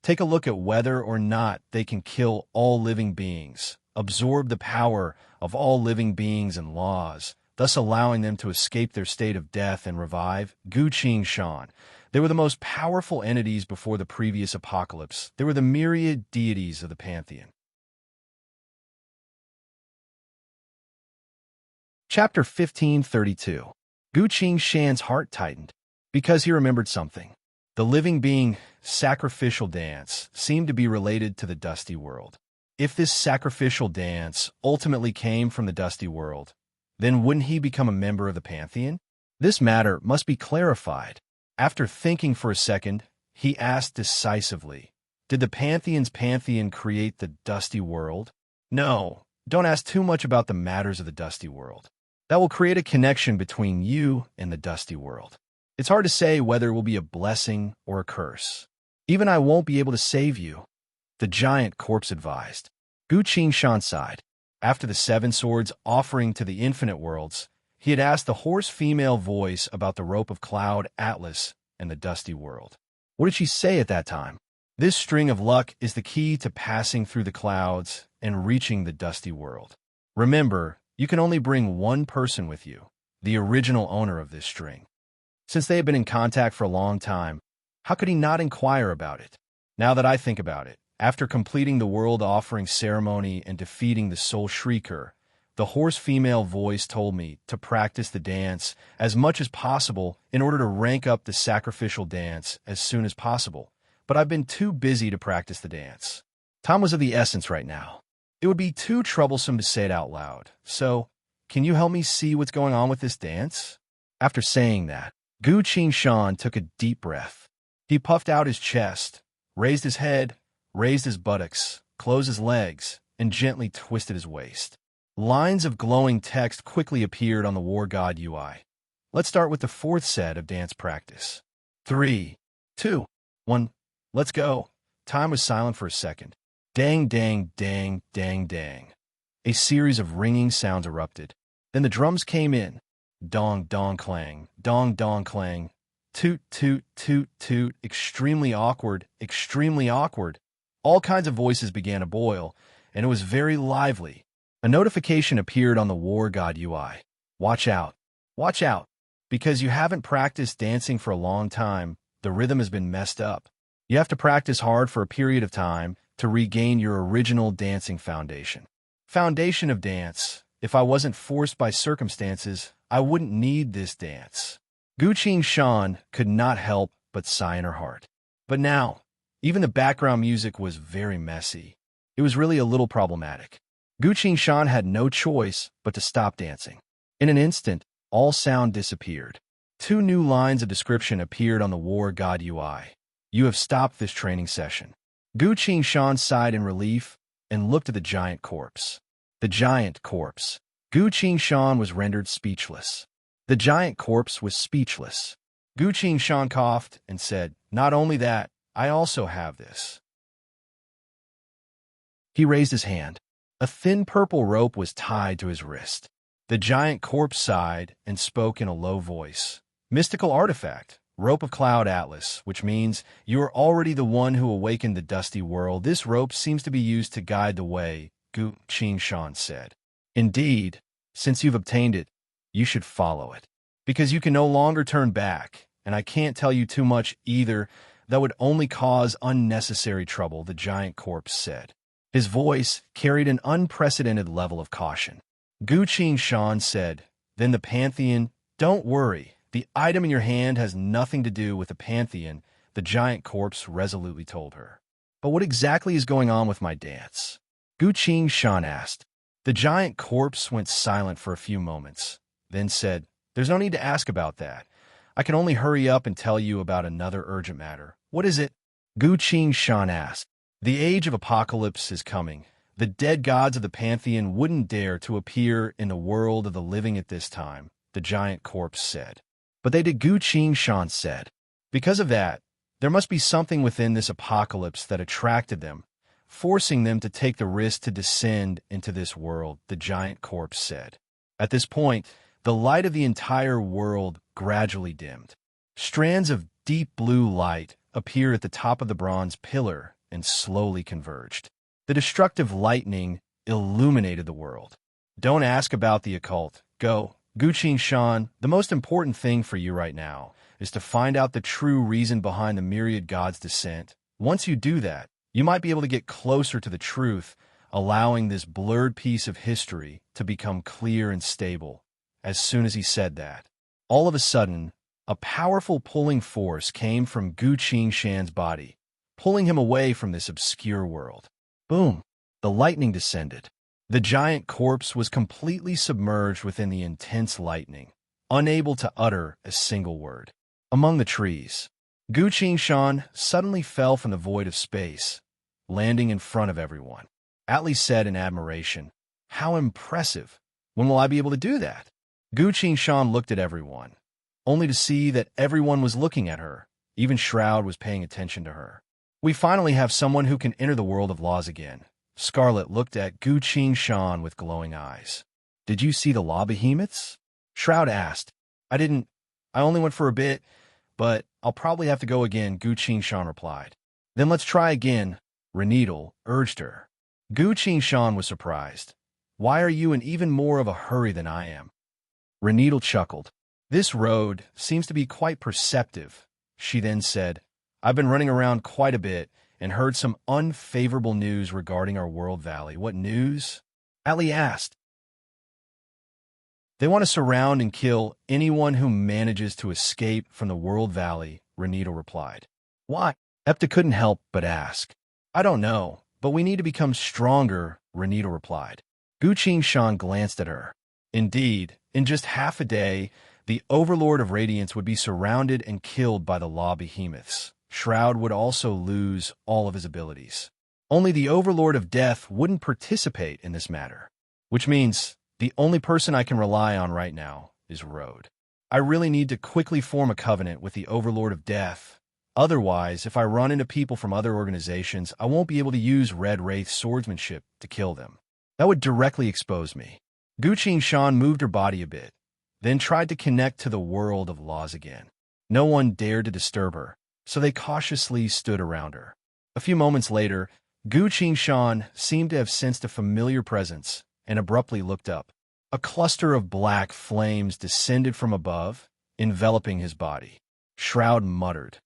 "Take a look at whether or not they can kill all living beings, absorb the power of all living beings and laws, thus allowing them to escape their state of death and revive." Gu Shan. They were the most powerful entities before the previous apocalypse. They were the myriad deities of the pantheon. Chapter 1532. Gu Shan's heart tightened, because he remembered something. The living being sacrificial dance seemed to be related to the dusty world. If this sacrificial dance ultimately came from the dusty world, then wouldn't he become a member of the pantheon? This matter must be clarified. After thinking for a second, he asked decisively, did the pantheon's pantheon create the dusty world? No, don't ask too much about the matters of the dusty world. That will create a connection between you and the dusty world. It's hard to say whether it will be a blessing or a curse. Even I won't be able to save you, the giant corpse advised. Gu Shan sighed. After the 7 swords offering to the infinite worlds, he had asked the hoarse female voice about the rope of cloud, Atlas, and the dusty world. What did she say at that time? This string of luck is the key to passing through the clouds and reaching the dusty world. Remember, you can only bring one person with you, the original owner of this string. Since they had been in contact for a long time, how could he not inquire about it? Now that I think about it, after completing the world offering ceremony and defeating the soul shrieker, the hoarse female voice told me to practice the dance as much as possible in order to rank up the sacrificial dance as soon as possible. But I've been too busy to practice the dance. Time was of the essence right now. It would be too troublesome to say it out loud. So, can you help me see what's going on with this dance? After saying that, Gu Shan took a deep breath. He puffed out his chest, raised his head, raised his buttocks, closed his legs, and gently twisted his waist. Lines of glowing text quickly appeared on the War God UI. Let's start with the 4th set of dance practice. 3, 2, 1, let's go. Time was silent for a second. Dang, dang, dang, dang, dang. A series of ringing sounds erupted. Then the drums came in. Dong, dong, clang, dong, dong, clang. Toot, toot, toot, toot. Extremely awkward, extremely awkward. All kinds of voices began to boil, and it was very lively. A notification appeared on the War God UI. Watch out, because you haven't practiced dancing for a long time. The rhythm has been messed up. You have to practice hard for a period of time to regain your original dancing foundation. Foundation of dance. If I wasn't forced by circumstances, I wouldn't need this dance. Gu Shan could not help but sigh in her heart. But now, even the background music was very messy. It was really a little problematic. Gu Shan had no choice but to stop dancing. In an instant, all sound disappeared. 2 new lines of description appeared on the War God UI. You have stopped this training session. Gu Shan sighed in relief and looked at the giant corpse. The giant corpse. Gu Shan was rendered speechless. The giant corpse was speechless. Gu Shan coughed and said, not only that, I also have this. He raised his hand. A thin purple rope was tied to his wrist. The giant corpse sighed and spoke in a low voice. Mystical artifact. Rope of Cloud Atlas, which means you are already the one who awakened the dusty world. This rope seems to be used to guide the way, Gu Shan said. Indeed, since you've obtained it, you should follow it. Because you can no longer turn back, and I can't tell you too much either. That would only cause unnecessary trouble, the giant corpse said. His voice carried an unprecedented level of caution. Gu Shan said, then the pantheon, don't worry. The item in your hand has nothing to do with the pantheon, the giant corpse resolutely told her. But what exactly is going on with my dance? Gu Shan asked. The giant corpse went silent for a few moments, then said, there's no need to ask about that. I can only hurry up and tell you about another urgent matter. What is it? Gu Shan asked. The age of apocalypse is coming. The dead gods of the pantheon wouldn't dare to appear in the world of the living at this time, the giant corpse said. But they did, Gu Shan said. Because of that, there must be something within this apocalypse that attracted them, forcing them to take the risk to descend into this world, the giant corpse said. At this point, the light of the entire world gradually dimmed. Strands of deep blue light appeared at the top of the bronze pillar and slowly converged. The destructive lightning illuminated the world. Don't ask about the occult. Go. Gu Shan, the most important thing for you right now is to find out the true reason behind the myriad gods' descent. Once you do that, you might be able to get closer to the truth, allowing this blurred piece of history to become clear and stable. as soon as he said that. All of a sudden, a powerful pulling force came from Gu Qingshan's body, pulling him away from this obscure world. Boom! The lightning descended. The giant corpse was completely submerged within the intense lightning, unable to utter a single word. Among the trees, Gu Qingshan suddenly fell from the void of space, landing in front of everyone. Atli said in admiration, "How impressive! When will I be able to do that?" Gu Qingshan looked at everyone, only to see that everyone was looking at her. Even Shroud was paying attention to her. "We finally have someone who can enter the world of laws again." Scarlet looked at Gu Qingshan with glowing eyes. "Did you see the law behemoths?" Shroud asked. I didn't. I only went for a bit, but I'll probably have to go again," Gu Qingshan replied. "Then let's try again," Reneedle urged her. Gu Qingshan was surprised. "Why are you in even more of a hurry than I am?" Reneedle chuckled. "This road seems to be quite perceptive," she then said. "I've been running around quite a bit and heard some unfavorable news regarding our world valley." "What news?" Ali asked. "They want to surround and kill anyone who manages to escape from the world valley," Reneedle replied. "Why?" Epta couldn't help but ask. "I don't know, but we need to become stronger," Reneedle replied. Gu Qingshan glanced at her. Indeed, in just half a day, the Overlord of Radiance would be surrounded and killed by the law behemoths. Shroud would also lose all of his abilities. Only the Overlord of Death wouldn't participate in this matter, which means the only person I can rely on right now is Road. I really need to quickly form a covenant with the Overlord of Death. Otherwise, if I run into people from other organizations, I won't be able to use Red Wraith swordsmanship to kill them. That would directly expose me. Gu Qingshan moved her body a bit, then tried to connect to the world of laws again. No one dared to disturb her, so they cautiously stood around her. A few moments later, Gu Qingshan seemed to have sensed a familiar presence and abruptly looked up. A cluster of black flames descended from above, enveloping his body. Shroud muttered,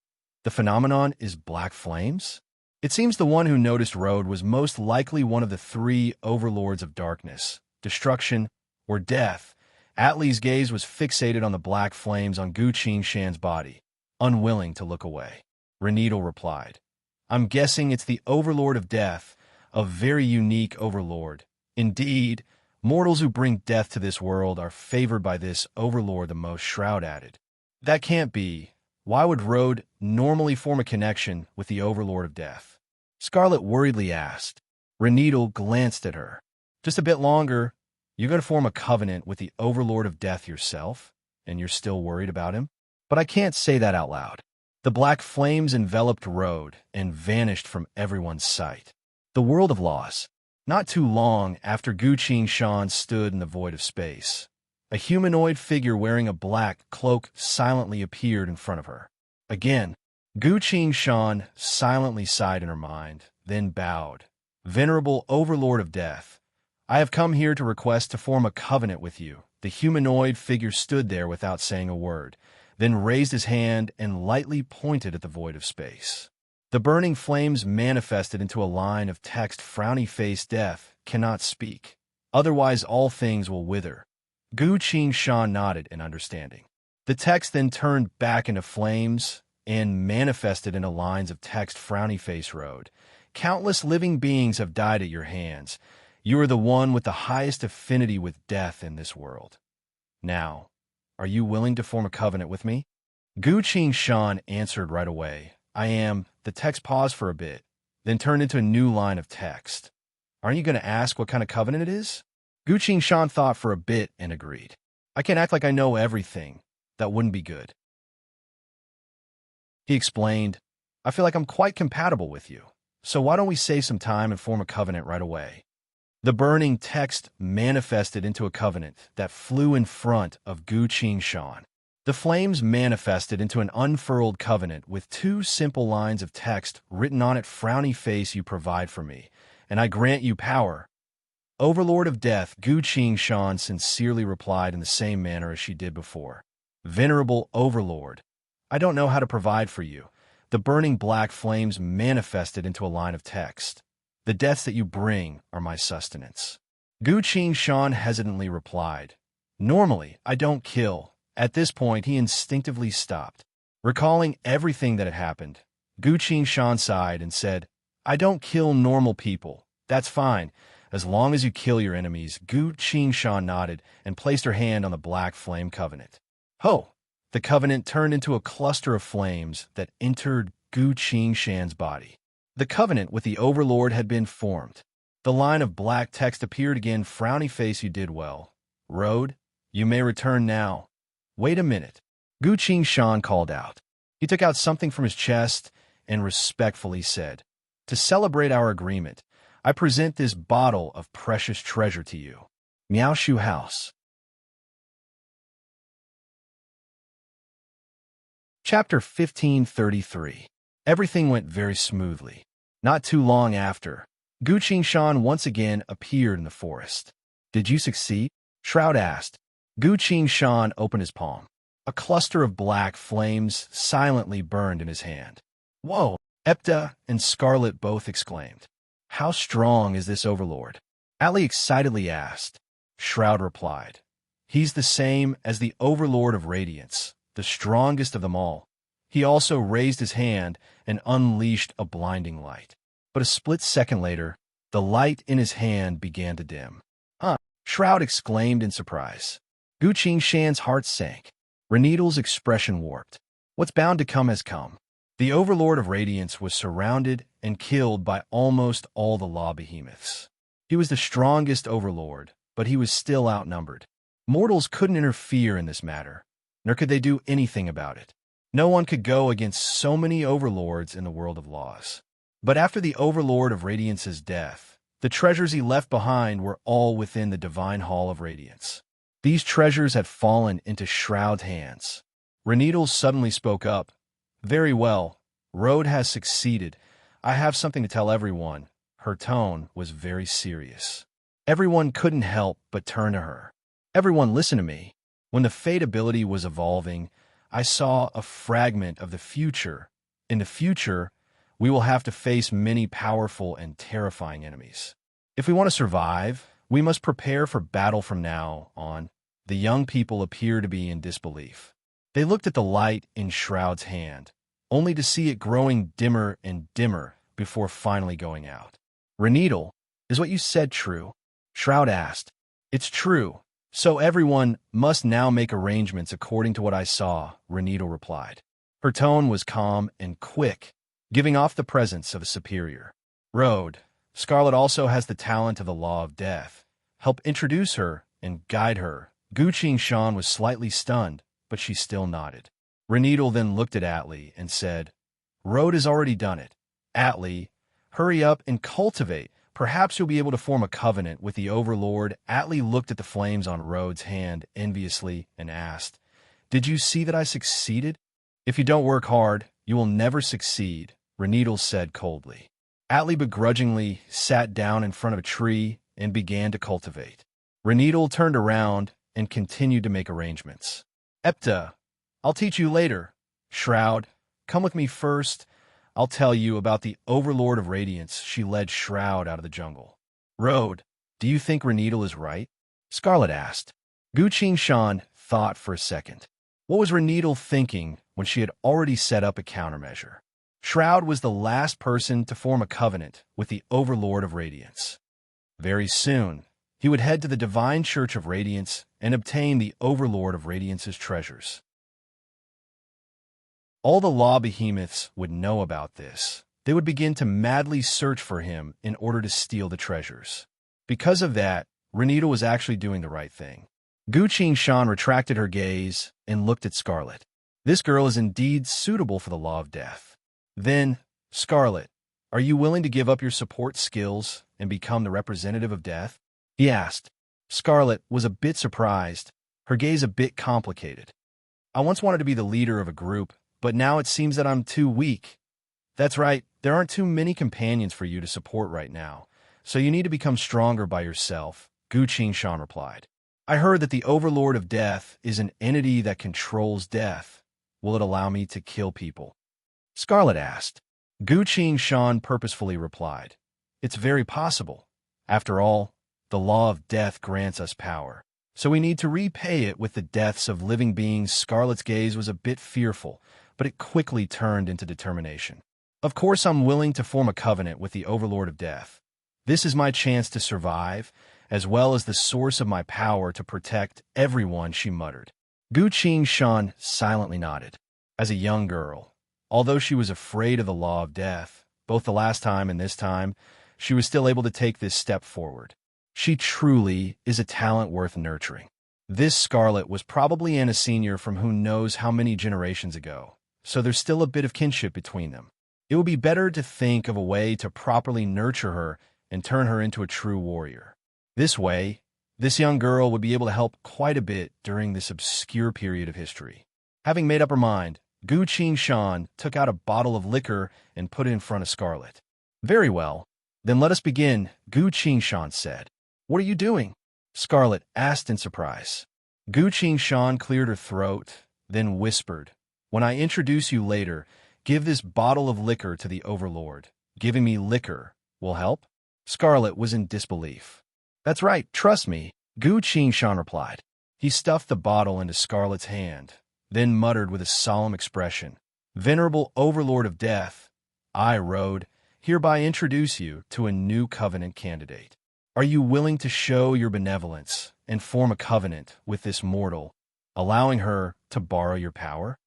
"The phenomenon is black flames?" It seems the one who noticed Road was most likely one of the three overlords of darkness, destruction, or death. Atli's gaze was fixated on the black flames on Gu Qingshan's body, unwilling to look away. Reneedle replied, "I'm guessing it's the Overlord of Death, a very unique overlord. Indeed, mortals who bring death to this world are favored by this overlord the most," Shroud added. "That can't be. Why would Road normally form a connection with the Overlord of Death?" Scarlet worriedly asked. Reneedle glanced at her. "Just a bit longer. You're going to form a covenant with the Overlord of Death yourself, and you're still worried about him?" "But I can't say that out loud." The black flames enveloped Road and vanished from everyone's sight. The world of laws. Not too long after Gu Qingshan stood in the void of space, a humanoid figure wearing a black cloak silently appeared in front of her. Again, Gu Qingshan silently sighed in her mind, then bowed. "Venerable Overlord of Death, I have come here to request to form a covenant with you." The humanoid figure stood there without saying a word, then raised his hand and lightly pointed at the void of space. The burning flames manifested into a line of text: "Frowny face death cannot speak. Otherwise all things will wither." Gu Qingshan nodded in understanding. The text then turned back into flames and manifested into lines of text: "Frowny face Road. Countless living beings have died at your hands. You are the one with the highest affinity with death in this world. Now, are you willing to form a covenant with me?" Gu Qingshan answered right away, "I am." The text paused for a bit, then turned into a new line of text. "Aren't you going to ask what kind of covenant it is?" Gu Qingshan thought for a bit and agreed. "I can't act like I know everything. That wouldn't be good." He explained, "I feel like I'm quite compatible with you, so why don't we save some time and form a covenant right away?" The burning text manifested into a covenant that flew in front of Gu Qingshan. The flames manifested into an unfurled covenant with two simple lines of text written on it: "Frowny face you provide for me, and I grant you power." "Overlord of Death," Gu Qingshan sincerely replied in the same manner as she did before. "Venerable Overlord, I don't know how to provide for you." The burning black flames manifested into a line of text: "The deaths that you bring are my sustenance." Gu Qingshan hesitantly replied, Normally, I don't kill. At this point, he instinctively stopped. Recalling everything that had happened, Gu Qingshan sighed and said, I don't kill normal people. That's fine, as long as you kill your enemies. Gu Qingshan nodded and placed her hand on the black flame covenant. Ho! The covenant turned into a cluster of flames that entered Gu Qingshan's body. The covenant with the Overlord had been formed. The line of black text appeared again. Frowny face, you did well. Road, you may return now. Wait a minute. Gu Qingshan called out. He took out something from his chest and respectfully said, to celebrate our agreement, I present this bottle of precious treasure to you. Miaoshu House. Chapter 1533. Everything went very smoothly. Not too long after, Gu Qingshan once again appeared in the forest. Did you succeed? Shroud asked. Gu Qingshan opened his palm. A cluster of black flames silently burned in his hand. Whoa! Epta and Scarlet both exclaimed. How strong is this Overlord? Atli excitedly asked. Shroud replied. He's the same as the Overlord of Radiance, the strongest of them all. He also raised his hand and unleashed a blinding light. But a split second later, the light in his hand began to dim. Shroud exclaimed in surprise. Gu Qingshan's heart sank. Reneedle's expression warped. What's bound to come has come. The Overlord of Radiance was surrounded and killed by almost all the law behemoths. He was the strongest Overlord, but he was still outnumbered. Mortals couldn't interfere in this matter, nor could they do anything about it. No one could go against so many Overlords in the world of laws. But after the Overlord of Radiance's death, the treasures he left behind were all within the Divine Hall of Radiance. These treasures had fallen into Shroud's hands. Reneedle suddenly spoke up. Very well. Road has succeeded. I have something to tell everyone. Her tone was very serious. Everyone couldn't help but turn to her. Everyone, listen to me. When the Fate ability was evolving, I saw a fragment of the future. In the future, we will have to face many powerful and terrifying enemies. If we want to survive, we must prepare for battle from now on. The young people appear to be in disbelief. They looked at the light in Shroud's hand, only to see it growing dimmer and dimmer before finally going out. Reneedle, is what you said true? Shroud asked. It's true. So everyone must now make arrangements according to what I saw, Reneedle replied. Her tone was calm and quick, giving off the presence of a superior. Road, Scarlet also has the talent of the Law of Death. Help introduce her and guide her. Gu Qingshan was slightly stunned, but she still nodded. Reneedle then looked at Atli and said, Road has already done it. Atli, hurry up and cultivate. Perhaps you'll be able to form a covenant with the Overlord. Atli looked at the flames on Road's hand enviously and asked, Did you see that I succeeded? If you don't work hard, you will never succeed, Reneedle said coldly. Atli begrudgingly sat down in front of a tree and began to cultivate. Reneedle turned around and continued to make arrangements. Epta, I'll teach you later. Shroud, come with me first. I'll tell you about the Overlord of Radiance. She led Shroud out of the jungle. Road, do you think Reneedle is right? Scarlet asked. Gu Qingshan thought for a second. What was Reneedle thinking when she had already set up a countermeasure? Shroud was the last person to form a covenant with the Overlord of Radiance. Very soon, he would head to the Divine Church of Radiance and obtain the Overlord of Radiance's treasures. All the law behemoths would know about this. They would begin to madly search for him in order to steal the treasures. Because of that, Reneedle was actually doing the right thing. Gu Qingshan retracted her gaze and looked at Scarlet. This girl is indeed suitable for the Law of Death. Then, Scarlet, are you willing to give up your support skills and become the representative of death? He asked. Scarlet was a bit surprised, her gaze a bit complicated. I once wanted to be the leader of a group, but now it seems that I'm too weak. That's right, there aren't too many companions for you to support right now, so you need to become stronger by yourself, Gu Qingshan replied. I heard that the Overlord of Death is an entity that controls death. Will it allow me to kill people? Scarlet asked. Gu Qingshan purposefully replied. It's very possible. After all, the Law of Death grants us power. So we need to repay it with the deaths of living beings. Scarlet's gaze was a bit fearful, but it quickly turned into determination. Of course, I'm willing to form a covenant with the Overlord of Death. This is my chance to survive, as well as the source of my power to protect everyone, she muttered. Gu Qing-shan silently nodded. As a young girl, although she was afraid of the law of death, both the last time and this time, she was still able to take this step forward. She truly is a talent worth nurturing. This Scarlet was probably Anna Sr. from who knows how many generations ago, so there's still a bit of kinship between them. It would be better to think of a way to properly nurture her and turn her into a true warrior. This way, this young girl would be able to help quite a bit during this obscure period of history. Having made up her mind, Gu Qing-shan took out a bottle of liquor and put it in front of Scarlet. Very well, then let us begin, Gu Qing-shan said. What are you doing? Scarlet asked in surprise. Gu Qing-shan cleared her throat, then whispered, when I introduce you later, give this bottle of liquor to the Overlord. Giving me liquor will help? Scarlet was in disbelief. That's right, trust me, Gu Qing-shan replied. He stuffed the bottle into Scarlet's hand, then muttered with a solemn expression, Venerable Overlord of Death, I, Road, hereby introduce you to a new covenant candidate. Are you willing to show your benevolence and form a covenant with this mortal, allowing her to borrow your power?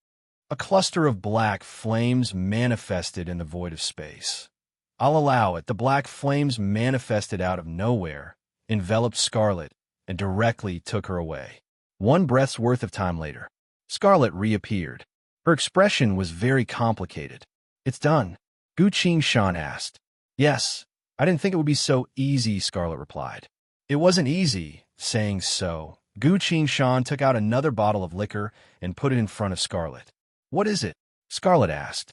A cluster of black flames manifested in the void of space. I'll allow it. The black flames manifested out of nowhere, enveloped Scarlet, and directly took her away. One breath's worth of time later, Scarlet reappeared. Her expression was very complicated. It's done, Gu Qing-shan asked. Yes, I didn't think it would be so easy, Scarlet replied. It wasn't easy, saying so. Gu Qing-shan took out another bottle of liquor and put it in front of Scarlet. What is it? Scarlet asked.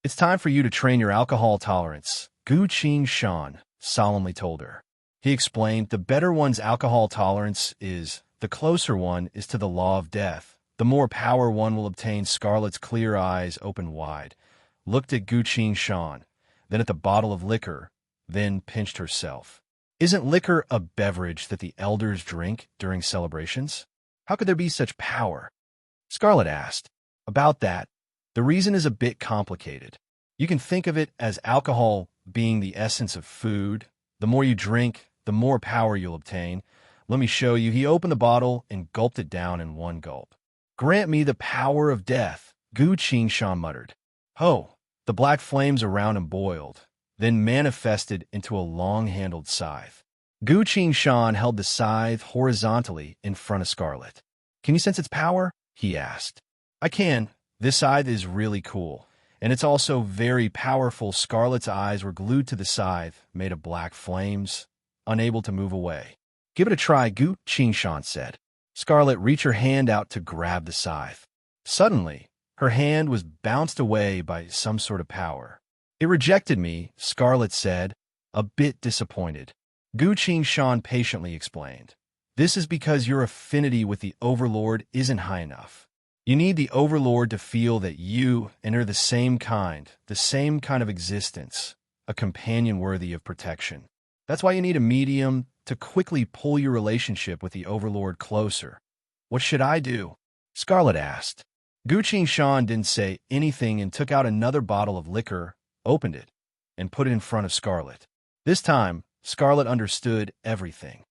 It's time for you to train your alcohol tolerance, Gu Qing-shan solemnly told her. He explained the better one's alcohol tolerance is, the closer one is to the law of death, the more power one will obtain. Scarlet's clear eyes opened wide, looked at Gu Qing-shan, then at the bottle of liquor, then pinched herself. Isn't liquor a beverage that the elders drink during celebrations? How could there be such power? Scarlet asked. About that, the reason is a bit complicated. You can think of it as alcohol being the essence of food. The more you drink, the more power you'll obtain. Let me show you. He opened the bottle and gulped it down in one gulp. Grant me the power of death, Gu Qing-shan muttered. Ho! The black flames around him boiled, then manifested into a long-handled scythe. Gu Qing-shan held the scythe horizontally in front of Scarlet. Can you sense its power? He asked. I can. This scythe is really cool, and it's also very powerful. Scarlet's eyes were glued to the scythe, made of black flames, unable to move away. Give it a try, Gu Qing-shan said. Scarlet reached her hand out to grab the scythe. Suddenly, her hand was bounced away by some sort of power. It rejected me, Scarlet said, a bit disappointed. Gu Qing-shan patiently explained. This is because your affinity with the Overlord isn't high enough. You need the Overlord to feel that you and are the same kind of existence, a companion worthy of protection. That's why you need a medium to quickly pull your relationship with the Overlord closer. What should I do? Scarlet asked. Gu Qing-shan didn't say anything and took out another bottle of liquor, opened it, and put it in front of Scarlet. This time, Scarlet understood everything.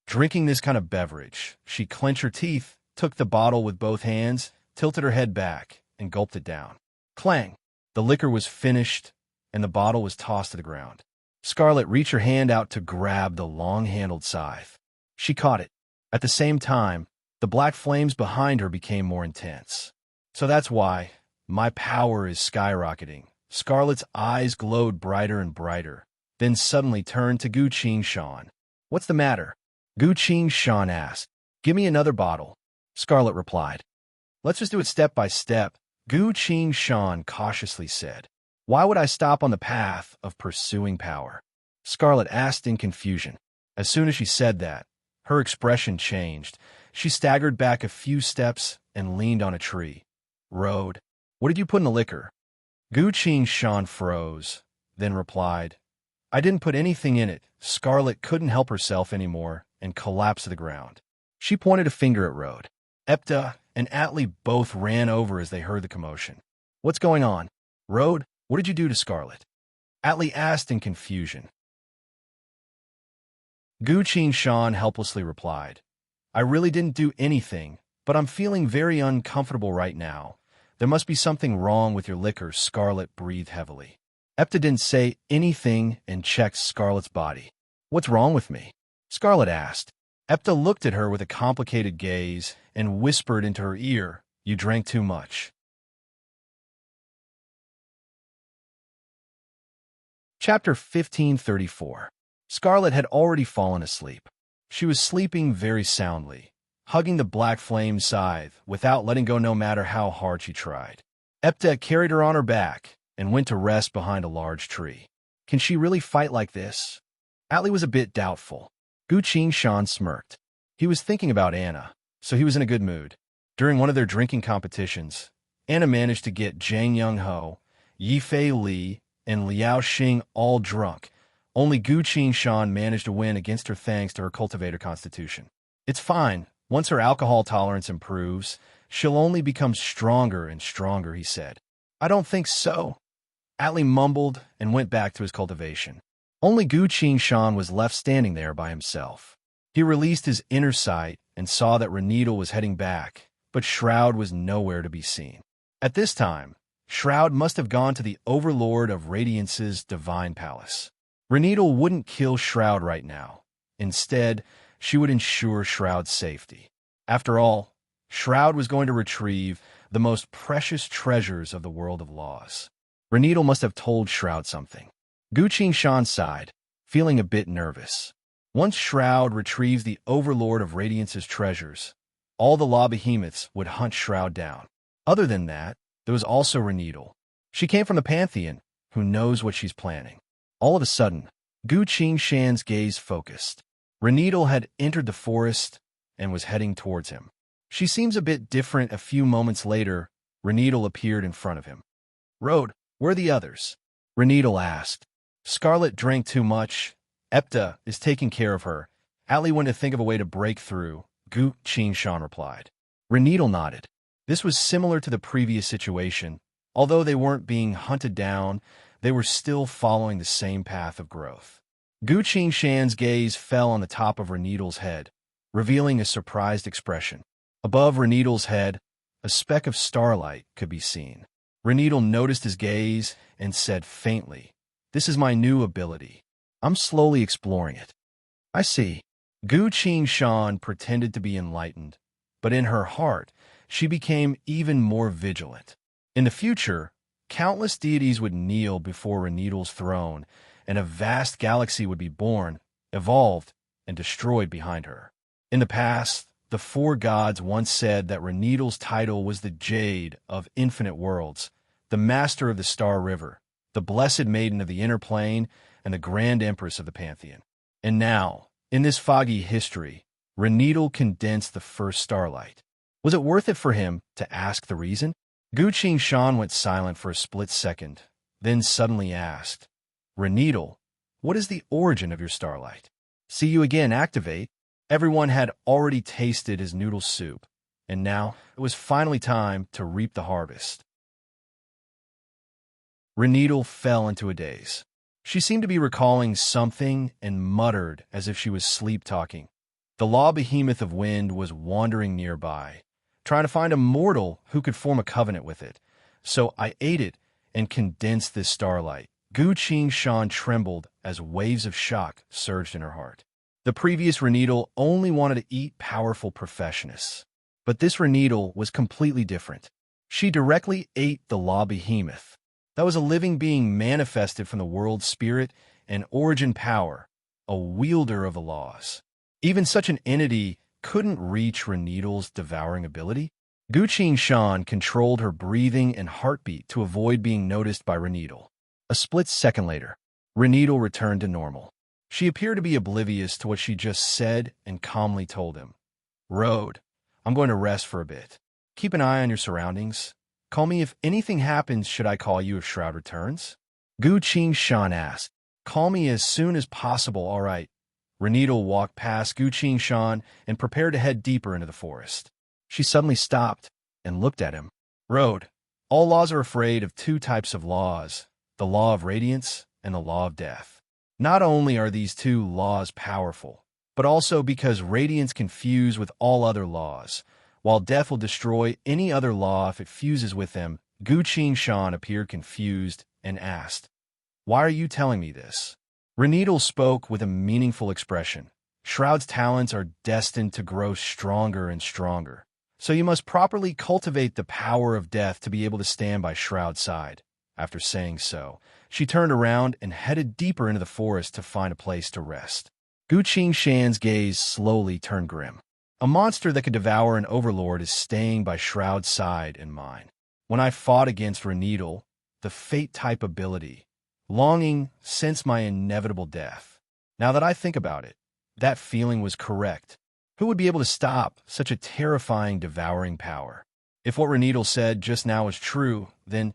Drinking this kind of beverage, she clenched her teeth, took the bottle with both hands, tilted her head back, and gulped it down. Clang! The liquor was finished, and the bottle was tossed to the ground. Scarlet reached her hand out to grab the long-handled scythe. She caught it. At the same time, the black flames behind her became more intense. So that's why my power is skyrocketing. Scarlet's eyes glowed brighter and brighter, then suddenly turned to Gu Qing-shan. What's the matter? Gu Qing-shan asked. Give me another bottle, Scarlet replied. Let's just do it step by step, Gu Qing-shan cautiously said. Why would I stop on the path of pursuing power? Scarlet asked in confusion. As soon as she said that, her expression changed. She staggered back a few steps and leaned on a tree. Road, what did you put in the liquor? Gu Qing-shan froze, then replied, I didn't put anything in it. Scarlet couldn't help herself anymore and collapsed to the ground. She pointed a finger at Rode. Epta and Atli both ran over as they heard the commotion. "What's going on? Rode, what did you do to Scarlet?" Atli asked in confusion. Gu Qin helplessly replied, "I really didn't do anything, but I'm feeling very uncomfortable right now. There must be something wrong with your liquor." Scarlet breathed heavily. Epta didn't say anything and checked Scarlet's body. "What's wrong with me?" Scarlet asked. Epta looked at her with a complicated gaze and whispered into her ear, "You drank too much." Chapter 1534. Scarlet had already fallen asleep. She was sleeping very soundly, hugging the black flame scythe without letting go no matter how hard she tried. Epta carried her on her back and went to rest behind a large tree. Can she really fight like this? Atli was a bit doubtful. Gu Qin smirked. He was thinking about Anna, so he was in a good mood. During one of their drinking competitions, Anna managed to get Zhang Yongho, Yifei Li, and Liao Xing all drunk. Only Gu Qin managed to win against her thanks to her cultivator constitution. "It's fine. Once her alcohol tolerance improves, she'll only become stronger and stronger," he said. "I don't think so." Atli mumbled and went back to his cultivation. Only Gu Qin was left standing there by himself. He released his inner sight and saw that Reneedle was heading back, but Shroud was nowhere to be seen. At this time, Shroud must have gone to the Overlord of Radiance's divine palace. Reneedle wouldn't kill Shroud right now. Instead, she would ensure Shroud's safety. After all, Shroud was going to retrieve the most precious treasures of the world of laws. Reneedle must have told Shroud something. Gu Qin sighed, feeling a bit nervous. Once Shroud retrieves the Overlord of Radiance's treasures, all the law behemoths would hunt Shroud down. Other than that, there was also Reneedle. She came from the Pantheon. Who knows what she's planning? All of a sudden, Gu Qin gaze focused. Reneedle had entered the forest and was heading towards him. She seems a bit different. A few moments later, Reneedle appeared in front of him. "Rode, where are the others?" Reneedle asked. "Scarlet drank too much. Epta is taking care of her. Atli went to think of a way to break through," Gu Qin replied. Reneedle nodded. This was similar to the previous situation. Although they weren't being hunted down, they were still following the same path of growth. Gu Qin gaze fell on the top of Reneedle's head, revealing a surprised expression. Above Reneedle's head, a speck of starlight could be seen. Reneedle noticed his gaze and said faintly, "This is my new ability. I'm slowly exploring it." "I see." Gu Qin pretended to be enlightened, but in her heart, she became even more vigilant. In the future, countless deities would kneel before Reneedle's throne, and a vast galaxy would be born, evolved, and destroyed behind her. In the past, the four gods once said that Reneedle's title was the Jade of Infinite Worlds, the Master of the Star River, the Blessed Maiden of the Inner Plane, and the Grand Empress of the Pantheon. And now, in this foggy history, Reneedle condensed the first starlight. Was it worth it for him to ask the reason? Gu Qin went silent for a split second, then suddenly asked, "Reneedle, what is the origin of your starlight?" "See you again, activate." Everyone had already tasted his noodle soup, and now it was finally time to reap the harvest. Reneedle fell into a daze. She seemed to be recalling something and muttered as if she was sleep-talking. The law behemoth of wind was wandering nearby, trying to find a mortal who could form a covenant with it. "So I ate it and condensed this starlight." Gu Qin trembled as waves of shock surged in her heart. The previous Reneedle only wanted to eat powerful professionists. But this Reneedle was completely different. She directly ate the law behemoth. That was a living being manifested from the world spirit and origin power, a wielder of the laws. Even such an entity couldn't reach Reneedle's devouring ability. Gu Qin controlled her breathing and heartbeat to avoid being noticed by Reneedle. A split second later, Reneedle returned to normal. She appeared to be oblivious to what she just said and calmly told him, "Rode, I'm going to rest for a bit. Keep an eye on your surroundings. Call me if anything happens. Should I call you if Shroud returns?" Gu Qin asked. "Call me as soon as possible." "All right." Renedal walked past Gu Shan and prepared to head deeper into the forest. She suddenly stopped and looked at him. Road, all laws are afraid of two types of laws, the law of radiance and the law of death. Not only are these two laws powerful, but also because radiance can fuse with all other laws, while death will destroy any other law if it fuses with them. Gu Shan appeared confused and asked, "Why are you telling me this?" Renedal spoke with a meaningful expression. Shroud's talents are destined to grow stronger and stronger, so you must properly cultivate the power of death to be able to stand by Shroud's side. After saying so, she turned around and headed deeper into the forest to find a place to rest. Gu Shan's gaze slowly turned grim. A monster that could devour an overlord is staying by Shroud's side and mine. When I fought against Renedal, the fate-type ability, longing sensed my inevitable death. Now that I think about it, that feeling was correct. Who would be able to stop such a terrifying, devouring power? If what Renedal said just now is true, then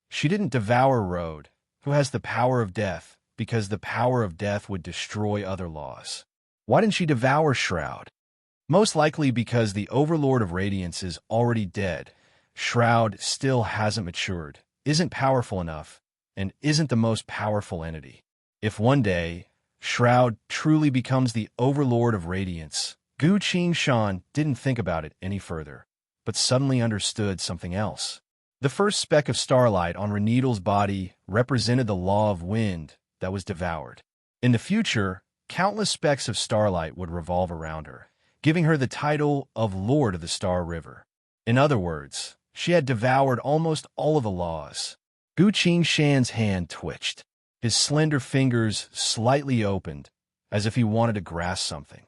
she didn't devour Road, who has the power of death, because the power of death would destroy other laws. Why didn't she devour Shroud? Most likely because the Overlord of Radiance is already dead. Shroud still hasn't matured, isn't powerful enough, and isn't the most powerful entity. If one day Shroud truly becomes the Overlord of Radiance, Gu Shan didn't think about it any further, but suddenly understood something else. The first speck of starlight on Renedal's body represented the law of wind that was devoured. In the future, countless specks of starlight would revolve around her, giving her the title of Lord of the Star River. In other words, she had devoured almost all of the laws. Gu Shan's hand twitched. His slender fingers slightly opened, as if he wanted to grasp something.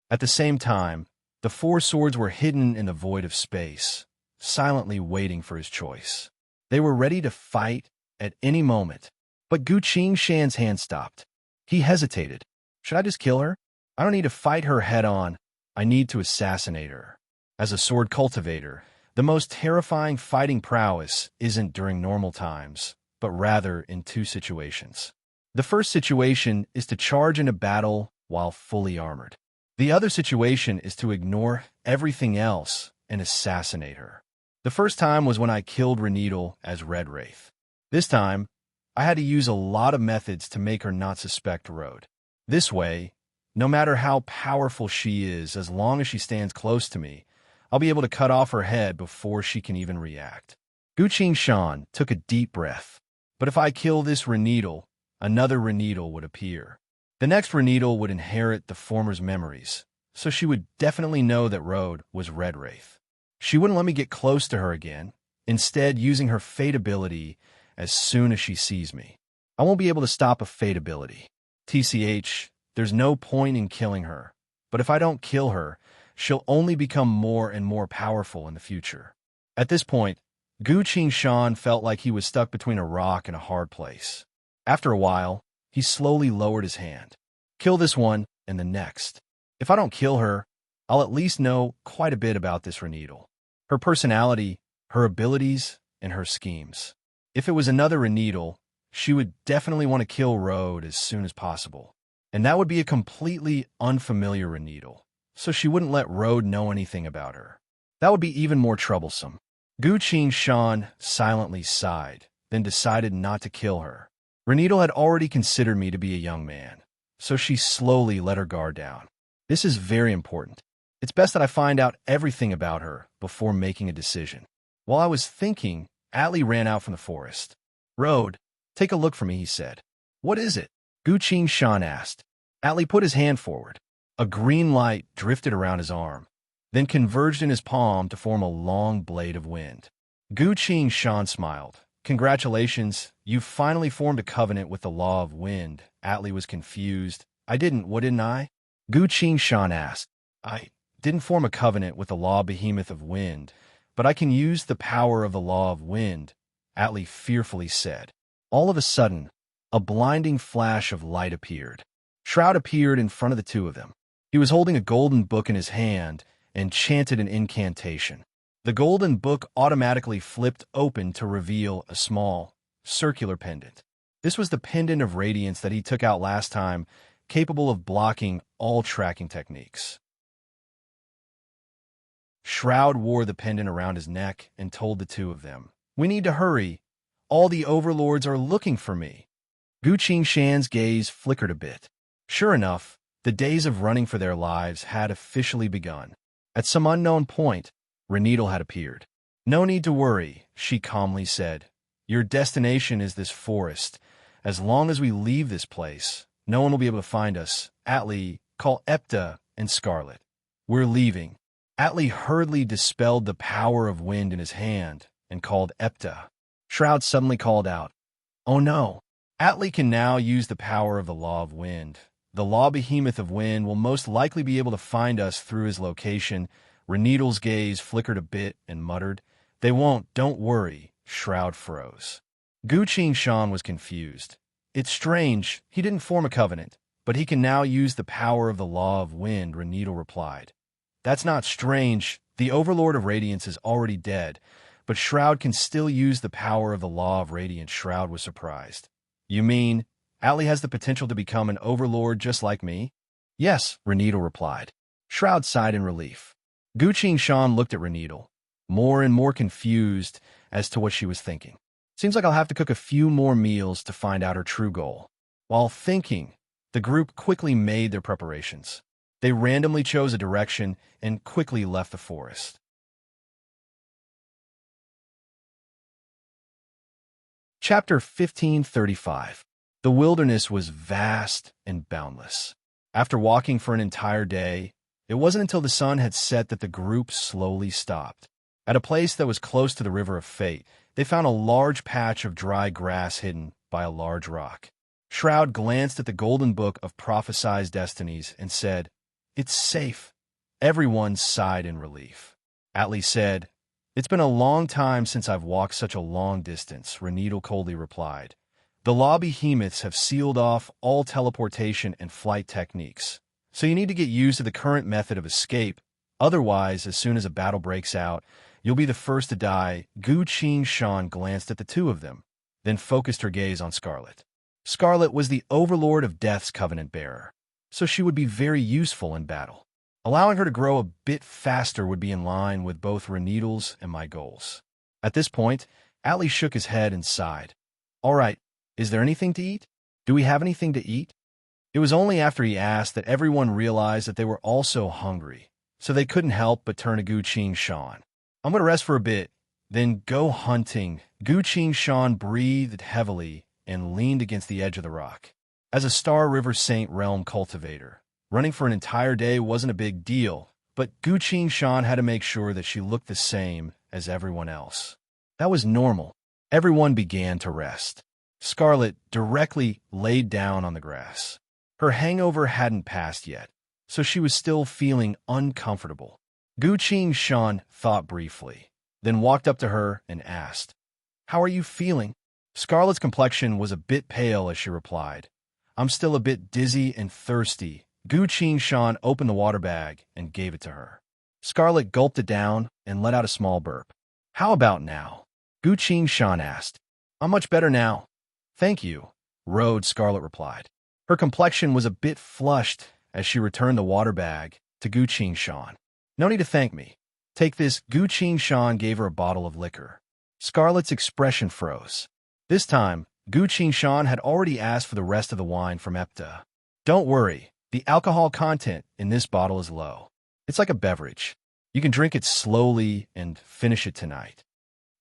At the same time, the four swords were hidden in the void of space, silently waiting for his choice. They were ready to fight at any moment, but Gu Shan's hand stopped. He hesitated. Should I just kill her? I don't need to fight her head-on. I need to assassinate her. As a sword cultivator, the most terrifying fighting prowess isn't during normal times, but rather in two situations. The first situation is to charge into battle while fully armored. The other situation is to ignore everything else and assassinate her. The first time was when I killed Renedal as Red Wraith. This time, I had to use a lot of methods to make her not suspect Road. This way, no matter how powerful she is, as long as she stands close to me, I'll be able to cut off her head before she can even react. Gu Shan took a deep breath. But if I kill this Renedal, another Renedal would appear. The next Renedal would inherit the former's memories, so she would definitely know that Road was Red Wraith. She wouldn't let me get close to her again, instead using her fate ability as soon as she sees me. I won't be able to stop a fate ability. TCH, there's no point in killing her, but if I don't kill her, she'll only become more and more powerful in the future. At this point, Gu Shan felt like he was stuck between a rock and a hard place. After a while, he slowly lowered his hand. Kill this one and the next. If I don't kill her, I'll at least know quite a bit about this Renedal. Her personality, her abilities, and her schemes. If it was another Renedal, she would definitely want to kill Road as soon as possible. And that would be a completely unfamiliar Renedal, so she wouldn't let Road know anything about her. That would be even more troublesome. Gu Shan silently sighed, then decided not to kill her. Renedal had already considered me to be a young man, so she slowly let her guard down. This is very important. It's best that I find out everything about her before making a decision. While I was thinking, Atli ran out from the forest. Road, take a look for me, he said. What is it? Gu Shan asked. Atli put his hand forward. A green light drifted around his arm, then converged in his palm to form a long blade of wind. Gu Shan smiled. Congratulations, you've finally formed a covenant with the law of wind. Atli was confused. Didn't I? Gu Shan asked. I didn't form a covenant with the law behemoth of wind, but I can use the power of the law of wind, Atli fearfully said. All of a sudden, a blinding flash of light appeared. Shroud appeared in front of the two of them. He was holding a golden book in his hand and chanted an incantation. The golden book automatically flipped open to reveal a small, circular pendant. This was the pendant of radiance that he took out last time, capable of blocking all tracking techniques. Shroud wore the pendant around his neck and told the two of them, "We need to hurry. All the overlords are looking for me." Gu Qingshan's gaze flickered a bit. Sure enough, the days of running for their lives had officially begun. At some unknown point, Reneedle had appeared. "No need to worry," she calmly said. "Your destination is this forest. As long as we leave this place, no one will be able to find us. Atli, call Epta and Scarlet. We're leaving." Atli hurriedly dispelled the power of wind in his hand and called Epta. Shroud suddenly called out, "Oh no!" Atli can now use the power of the Law of Wind. The Law Behemoth of Wind will most likely be able to find us through his location. Reneedle's gaze flickered a bit and muttered, "They won't, don't worry." Shroud froze. Gu Qingshan was confused. "It's strange, he didn't form a covenant, but he can now use the power of the Law of Wind," Reneedle replied. "That's not strange. The Overlord of Radiance is already dead, but Shroud can still use the power of the Law of Radiance." Shroud was surprised. "You mean Atli has the potential to become an Overlord just like me?" "Yes," Reneedle replied. Shroud sighed in relief. Gu Qingshan looked at Reneedle, more and more confused as to what she was thinking. "Seems like I'll have to cook a few more meals to find out her true goal." While thinking, the group quickly made their preparations. They randomly chose a direction and quickly left the forest. Chapter 1535. The wilderness was vast and boundless. After walking for an entire day, it wasn't until the sun had set that the group slowly stopped. At a place that was close to the River of Fate, they found a large patch of dry grass hidden by a large rock. Shroud glanced at the golden book of prophesied destinies and said, "It's safe." Everyone sighed in relief. Atli said, "It's been a long time since I've walked such a long distance," Reneedle coldly replied. "The Law Behemoths have sealed off all teleportation and flight techniques, so you need to get used to the current method of escape. Otherwise, as soon as a battle breaks out, you'll be the first to die." Gu Qingshan glanced at the two of them, then focused her gaze on Scarlet. Scarlet was the Overlord of Death's Covenant Bearer, so she would be very useful in battle. Allowing her to grow a bit faster would be in line with both Reneedle's and my goals. At this point, Atli shook his head and sighed. "All right, is there anything to eat? Do we have anything to eat?" It was only after he asked that everyone realized that they were also hungry, so they couldn't help but turn to Gu Qingshan. "I'm going to rest for a bit, then go hunting." Gu Qingshan breathed heavily and leaned against the edge of the rock. As a Star River Saint Realm cultivator, running for an entire day wasn't a big deal, but Gu Qingshan had to make sure that she looked the same as everyone else. That was normal. Everyone began to rest. Scarlet directly laid down on the grass. Her hangover hadn't passed yet, so she was still feeling uncomfortable. Gu Qingshan thought briefly, then walked up to her and asked, "How are you feeling?" Scarlet's complexion was a bit pale as she replied, "I'm still a bit dizzy and thirsty." Gu Qingshan opened the water bag and gave it to her. Scarlet gulped it down and let out a small burp. "How about now?" Gu Qingshan asked. "I'm much better now. Thank you," Scarlet replied. Her complexion was a bit flushed as she returned the water bag to Gu Qingshan. "No need to thank me. Take this." Gu Qingshan gave her a bottle of liquor. Scarlet's expression froze. This time, Gu Qingshan had already asked for the rest of the wine from Epta. "Don't worry, the alcohol content in this bottle is low. It's like a beverage. You can drink it slowly and finish it tonight."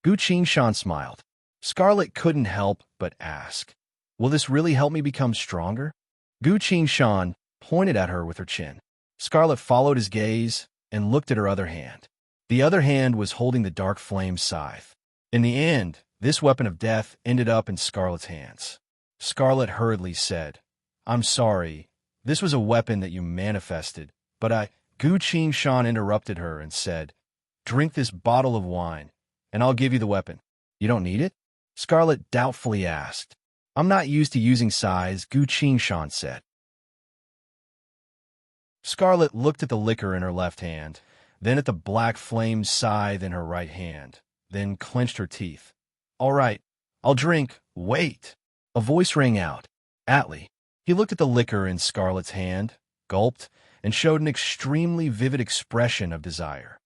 Gu Qingshan smiled. Scarlet couldn't help but ask, "Will this really help me become stronger?" Gu Qingshan pointed at her with her chin. Scarlet followed his gaze and looked at her other hand. The other hand was holding the dark flame scythe. In the end, this weapon of death ended up in Scarlet's hands. Scarlet hurriedly said, "I'm sorry. This was a weapon that you manifested, but I—" Gu Qingshan interrupted her and said, "Drink this bottle of wine, and I'll give you the weapon." "You don't need it?" Scarlet doubtfully asked. "I'm not used to using scythes," Gu Qingshan said. Scarlet looked at the liquor in her left hand, then at the black flame scythe in her right hand, then clenched her teeth. "All right, I'll drink. Wait!" A voice rang out. Atli. He looked at the liquor in Scarlet's hand, gulped, and showed an extremely vivid expression of desire.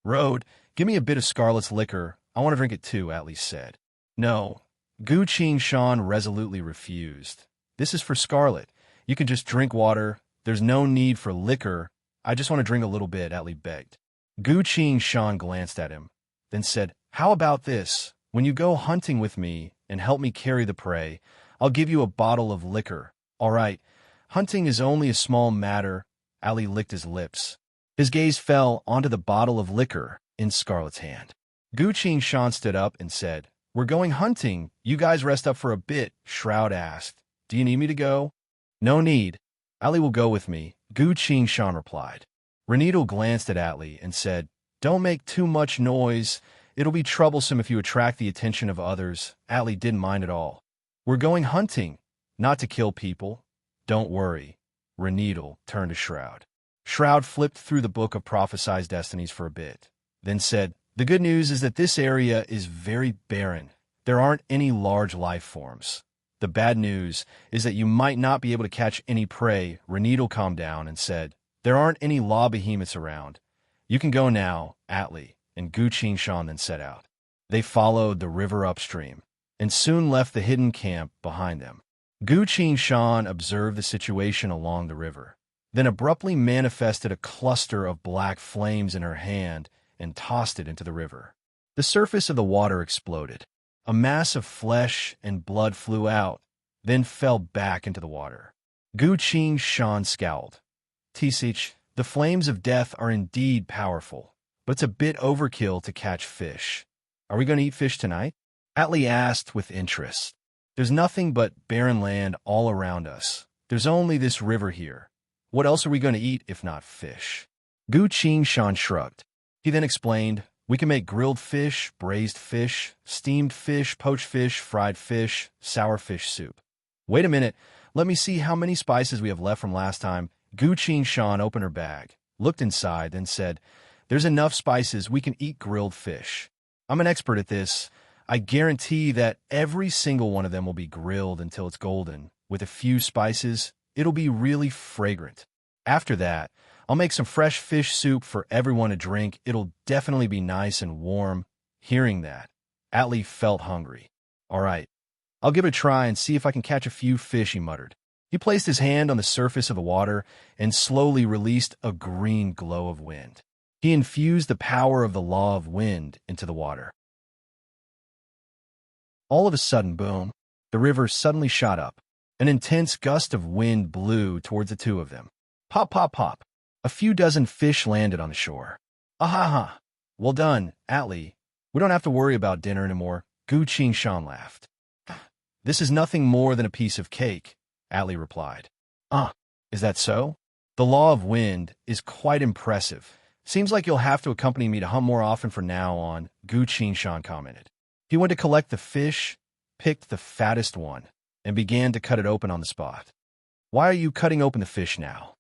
Road, give me a bit of Scarlet's liquor. I want to drink it too, Atli said. No. Gu Qing-shan resolutely refused. This is for Scarlet. You can just drink water. There's no need for liquor. I just want to drink a little bit, Atli begged. Gu Qing-shan glanced at him, then said, How about this? When you go hunting with me and help me carry the prey, I'll give you a bottle of liquor. All right. Hunting is only a small matter. Atli licked his lips. His gaze fell onto the bottle of liquor in Scarlet's hand. Gu Qing-shan stood up and said, We're going hunting. You guys rest up for a bit, Shroud asked. Do you need me to go? No need. Atli will go with me, Gu Qing-shan replied. Renito glanced at Atli and said, Don't make too much noise. It'll be troublesome if you attract the attention of others. Atli didn't mind at all. We're going hunting, not to kill people. Don't worry. Renito turned to Shroud. Shroud flipped through the book of prophesied destinies for a bit, then said, The good news is that this area is very barren. There aren't any large life forms. The bad news is that you might not be able to catch any prey. Renito calmed down and said, There aren't any law behemoths around. You can go now, Atli, and Gu Qing-shan then set out. They followed the river upstream, and soon left the hidden camp behind them. Gu Qing-shan observed the situation along the river, then abruptly manifested a cluster of black flames in her hand and tossed it into the river. The surface of the water exploded. A mass of flesh and blood flew out, then fell back into the water. Gu Qing-shan scowled. Tisich, the flames of death are indeed powerful, but it's a bit overkill to catch fish. Are we going to eat fish tonight? Atli asked with interest. There's nothing but barren land all around us. There's only this river here. What else are we going to eat if not fish? Gu Qing-shan shrugged. He then explained, We can make grilled fish, braised fish, steamed fish, poached fish, fried fish, sour fish soup. Wait a minute. Let me see how many spices we have left from last time. Gu Qing-shan opened her bag, looked inside, then said, There's enough spices we can eat grilled fish. I'm an expert at this. I guarantee that every single one of them will be grilled until it's golden. With a few spices, it'll be really fragrant. After that, I'll make some fresh fish soup for everyone to drink. It'll definitely be nice and warm. Hearing that, Atli felt hungry. All right, I'll give it a try and see if I can catch a few fish, he muttered. He placed his hand on the surface of the water and slowly released a green glow of wind. He infused the power of the law of wind into the water. All of a sudden, boom, the river suddenly shot up. An intense gust of wind blew towards the two of them. Pop, pop, pop. A few dozen fish landed on the shore. Ahaha. Well done, Atli. We don't have to worry about dinner anymore. Gu Qing-shan laughed. This is nothing more than a piece of cake, Atli replied. Is that so? The law of wind is quite impressive. Seems like you'll have to accompany me to hunt more often from now on, Gu Qing-shan commented. He went to collect the fish, picked the fattest one, and began to cut it open on the spot. Why are you cutting open the fish now?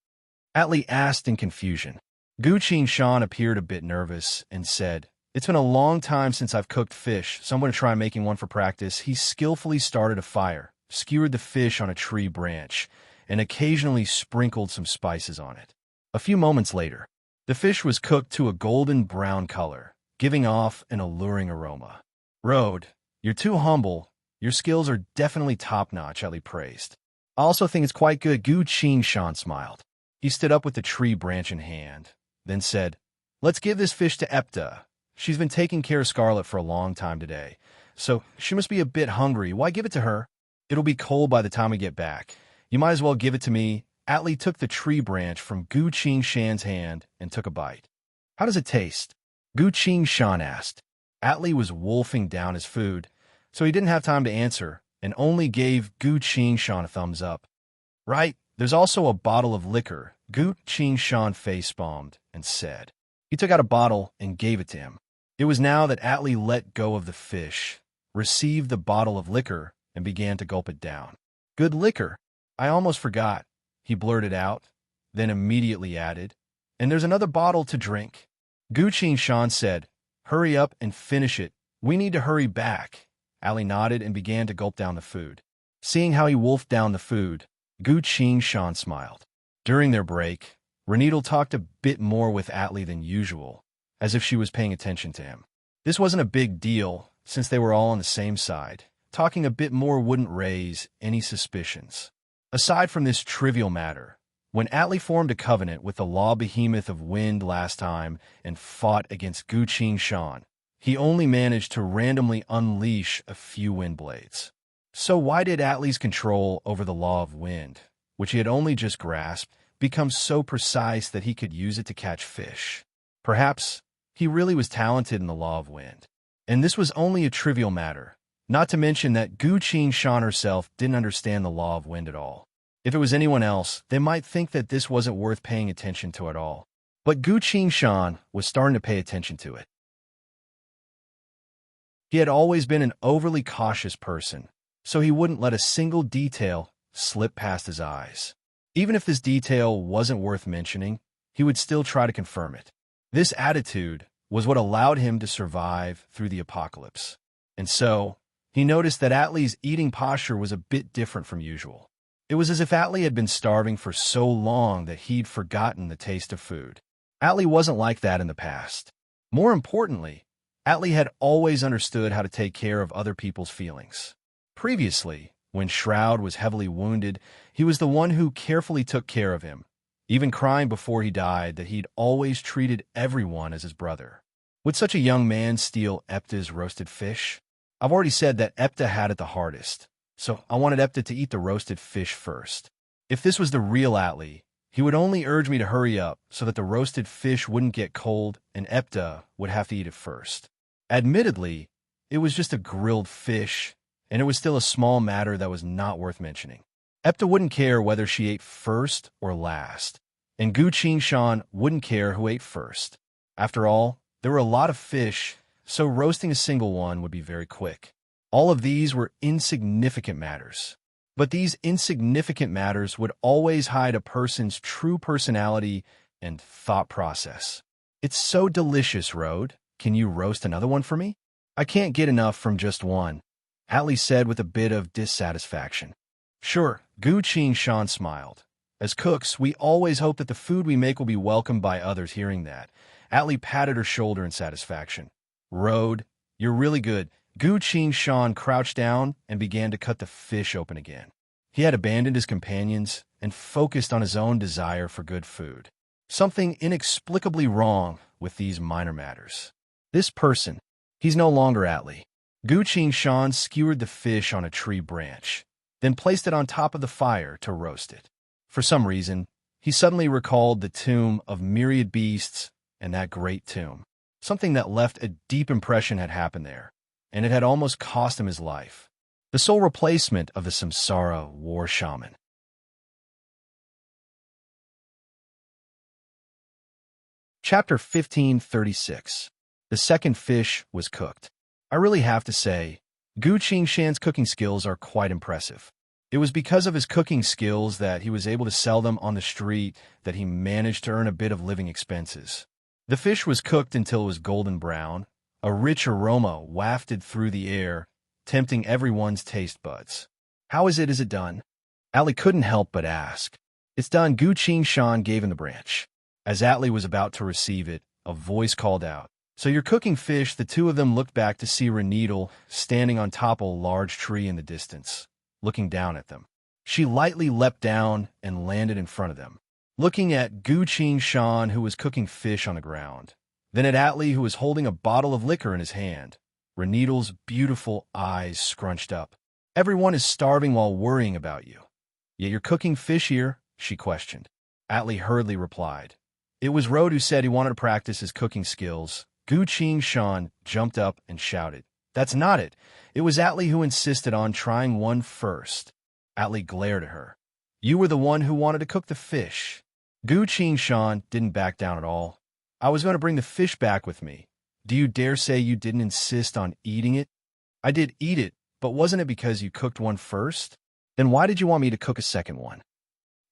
Atli asked in confusion. Gu Qing-shan appeared a bit nervous and said, It's been a long time since I've cooked fish, so I'm going to try making one for practice. He skillfully started a fire, skewered the fish on a tree branch, and occasionally sprinkled some spices on it. A few moments later, the fish was cooked to a golden brown color, giving off an alluring aroma. Road, you're too humble. Your skills are definitely top-notch, Atli praised. I also think it's quite good, Gu Qing-shan smiled. He stood up with the tree branch in hand, then said, Let's give this fish to Epta. She's been taking care of Scarlet for a long time today, so she must be a bit hungry. Why give it to her? It'll be cold by the time we get back. You might as well give it to me. Atli took the tree branch from Gu Qing-shan's hand and took a bite. How does it taste? Gu Qing-shan asked. Atli was wolfing down his food, so he didn't have time to answer, and only gave Gu Qing-shan a thumbs up. Right, there's also a bottle of liquor, Gu Qing-shan face-palmed and said. He took out a bottle and gave it to him. It was now that Atli let go of the fish, received the bottle of liquor, and began to gulp it down. Good liquor. I almost forgot, he blurted out, then immediately added, And there's another bottle to drink. Gu Qing-shan said, Hurry up and finish it. We need to hurry back. Atli nodded and began to gulp down the food. Seeing how he wolfed down the food, Gu Qing-shan smiled. During their break, Renedal talked a bit more with Atli than usual, as if she was paying attention to him. This wasn't a big deal, since they were all on the same side. Talking a bit more wouldn't raise any suspicions. Aside from this trivial matter, when Atli formed a covenant with the law behemoth of wind last time and fought against Gu Qing-shan, he only managed to randomly unleash a few wind blades. So why did Atli's control over the law of wind, which he had only just grasped, become so precise that he could use it to catch fish? Perhaps he really was talented in the law of wind. And this was only a trivial matter, not to mention that Gu Qing-shan herself didn't understand the law of wind at all. If it was anyone else, they might think that this wasn't worth paying attention to at all. But Gu Qing-shan was starting to pay attention to it. He had always been an overly cautious person, so he wouldn't let a single detail slip past his eyes. Even if this detail wasn't worth mentioning, he would still try to confirm it. This attitude was what allowed him to survive through the apocalypse. And so, he noticed that Atli's eating posture was a bit different from usual. It was as if Atli had been starving for so long that he'd forgotten the taste of food. Atli wasn't like that in the past. More importantly, Atli had always understood how to take care of other people's feelings. Previously, when Shroud was heavily wounded, he was the one who carefully took care of him, even crying before he died that he'd always treated everyone as his brother. Would such a young man steal Epta's roasted fish? I've already said that Epta had it the hardest, so I wanted Epta to eat the roasted fish first. If this was the real Atli, he would only urge me to hurry up so that the roasted fish wouldn't get cold and Epta would have to eat it first. Admittedly, it was just a grilled fish, and it was still a small matter that was not worth mentioning. Epta wouldn't care whether she ate first or last, and Gu Qing-shan wouldn't care who ate first. After all, there were a lot of fish, so roasting a single one would be very quick. All of these were insignificant matters. But these insignificant matters would always hide a person's true personality and thought process. "It's so delicious, Rode. Can you roast another one for me? I can't get enough from just one," Atli said with a bit of dissatisfaction. "Sure," Gu Qing-shan smiled. "As cooks, we always hope that the food we make will be welcomed by others." Hearing that, Atli patted her shoulder in satisfaction. "Rode, you're really good." Gu Qing-shan crouched down and began to cut the fish open again. He had abandoned his companions and focused on his own desire for good food. Something inexplicably wrong with these minor matters. This person, he's no longer Atli. Gu Qing-shan skewered the fish on a tree branch, then placed it on top of the fire to roast it. For some reason, he suddenly recalled the tomb of myriad beasts and that great tomb. Something that left a deep impression had happened there, and it had almost cost him his life. The sole replacement of the Samsara war shaman. Chapter 1536. The second fish was cooked. I really have to say, Gu Qing-shan's cooking skills are quite impressive. It was because of his cooking skills that he was able to sell them on the street that he managed to earn a bit of living expenses. The fish was cooked until it was golden brown. A rich aroma wafted through the air, tempting everyone's taste buds. "How is it done?" Atli couldn't help but ask. "It's done," Gu Qing-shan gave him the branch. As Atli was about to receive it, a voice called out, "So you're cooking fish?" The two of them looked back to see Renedal standing on top of a large tree in the distance, looking down at them. She lightly leapt down and landed in front of them, looking at Gu Qing-shan, who was cooking fish on the ground. Then at Atli, who was holding a bottle of liquor in his hand. Renedal's beautiful eyes scrunched up. "Everyone is starving while worrying about you. Yet you're cooking fish here?" she questioned. Atli hurriedly replied. "It was Rode who said he wanted to practice his cooking skills." Gu Qing-shan jumped up and shouted. "That's not it. It was Atli who insisted on trying one first." Atli glared at her. "You were the one who wanted to cook the fish." Gu Qing-shan didn't back down at all. "I was going to bring the fish back with me. Do you dare say you didn't insist on eating it?" "I did eat it, but wasn't it because you cooked one first? Then why did you want me to cook a second one?"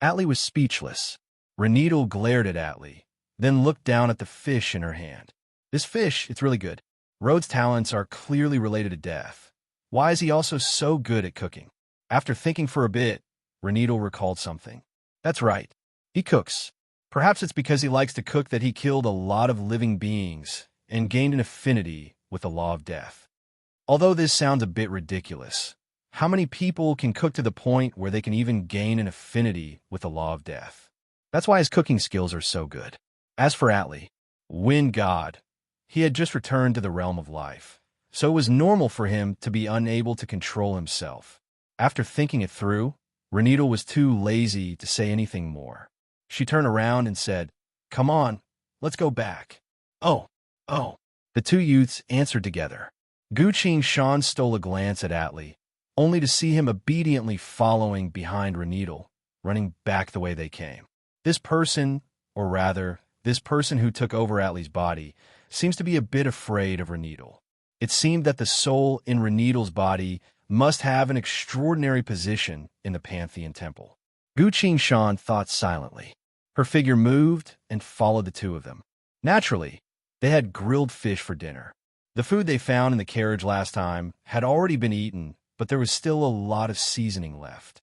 Atli was speechless. Renedal glared at Atli, then looked down at the fish in her hand. "This fish, it's really good. Rode's talents are clearly related to death. Why is he also so good at cooking?" After thinking for a bit, Reneedle recalled something. That's right. He cooks. Perhaps it's because he likes to cook that he killed a lot of living beings and gained an affinity with the law of death. Although this sounds a bit ridiculous, how many people can cook to the point where they can even gain an affinity with the law of death? That's why his cooking skills are so good. As for Atli, wind god, he had just returned to the realm of life, so it was normal for him to be unable to control himself. After thinking it through, Reneedle was too lazy to say anything more. She turned around and said, "Come on, let's go back." Oh. The two youths answered together. Guqin Shan stole a glance at Atli, only to see him obediently following behind Reneedle, running back the way they came. This person who took over Atli's body, seems to be a bit afraid of Reneedle. It seemed that the soul in Reneedle's body must have an extraordinary position in the Pantheon Temple. Guqin Shan thought silently. Her figure moved and followed the two of them. Naturally, they had grilled fish for dinner. The food they found in the carriage last time had already been eaten, but there was still a lot of seasoning left.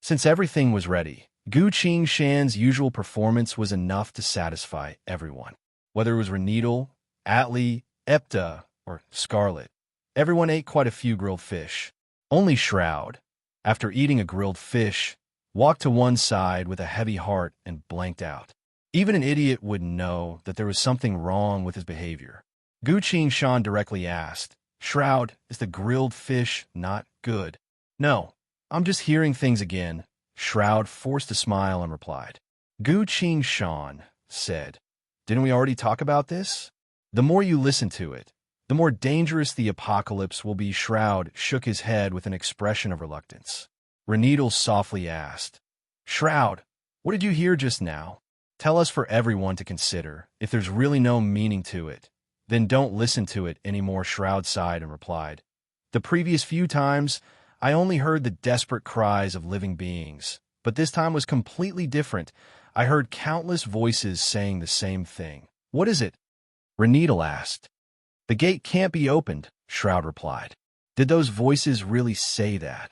Since everything was ready, Guqin Shan's usual performance was enough to satisfy everyone. Whether it was Reneedle, Atli, Epta, or Scarlet, everyone ate quite a few grilled fish. Only Shroud, after eating a grilled fish, walked to one side with a heavy heart and blanked out. Even an idiot would know that there was something wrong with his behavior. Guqin Shan directly asked, "Shroud, is the grilled fish not good?" "No, I'm just hearing things again." Shroud forced a smile and replied. Guqin Shan said, "Didn't we already talk about this? The more you listen to it, the more dangerous the apocalypse will be." Shroud shook his head with an expression of reluctance. Reneedle softly asked, "Shroud, what did you hear just now? Tell us for everyone to consider. If there's really no meaning to it, then don't listen to it anymore." Shroud sighed and replied, "The previous few times, I only heard the desperate cries of living beings, but this time was completely different. I heard countless voices saying the same thing." "What is it?" Reneedle asked. "The gate can't be opened," Shroud replied. "Did those voices really say that?"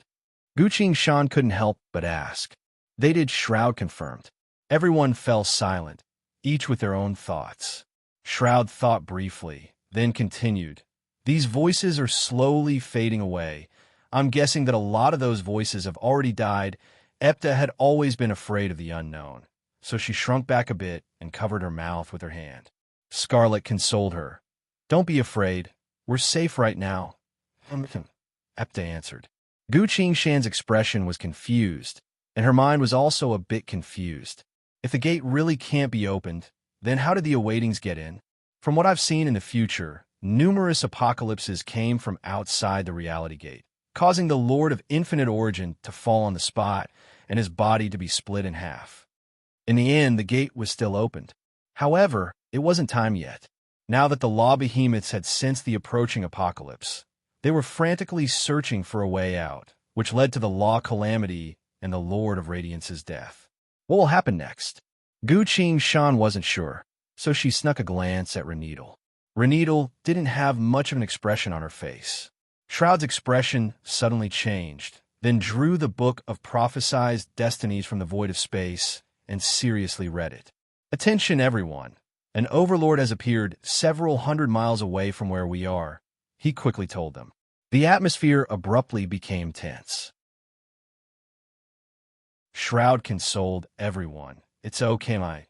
Guqin Shan couldn't help but ask. "They did," Shroud confirmed. Everyone fell silent, each with their own thoughts. Shroud thought briefly, then continued, "These voices are slowly fading away. I'm guessing that a lot of those voices have already died." Epta had always been afraid of the unknown, so she shrunk back a bit and covered her mouth with her hand. Scarlet consoled her. "Don't be afraid. We're safe right now." Epta answered. Guqin Shan's expression was confused, and her mind was also a bit confused. If the gate really can't be opened, then how did the awaitings get in? From what I've seen in the future, numerous apocalypses came from outside the reality gate, causing the Lord of Infinite Origin to fall on the spot and his body to be split in half. In the end, the gate was still opened. However, it wasn't time yet. Now that the law behemoths had sensed the approaching apocalypse, they were frantically searching for a way out, which led to the law calamity and the Lord of Radiance's death. What will happen next? Guqin Shan wasn't sure, so she snuck a glance at Reneedle. Reneedle didn't have much of an expression on her face. Shroud's expression suddenly changed, then drew the book of prophesied destinies from the void of space and seriously read it. "Attention, everyone. An overlord has appeared several hundred miles away from where we are," he quickly told them. The atmosphere abruptly became tense. Shroud consoled everyone. "It's okay, my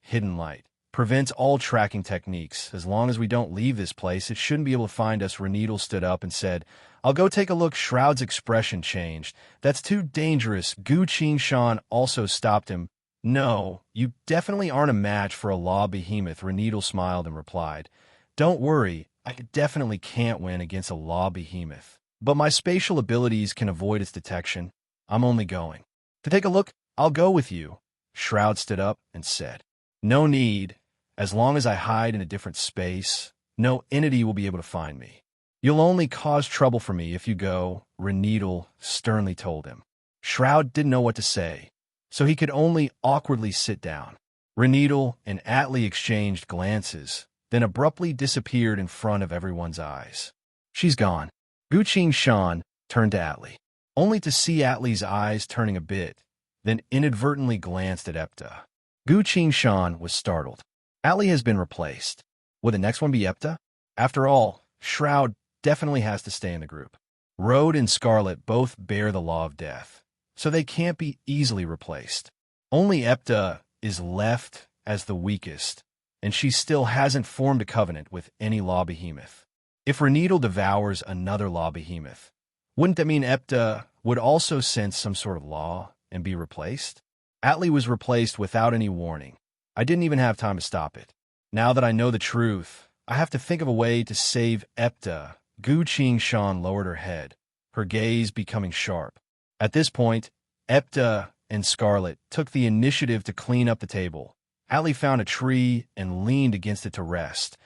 hidden light prevents all tracking techniques. As long as we don't leave this place, it shouldn't be able to find us." Reneedle stood up and said, "I'll go take a look." Shroud's expression changed. "That's too dangerous." Guqin Shan also stopped him. "No, you definitely aren't a match for a law behemoth." Reneedle smiled and replied, "Don't worry, I definitely can't win against a law behemoth, but my spatial abilities can avoid its detection. I'm only going to take a look. I'll go with you." Shroud stood up and said, "No need. As long as I hide in a different space, no entity will be able to find me." "You'll only cause trouble for me if you go," Reneedle sternly told him. Shroud didn't know what to say, so he could only awkwardly sit down. Reneedle and Atli exchanged glances, then abruptly disappeared in front of everyone's eyes. "She's gone." Guqin Shan turned to Atli, only to see Atli's eyes turning a bit, then inadvertently glanced at Epta. Gu Qingshan was startled. Atli has been replaced. Would the next one be Epta? After all, Shroud definitely has to stay in the group. Road and Scarlet both bear the law of death, so they can't be easily replaced. Only Epta is left as the weakest, and she still hasn't formed a covenant with any law behemoth. If Reneedle devours another law behemoth, wouldn't that mean Epta would also sense some sort of law and be replaced? Atli was replaced without any warning. I didn't even have time to stop it. Now that I know the truth, I have to think of a way to save Epta. Gu Qingshan lowered her head, her gaze becoming sharp. At this point, Epta and Scarlet took the initiative to clean up the table. Atli found a tree and leaned against it to rest,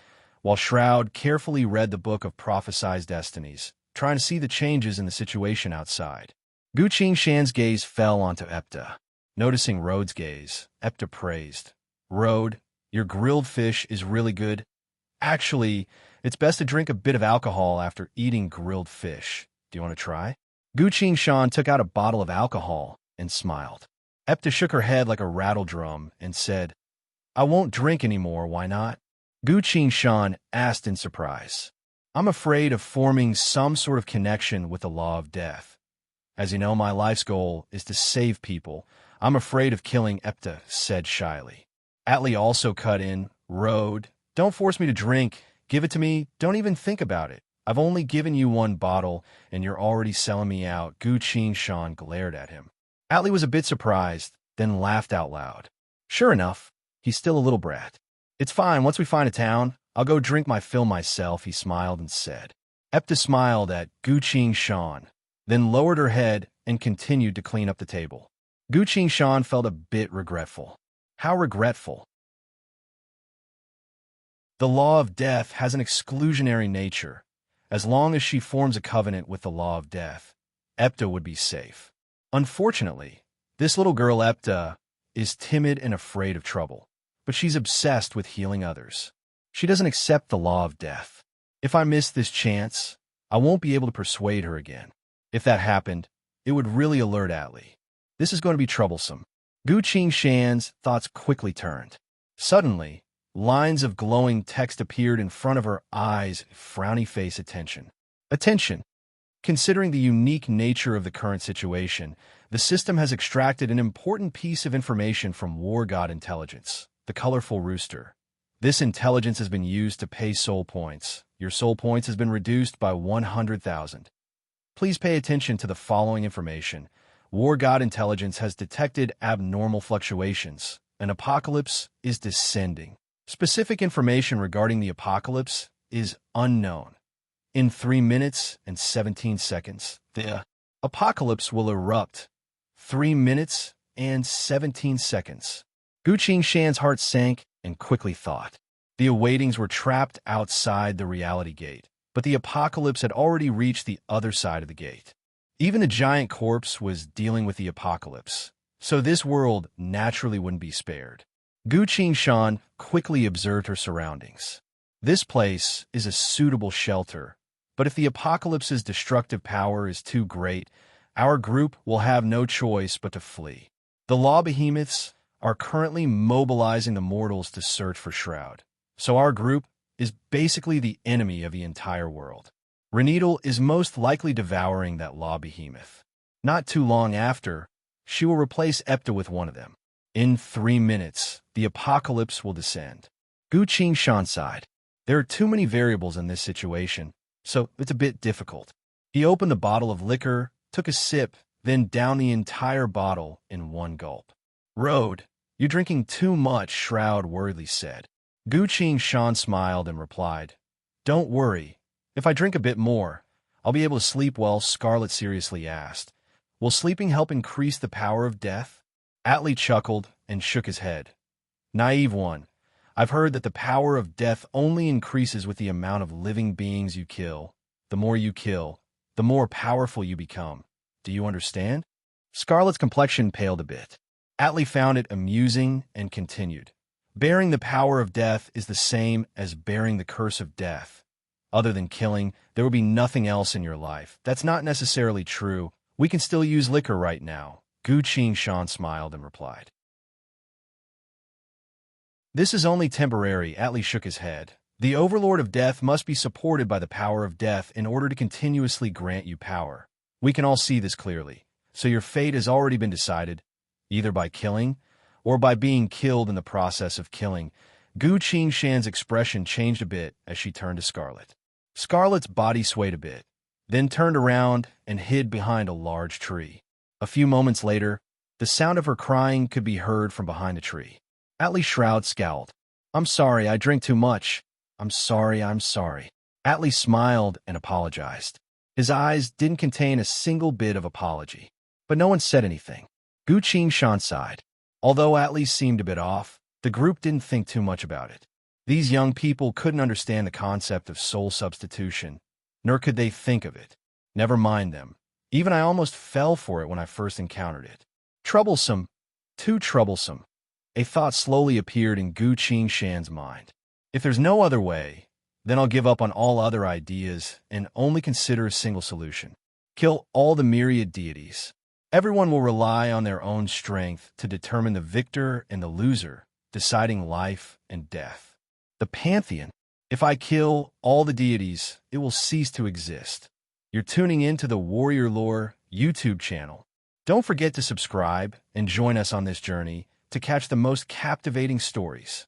while Shroud carefully read the book of prophesied destinies, trying to see the changes in the situation outside. Gu Qingshan's gaze fell onto Epta. Noticing Road's gaze, Epta praised. Road, your grilled fish is really good. Actually, it's best to drink a bit of alcohol after eating grilled fish. Do you want to try? Gu Qingshan took out a bottle of alcohol and smiled. Epta shook her head like a rattle drum and said, I won't drink anymore, why not? Gu Qingshan asked in surprise. I'm afraid of forming some sort of connection with the law of death. As you know, my life's goal is to save people. I'm afraid of killing, Epta said shyly. Atli also cut in, Road, don't force me to drink. Give it to me. Don't even think about it. I've only given you one bottle, and you're already selling me out. Gu Qingshan glared at him. Atli was a bit surprised, then laughed out loud. Sure enough, he's still a little brat. It's fine. Once we find a town, I'll go drink my fill myself, he smiled and said. Epta smiled at Gu Qingshan, then lowered her head and continued to clean up the table. Gu Qingshan felt a bit regretful. How regretful? The law of death has an exclusionary nature. As long as she forms a covenant with the law of death, Epta would be safe. Unfortunately, this little girl Epta is timid and afraid of trouble, but she's obsessed with healing others. She doesn't accept the law of death. If I miss this chance, I won't be able to persuade her again. If that happened, it would really alert Atli. This is going to be troublesome. Gu Qingshan's thoughts quickly turned. Suddenly, lines of glowing text appeared in front of her eyes. Frowny face. Attention. Attention. Considering the unique nature of the current situation, the system has extracted an important piece of information from War God Intelligence, the colorful rooster. This intelligence has been used to pay soul points. Your soul points has been reduced by 100,000. Please pay attention to the following information. War God Intelligence has detected abnormal fluctuations. An apocalypse is descending. Specific information regarding the apocalypse is unknown. In 3 minutes and 17 seconds, the apocalypse will erupt. 3 minutes and 17 seconds. Gu Qingshan's heart sank and quickly thought. The awaitings were trapped outside the reality gate, but the apocalypse had already reached the other side of the gate. Even the giant corpse was dealing with the apocalypse, so this world naturally wouldn't be spared. Gu Qingshan quickly observed her surroundings. This place is a suitable shelter, but if the apocalypse's destructive power is too great, our group will have no choice but to flee. The law behemoths are currently mobilizing the mortals to search for Shroud, so our group is basically the enemy of the entire world. Reneedle is most likely devouring that law behemoth. Not too long after, she will replace Epta with one of them. In 3 minutes, the apocalypse will descend. Gu Qingshan sighed. There are too many variables in this situation, so it's a bit difficult. He opened the bottle of liquor, took a sip, then downed the entire bottle in one gulp. Road, you're drinking too much, Shroud worriedly said. Gu Qingshan smiled and replied, Don't worry. If I drink a bit more, I'll be able to sleep well, Scarlet seriously asked. Will sleeping help increase the power of death? Atli chuckled and shook his head. Naive one, I've heard that the power of death only increases with the amount of living beings you kill. The more you kill, the more powerful you become. Do you understand? Scarlet's complexion paled a bit. Atli found it amusing and continued. Bearing the power of death is the same as bearing the curse of death. Other than killing, there would be nothing else in your life. That's not necessarily true. We can still use liquor right now. Gu Qingshan smiled and replied. This is only temporary, Atli shook his head. The Overlord of Death must be supported by the power of death in order to continuously grant you power. We can all see this clearly. So your fate has already been decided, either by killing or by being killed in the process of killing. Gu Qingshan's expression changed a bit as she turned to Scarlet. Scarlet's body swayed a bit, then turned around and hid behind a large tree. A few moments later, the sound of her crying could be heard from behind the tree. Atli Shroud scowled. I'm sorry, I drink too much. I'm sorry. Atli smiled and apologized. His eyes didn't contain a single bit of apology. But no one said anything. Gu Qingshan sighed. Although Atli seemed a bit off, the group didn't think too much about it. These young people couldn't understand the concept of soul substitution, nor could they think of it. Never mind them. Even I almost fell for it when I first encountered it. Troublesome. Too troublesome. A thought slowly appeared in Gu Qingshan's mind. If there's no other way, then I'll give up on all other ideas and only consider a single solution. Kill all the myriad deities. Everyone will rely on their own strength to determine the victor and the loser, deciding life and death. The Pantheon. If I kill all the deities, it will cease to exist. You're tuning in to the Warrior Lore YouTube channel. Don't forget to subscribe and join us on this journey to catch the most captivating stories.